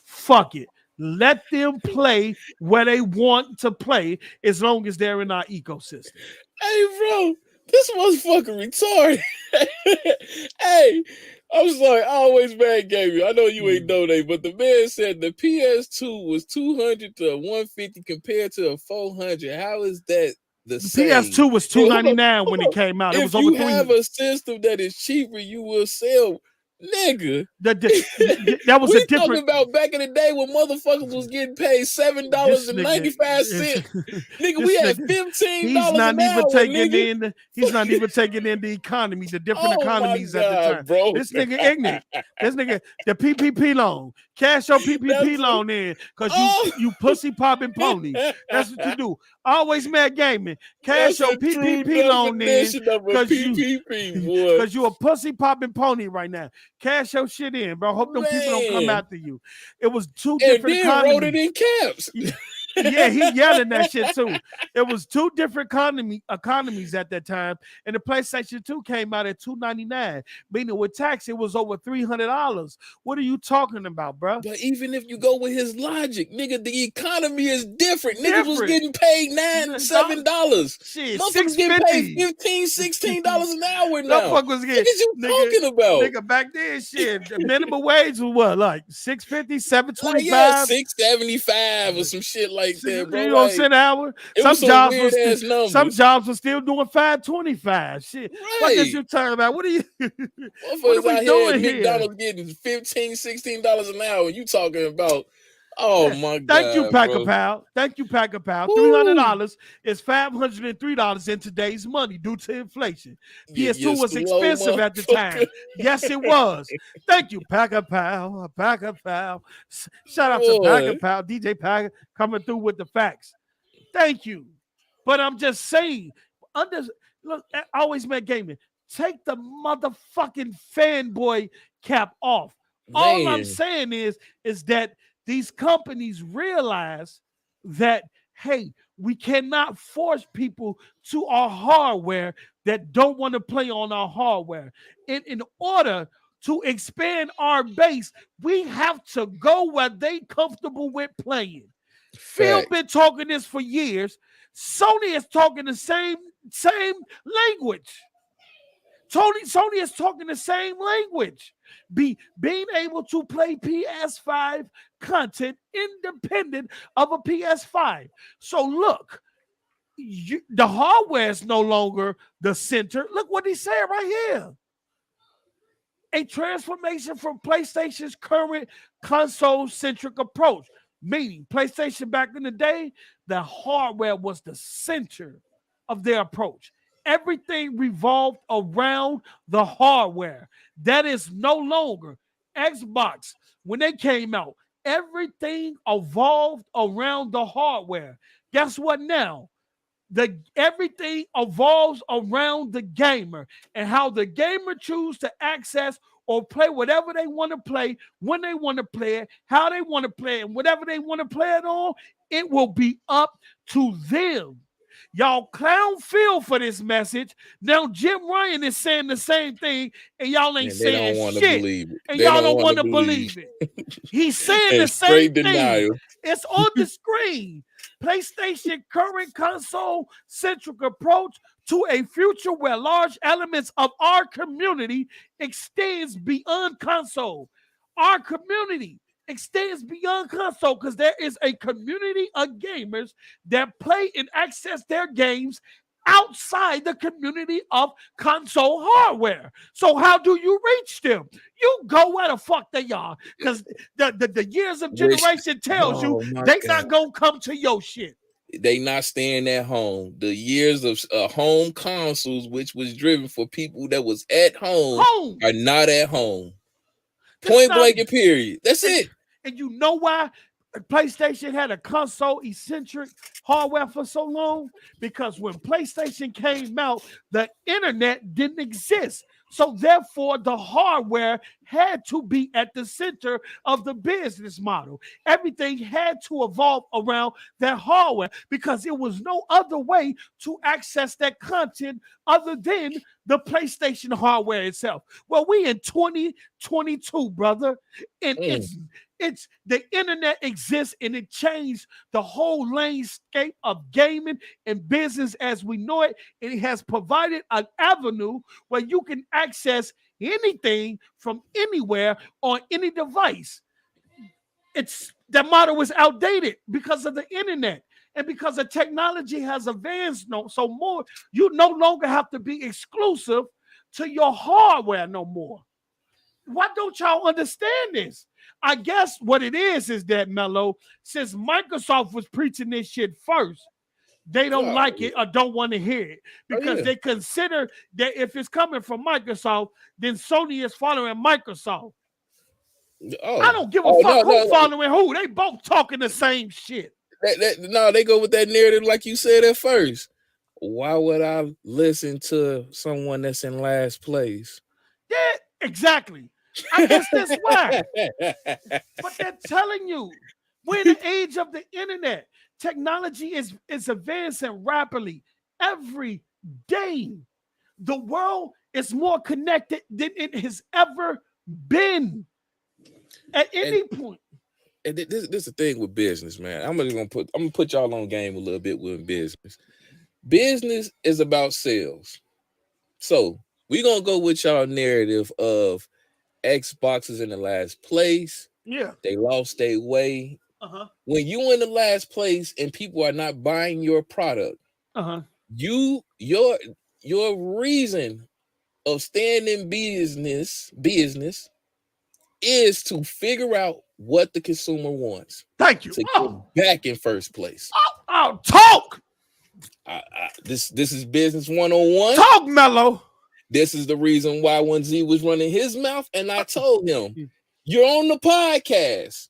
fuck it. Let them play where they want to play as long as they're in our ecosystem. Hey, bro, this motherfucker retarded. Hey, I'm sorry, I always bad game you. I know you ain't know that, but the man said the PS2 was 200 to 150 compared to a 400. How is that the same? PS2 was $299 when it came out. It was over $300. If you have a system that is cheaper, you will sell. Nigga, that was a different. Talking about back in the day when motherfuckers was getting paid $7.95. Nigga, we had $15. He's not even taking in. He's not even taking in the economy, the different economies at the time. Bro. This nigga ignorant. This nigga, the PPP loan. Cash your PPP loan in, cause you pussy popping pony. That's what you do. Always mad gaming. Cash your PPP loan in, cause you a pussy popping pony right now. Cash your shit in, bro. Hope them people don't come after you. It was two different economies. Wrote it in caps. Yeah, he yelling that shit too. It was two different economies at that time, and the PlayStation 2 came out at $299. Meaning with tax, it was over $300. What are you talking about, bro? But even if you go with his logic, nigga, the economy is different. Niggas was getting paid $7. Shit, motherfuckers getting paid $15, $16 an hour now. Motherfuckers getting. What you talking about? Nigga, back then, shit, the minimum wage was what, like $6.50, $7.25, yeah, $6.75 or some shit like that, bro. You know, like, an hour. Some jobs were still doing $5.25. Shit, right. What is you talking about? What are you? What are we doing here? McDonald's getting $15, $16 an hour. You talking about? Oh my God! Thank you, Packer Pal. Thank you, Packer Pal. $300 is $503 in today's money due to inflation. PS2 was expensive at the time. Yes, it was. Thank you, Packer Pal. Packer Pal. Shout out to Packer Pal, DJ Packer, coming through with the facts. Thank you. But I'm just saying, look, I always met gaming. Take the motherfucking fanboy cap off. Man. All I'm saying is that these companies realize that, hey, we cannot force people to our hardware that don't want to play on our hardware. In order to expand our base, we have to go where they comfortable with playing. Phil been talking this for years. Sony is talking the same language. Sony is talking the same language. Being able to play PS5 content independent of a PS5. So look, the hardware is no longer the center. Look what he said right here. A transformation from PlayStation's current console-centric approach. Meaning, PlayStation back in the day, the hardware was the center of their approach. Everything revolved around the hardware. That is no longer. Xbox, when they came out, everything evolved around the hardware. Guess what now? Everything evolves around the gamer and how the gamer chooses to access or play whatever they want to play, when they want to play it, how they want to play it, and whatever they want to play it on, it will be up to them. Y'all clown Phil for this message. Now Jim Ryan is saying the same thing, and y'all ain't saying shit. And y'all don't want to believe it. He's saying the same thing. It's on the screen. PlayStation current console-centric approach to a future where large elements of our community extends beyond console. Our community extends beyond console because there is a community of gamers that play and access their games outside the community of console hardware. So how do you reach them? You go where the fuck they are, because the years of generation tells you they not gonna come to your shit. They not staying at home. The years of home consoles, which was driven for people that was at home. Are not at home. Point blank and period. That's it. And you know why? PlayStation had a console-eccentric hardware for so long? Because when PlayStation came out, the internet didn't exist. So therefore, the hardware had to be at the center of the business model. Everything had to evolve around that hardware because it was no other way to access that content other than the PlayStation hardware itself. Well, we in 2022, brother, and it's the internet exists and it changed the whole landscape of gaming and business as we know it. And it has provided an avenue where you can access anything from anywhere on any device. It's that model is outdated because of the internet and because the technology has advanced so more. You no longer have to be exclusive to your hardware no more. Why don't y'all understand this? I guess what it is that, Mello, since Microsoft was preaching this shit first, they don't like it or don't want to hear it because they consider that if it's coming from Microsoft, then Sony is following Microsoft. I don't give a fuck who following who. They both talking the same shit. They go with that narrative like you said at first. Why would I listen to someone that's in last place? Yeah, exactly. I guess that's why. But they're telling you, we're in the age of the internet. Technology is advancing rapidly every day. The world is more connected than it has ever been at any point. And this is the thing with business, man. I'm gonna put y'all on game a little bit with business. Business is about sales. So we're gonna go with y'all narrative of Xbox is in the last place. Yeah. They lost their way. When you in the last place and people are not buying your product, your reason of staying in business is to figure out what the consumer wants. Thank you. To get back in first place. I'll talk. This is business 101. Talk, Mello. This is the reason why when Z was running his mouth, and I told him, you're on the podcast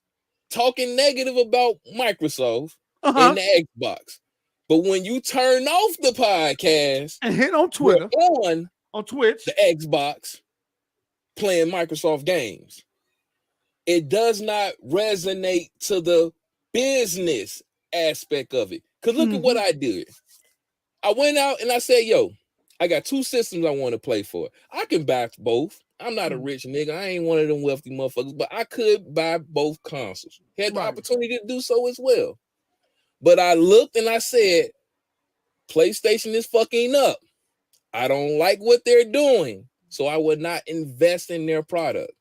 talking negative about Microsoft and the Xbox. But when you turn off the podcast and hit on Twitter, on Twitch, the Xbox, playing Microsoft games, it does not resonate to the business aspect of it. Because look at what I did. I went out and I said, yo, I got two systems I want to play for. I can buy both. I'm not a rich nigga. I ain't one of them wealthy motherfuckers, but I could buy both consoles. Had the opportunity to do so as well. But I looked and I said, PlayStation is fucking up. I don't like what they're doing. So I would not invest in their product.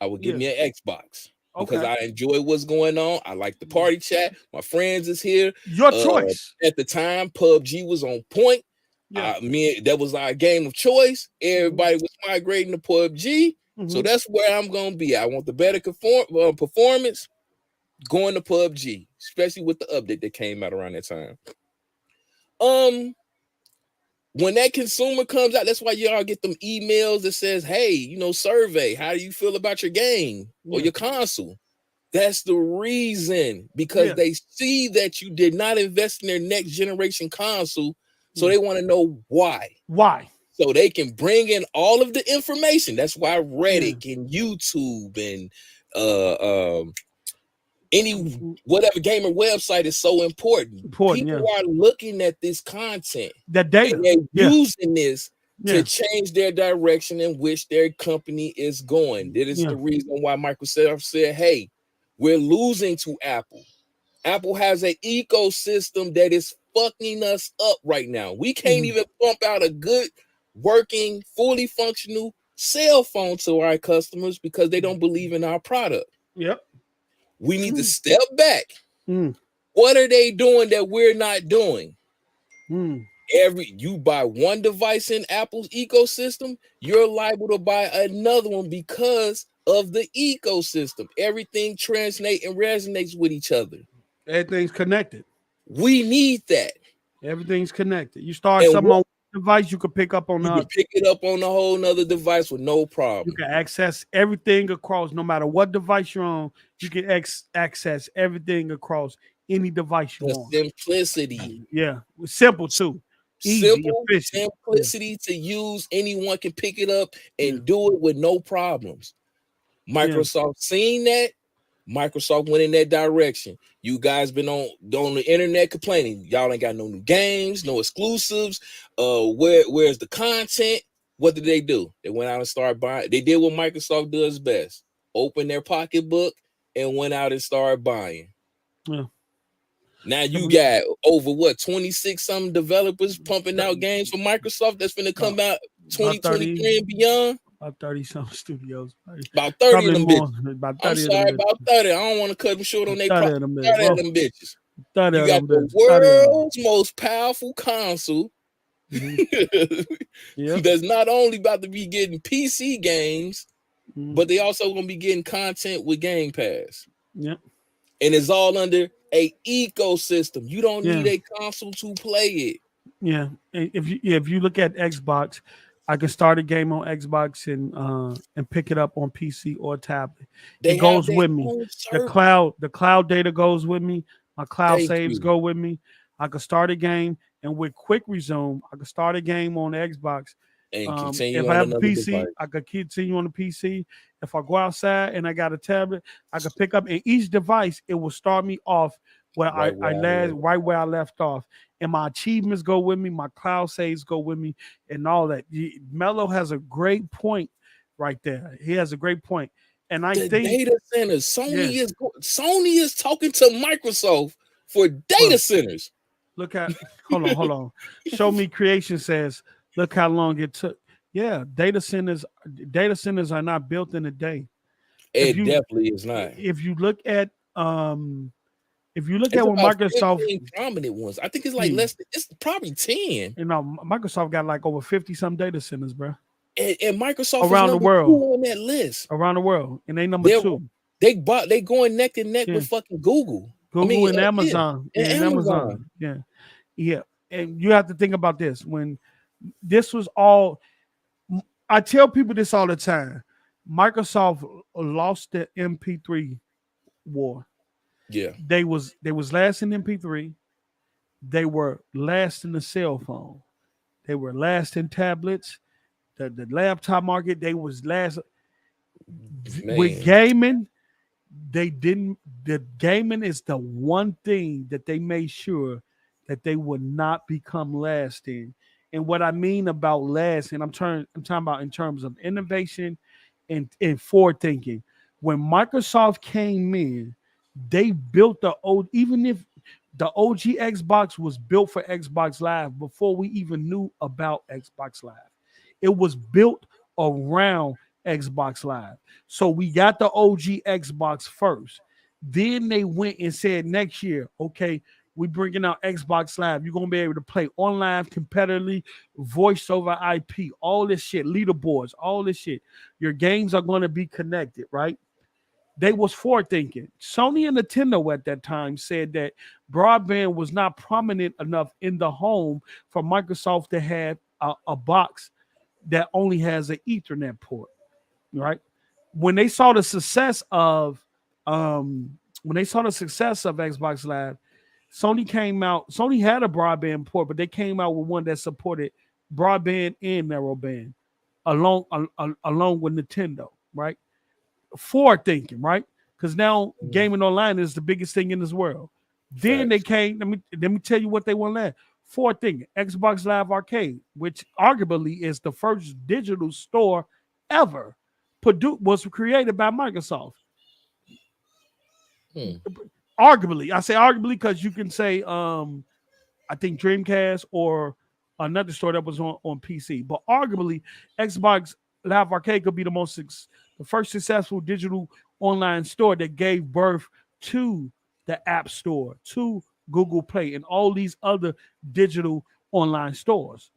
I would give me an Xbox. Because I enjoy what's going on. I like the party chat. My friends is here. Your choice. At the time, PUBG was on point. That was our game of choice. Everybody was migrating to PUBG. So that's where I'm going to be. I want the better performance going to PUBG, especially with the update that came out around that time. When that consumer comes out, that's why y'all get them emails that says, hey, survey, how do you feel about your game or your console? That's the reason, because they see that you did not invest in their next generation console. So they want to know why. Why? So they can bring in all of the information. That's why Reddit and YouTube and any whatever gamer website is so important. People are looking at this content. That data. And they're using this to change their direction in which their company is going. That is the reason why Microsoft said, hey, we're losing to Apple. Apple has an ecosystem that is fucking us up right now. We can't even pump out a good working, fully functional cell phone to our customers because they don't believe in our product. Yep. We need to step back. What are they doing that we're not doing? You buy one device in Apple's ecosystem, you're liable to buy another one because of the ecosystem. Everything translates and resonates with each other. Everything's connected. We need that. Everything's connected. You start something on device you can pick up on You can pick it up on a whole nother device with no you problem. can access everything across, no matter what device you're on. You can access everything across any device you The want. simplicity. Yeah, simple too, easy, Simple efficient. Yeah, simplicity to use. Anyone can pick it up yeah, and do it with no problems. yeah, Microsoft seen that. Microsoft went in that direction. You guys been on the internet complaining. Y'all ain't got no new games, no exclusives. Where's the content? What did they do? They went out and started buying. They did what Microsoft does best. Open their pocketbook and went out and started buying. yeah. Now you got over 26 some developers pumping out games for Microsoft that's gonna come out 2023 and beyond. About 30 some studios. About 30 Probably of them more. bitches. About I'm 30 of them sorry, bitches. about 30. I don't want to cut them short on their 30 pro. of them 30 bitches. of them bitches. 30 You of got them the bitches. 30 of them. world's most powerful console Yeah. that's not only about to be getting PC games, Mhm. but they also gonna be getting content with Game Pass. Yep. And it's all under a ecosystem. You don't Yeah. need a console to play it. Yeah. And if you look at Xbox, I can start a game on Xbox and pick it up on PC or tablet. They It have goes their with me. own The server. cloud data goes with me. My cloud Thank saves you. go with me. I can start a game, and with quick resume, I can start a game on Xbox. And continue If I on have a another PC, device. I could continue on the PC. If I go outside and I got a tablet, I could pick up, and each device it will start me off where Right where I was. right where I left off. And my achievements go with me, my cloud saves go with me, and all that. Mello has a great point right there. He has a great point. And I The think, data centers. yes, Sony is talking to Microsoft for data bro, centers. look at, hold on. Show Me Creation says, look how long it took. Yeah, data centers are not built in a day. If It you definitely is not. if you look at if you look It's at what about Microsoft, 15 prominent ones. I think it's like yeah, less than, it's probably 10. Microsoft got like over 50 some data centers, bro, And Microsoft is around the number 2 world, on that list. and they number They're two. they going neck and neck Yeah, with fucking Google. Google and Yeah, Amazon, and and Amazon. Amazon, yeah, yeah. And you have to think about this when this was all. I tell people this all the time. Microsoft lost the MP3 war. Yeah. They was last in MP3. They were last in the cell phone. They were last in tablets. The laptop market. They was last with Man. gaming. They didn't. The gaming is the one thing that they made sure that they would not become last in. And what I mean about last, and I'm talking about in terms of innovation and forward thinking. When Microsoft came in, they built the old, even if the OG Xbox was built for Xbox Live before we even knew about Xbox Live. It was built around Xbox Live. So we got the OG Xbox first. Then they went and said next year, okay, we bringing out Xbox Live. You're gonna be able to play online competitively, voice over IP, all this shit, leaderboards, all this shit. Your games are gonna be connected, right? They was forward thinking. Sony and Nintendo at that time said that broadband was not prominent enough in the home for Microsoft to have a box that only has an Ethernet port, right? When they saw the success of Xbox Live, Sony came out. Sony had a broadband port, but they came out with one that supported broadband and narrowband, along with Nintendo, right? Forward thinking, right? Because now gaming online is the biggest thing in this world. Then they Facts. came. Let me tell you what they want to. Forward thinking, Xbox Live Arcade, which arguably is the first digital store ever, was created by Microsoft. Arguably, I say arguably because you can say I think Dreamcast or another store that was on PC. But arguably, Xbox Live Arcade could be the first successful digital online store that gave birth to the App Store, to Google Play, and all these other digital online stores.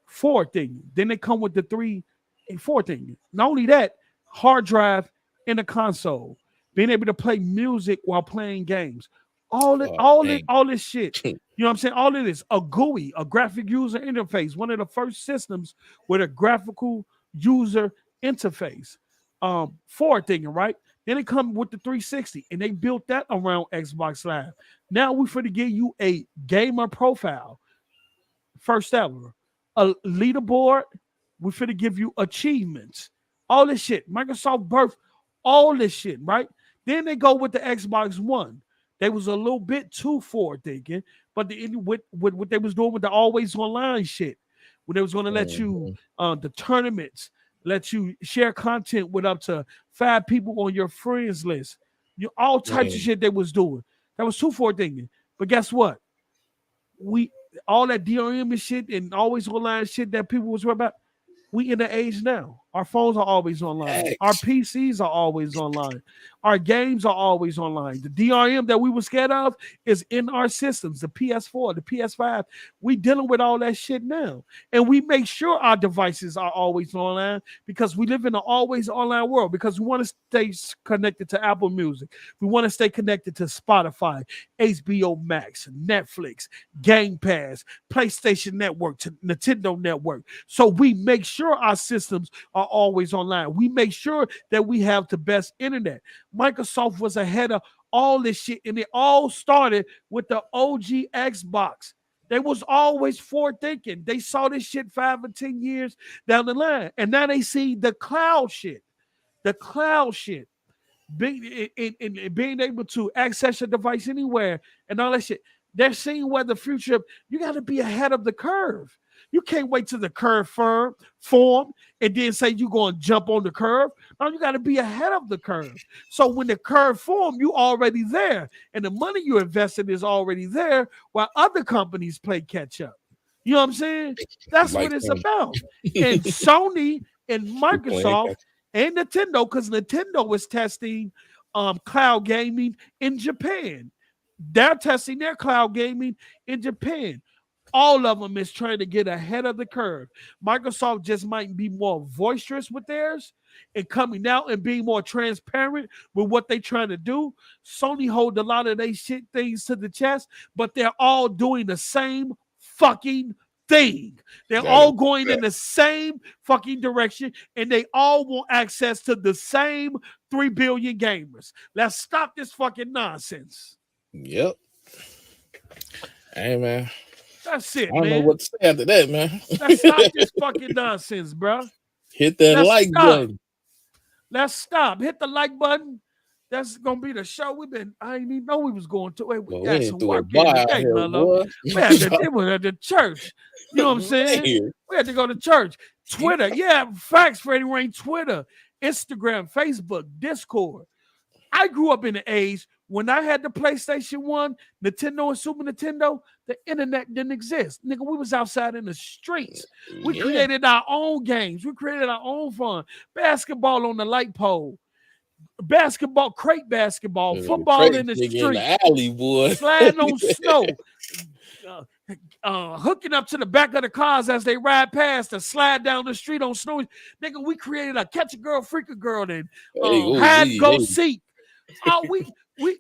Forward thinking. Then they come with the three and forward thinking. Not only that, hard drive in a console, being able to play music while playing games. All it, Oh, all it, dang. all this shit. You know what I'm saying? All it is a GUI, a graphic user interface, one of the first systems with a graphical user interface. Forward thinking, right? Then it come with the 360, and they built that around Xbox Live. Now we finna give you a gamer profile, first ever, a leaderboard. We finna give you achievements, all this shit. Microsoft birth, all this shit, right? Then they go with the Xbox One. They was a little bit too forward thinking, but with what they was doing with the always online shit, when they was going to let you Mhm. the tournaments, let you share content with up to 5 people on your friends list, all types of Man, shit they was doing. That was too forward thinking. But guess what? We all that DRM and shit and always online shit that people was worried about. We in the age now. Our phones are always online. Our X. PCs are always online. Our games are always online. The DRM that we were scared of is in our systems. The PS4, the PS5. We dealing with all that shit now. And we make sure our devices are always online because we live in an always online world because we want to stay connected to Apple Music. We want to stay connected to Spotify, HBO Max, Netflix, Game Pass, PlayStation Network, to Nintendo Network. So we make sure our systems are always online. We make sure that we have the best internet. Microsoft was ahead of all this shit, and it all started with the OG Xbox. They was always forward thinking. They saw this shit 5 or 10 years down the line, and now they see the cloud shit. The cloud shit being able to access your device anywhere and all that shit. They're seeing where the future, you got to be ahead of the curve. You can't wait till the curve form and then say you're going to jump on the curve. No, you got to be ahead of the curve. So when the curve form, you already there. And the money you invested is already there while other companies play catch up. You know what I'm saying? That's Like what it's him. about. And Sony and We playing Microsoft catch. and Nintendo, because Nintendo was testing cloud gaming in Japan. They're testing their cloud gaming in Japan. All of them is trying to get ahead of the curve. Microsoft just might be more boisterous with theirs and coming out and being more transparent with what they're trying to do. Sony hold a lot of they shit things to the chest, but they're all doing the same fucking thing. They're That is all going in fact. the same fucking direction, and they all want access to the same 3 billion gamers. Let's stop this fucking nonsense. Yep. Hey man. That's I it, don't know man. what to say after that, man. Let's stop this fucking nonsense, bro. Hit that Let's like stop. button. Let's stop. Hit the like button. That's gonna be the show. I didn't even know we was going to. Hey, we Well, we got ain't some through a work in bar out today, here, Mello. boy. It was at the church. You know what I'm saying? Man. We had to go to church. Twitter, yeah, facts, Freddie Rain. Twitter, Instagram, Facebook, Discord. I grew up in the age when I had the PlayStation 1, Nintendo, and Super Nintendo, the internet didn't exist. Nigga, we was outside in the streets. We Yeah. created our own games. We created our own fun. Basketball on the light pole, basketball, crate basketball, The football crazy in the nigga in street, the alley, boy. sliding on snow, hooking up to the back of the cars as they ride past to slide down the street on snow. Nigga, we created a catch a girl, freak a girl, and Hey, ooh, hide and go hey, seek. Oh, we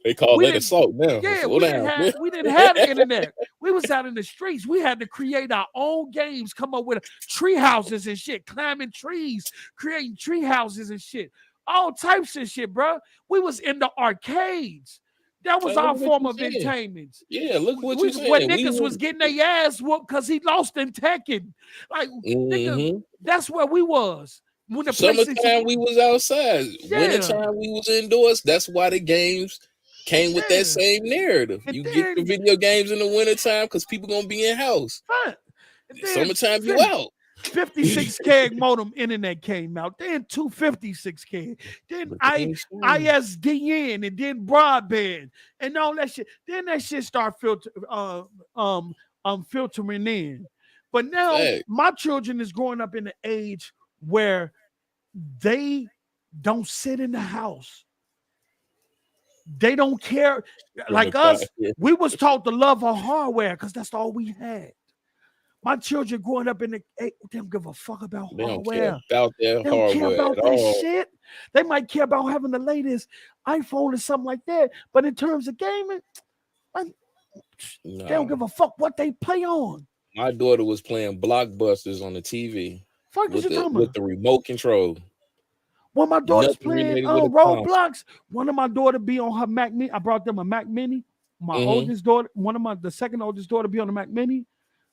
they call we that didn't. assault now. Yeah, Slow down. we didn't have the internet. We was out in the streets. We had to create our own games, come up with tree houses and shit, climbing trees, creating tree houses and shit, all types of shit, bro. We was in the arcades. That was Man, look our at what form you of saying. entertainment. Yeah, look what We you where saying. niggas was getting their ass whooped because he lost in Tekken. Like, nigga, Mm-hmm. that's where we was. When the PlayStation, Summertime we was outside. yeah, Wintertime we was indoors. That's why the games came with that yeah. same narrative. And You get the then, video games in the wintertime because people gonna be in house. and then Summertime you out. 56K modem internet came out, then 256K, then But they ain't showing. ISDN, and then broadband, and all that shit. Then that shit start filtering in. But now Fact. my children is growing up in the age where they don't sit in the house. They don't care. Like us, we was taught to love our hardware because that's all we had. My children growing up in the they don't give a fuck about They don't care hardware. about that They don't care hardware about at that all. shit. They might care about having the latest iPhone or something like that. But in terms of gaming, Man, No. they don't give a fuck what they play on. My daughter was playing Blockbusters on the TV Fuck is you talking with about? the remote control. When my daughter's Nothing playing related with a console. Roblox, one of my daughter be on her Mac Mini. I brought them a Mac Mini. My oldest daughter, the second oldest daughter be on the Mac Mini.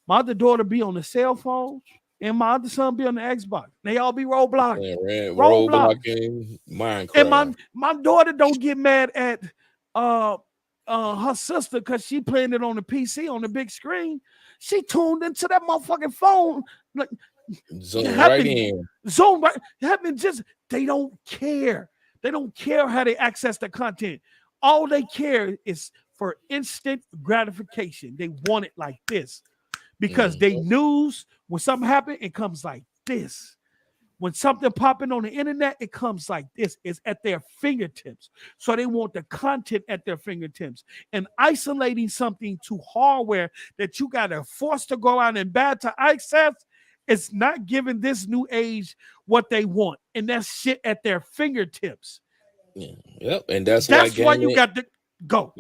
My other daughter be on the cell phone, and my other son be on the Xbox. They all be Roblox. Roblox, Minecraft. And my daughter don't get mad at her sister because she playing it on the PC on the big screen. She tuned into that motherfucking phone. Like, zoom right in. Zoom right. They don't care. They don't care how they access the content. All they care is for instant gratification. They want it like this. Because they news, when something happens, it comes like this. When something popping on the internet, it comes like this. It's at their fingertips. So they want the content at their fingertips. And isolating something to hardware that you got to force to go out and bad to access, it's not giving this new age what they want. And that's shit at their fingertips. Yeah. Yep. And that's why you got to go.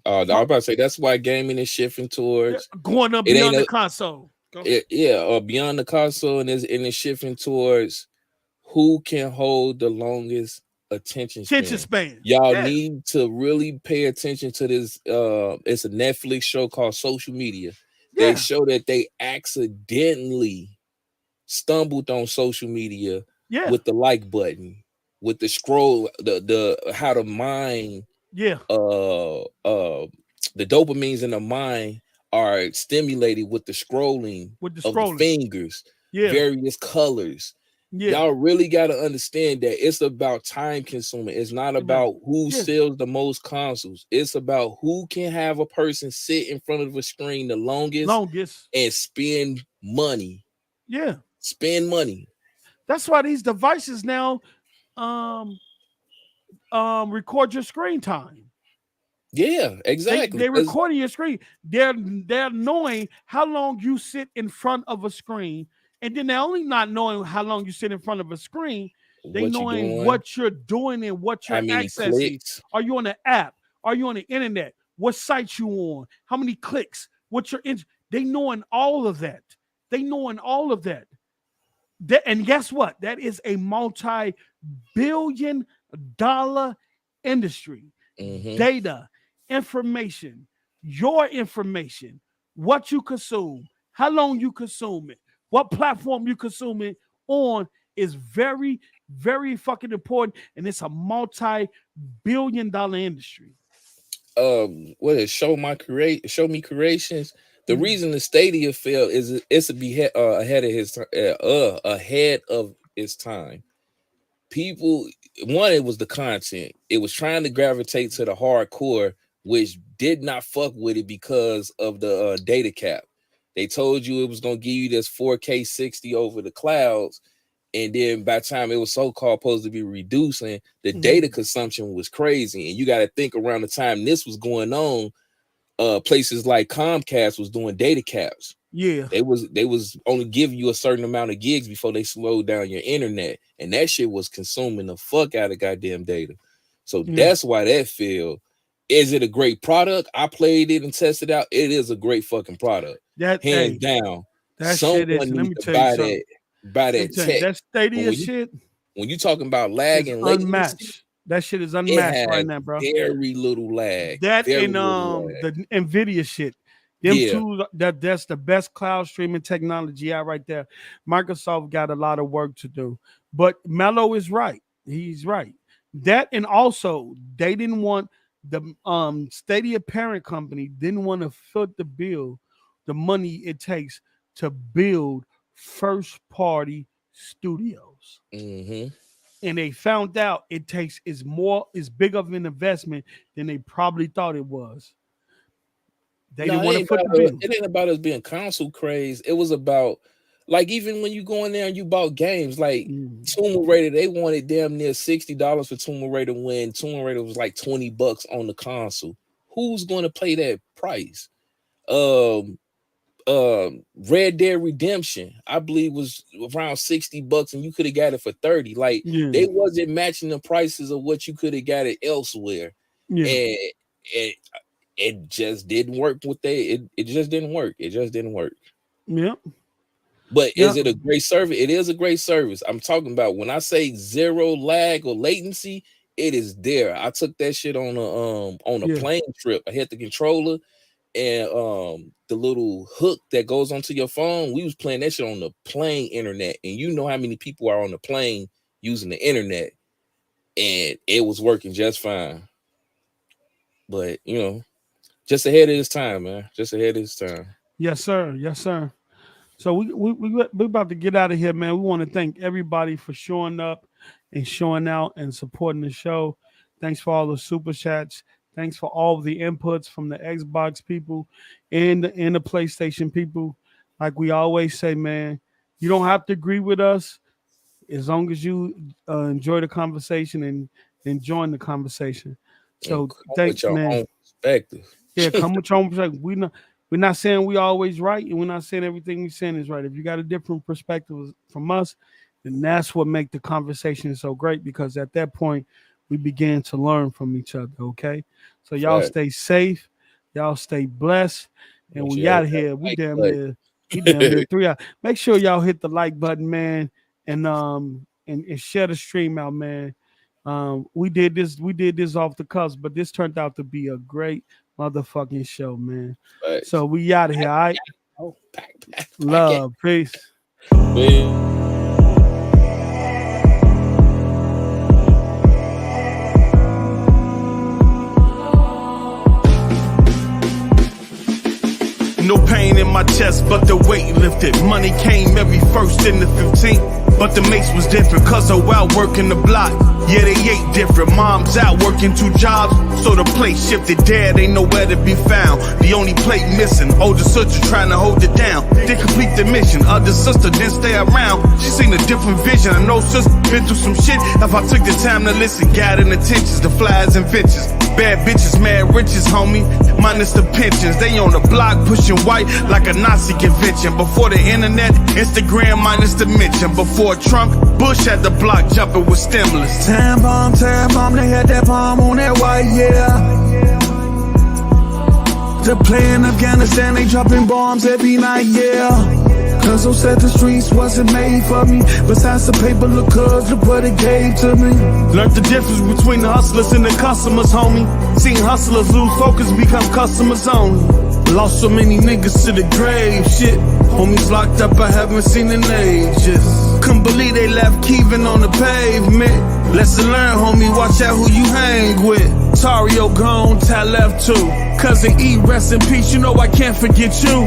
I'm about to say that's why gaming is shifting towards going up beyond the console. Beyond the console, and it's shifting towards who can hold the longest attention span. Y'all need to really pay attention to this. It's a Netflix show called Social Media. They show that they accidentally stumbled on social media with the like button, with the scroll, the how to mine. The dopamines in the mind are stimulated with the scrolling of the fingers, various colors. Y'all really got to understand that it's about time consuming. It's not about who sells the most consoles. It's about who can have a person sit in front of a screen the longest and spend money. Spend money. That's why these devices now record your screen time. Yeah, exactly. They're recording your screen. They're knowing how long you sit in front of a screen, and then they're only not knowing how long you sit in front of a screen. They knowing what you're doing and what you're accessing. Clicks. Are you on the app? Are you on the internet? What site you on? How many clicks? What's your they knowing all of that. They knowing all of that. And guess what? That is a multi-billion-dollar industry. Data, information, your information, what you consume, how long you consume it, what platform you consume it on is very, very fucking important, and it's a multi-billion-dollar industry. What is Show Me Creations? The reason the Stadia failed is it's ahead of its time. People, one, it was the content. It was trying to gravitate to the hardcore, which did not fuck with it because of the data cap. They told you it was going to give you this 4K 60 over the clouds, and then by the time it was so-called supposed to be reducing, the data consumption was crazy. And you got to think around the time this was going on, places like Comcast was doing data caps. They was only giving you a certain amount of gigs before they slowed down your internet, and that shit was consuming the fuck out of goddamn data. So that's why that failed. Is it a great product? I played it and tested it out. It is a great fucking product. Hands down. That shit is. Let me tell you something. Buy that tech. That Stadia shit. When you talking about lag and latency, that shit is unmatched right now, bro. Very little lag. That and the Nvidia shit. Them two, that's the best cloud streaming technology out right there. Microsoft got a lot of work to do, but Mello is right. He's right. That, and also they didn't want the Stadia parent company didn't want to foot the bill, the money it takes to build first party studios. And they found out it is big of an investment than they probably thought it was. They didn't want to put the bill. It ain't about us being console crazed. It was about, like, even when you go in there and you bought games like Tomb Raider, they wanted damn near $60 for Tomb Raider when Tomb Raider was like $20 on the console. Who's going to pay that price? Red Dead Redemption, I believe, was around $60 and you could have got it for $30. Like, they wasn't matching the prices of what you could have got it elsewhere. And it just didn't work with it just didn't work. It just didn't work. Yeah. But is it a great service? It is a great service. I'm talking about when I say zero lag or latency, it is there. I took that shit on a plane trip. I hit the controller and the little hook that goes onto your phone. We was playing that shit on the plane internet, and you know how many people are on the plane using the internet, and it was working just fine. But you know, just ahead of his time, man. Just ahead of his time. Yes, sir. Yes, sir. So we about to get out of here, man. We want to thank everybody for showing up and showing out and supporting the show. Thanks for all the super chats. Thanks for all the inputs from the Xbox people and the PlayStation people. Like we always say, man, you don't have to agree with us as long as you enjoy the conversation and join the conversation. So thanks, man. Yeah, come with your own perspective. We're not saying we always right, and we're not saying everything we're saying is right. If you got a different perspective from us, then that's what makes the conversation so great, because at that point, we begin to learn from each other, okay? So y'all stay safe. Y'all stay blessed. And we out of here. We damn near 3 hours. Make sure y'all hit the like button, man, and share the stream out, man. We did this off the cusp, but this turned out to be a great motherfucking show, man. Right. So we out of here, all right? Love, peace. No pain in my chest, but the weight lifted. Money came every 1st and the 15th. But the mates was different, cause I'm out working the block. Yeah, they ate different. Mom's out working 2 jobs, so the plate shifted. Dad ain't nowhere to be found. The only plate missing. Older sister trying to hold it down. Didn't complete the mission. Other sister didn't stay around. She seen a different vision. I know sister been through some shit. If I took the time to listen, gathering attentions, the flies and ventures. Bad bitches, mad riches, homie. Minus the pensions. They on the block pushing white like a Nazi convention. Before the internet, Instagram minus the mention. Before Trump, Bush had the block jumping with stimulus. Time bomb, they had that bomb on that white, yeah. The play in Afghanistan, they dropping bombs every night, yeah. Cause who said the streets wasn't made for me? Besides the paper, look what it gave to me. Learned the difference between the hustlers and the customers, homie. Seen hustlers lose focus, become customers only. Lost so many niggas to the grave, shit. Homies locked up, I haven't seen in ages. Couldn't believe they left Kevin on the pavement. Lesson learned, homie, watch out who you hang with. Tario gone, Tal left too. Cousin E, rest in peace, you know I can't forget you.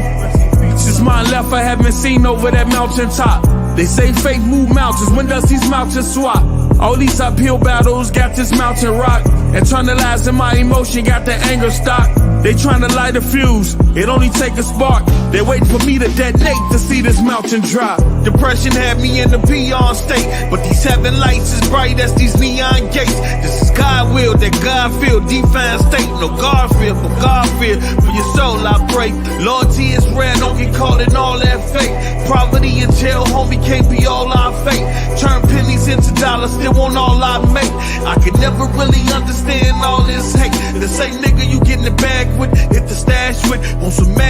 Since mine left, I haven't seen over that mountain top. They say fate move mountains, when does these mountains swap? All these uphill battles got this mountain rock. Internalizing my emotion, got the anger stock. They tryna light a fuse, it only take a spark. They waiting for me to detonate to see this mountain drop. Depression had me in the peon state, but these heaven lights is bright as these neon gates. This is God will, that God feel, define state. No God fear, but God fear for your soul I pray. Loyalty is rare, don't get caught in all that fake. Poverty and jail, homie, can't be all our fate. Turn pennies into dollars, still want all I make. I could never really understand all this hate. The same nigga you get in the bag with, hit the stash with, on some mad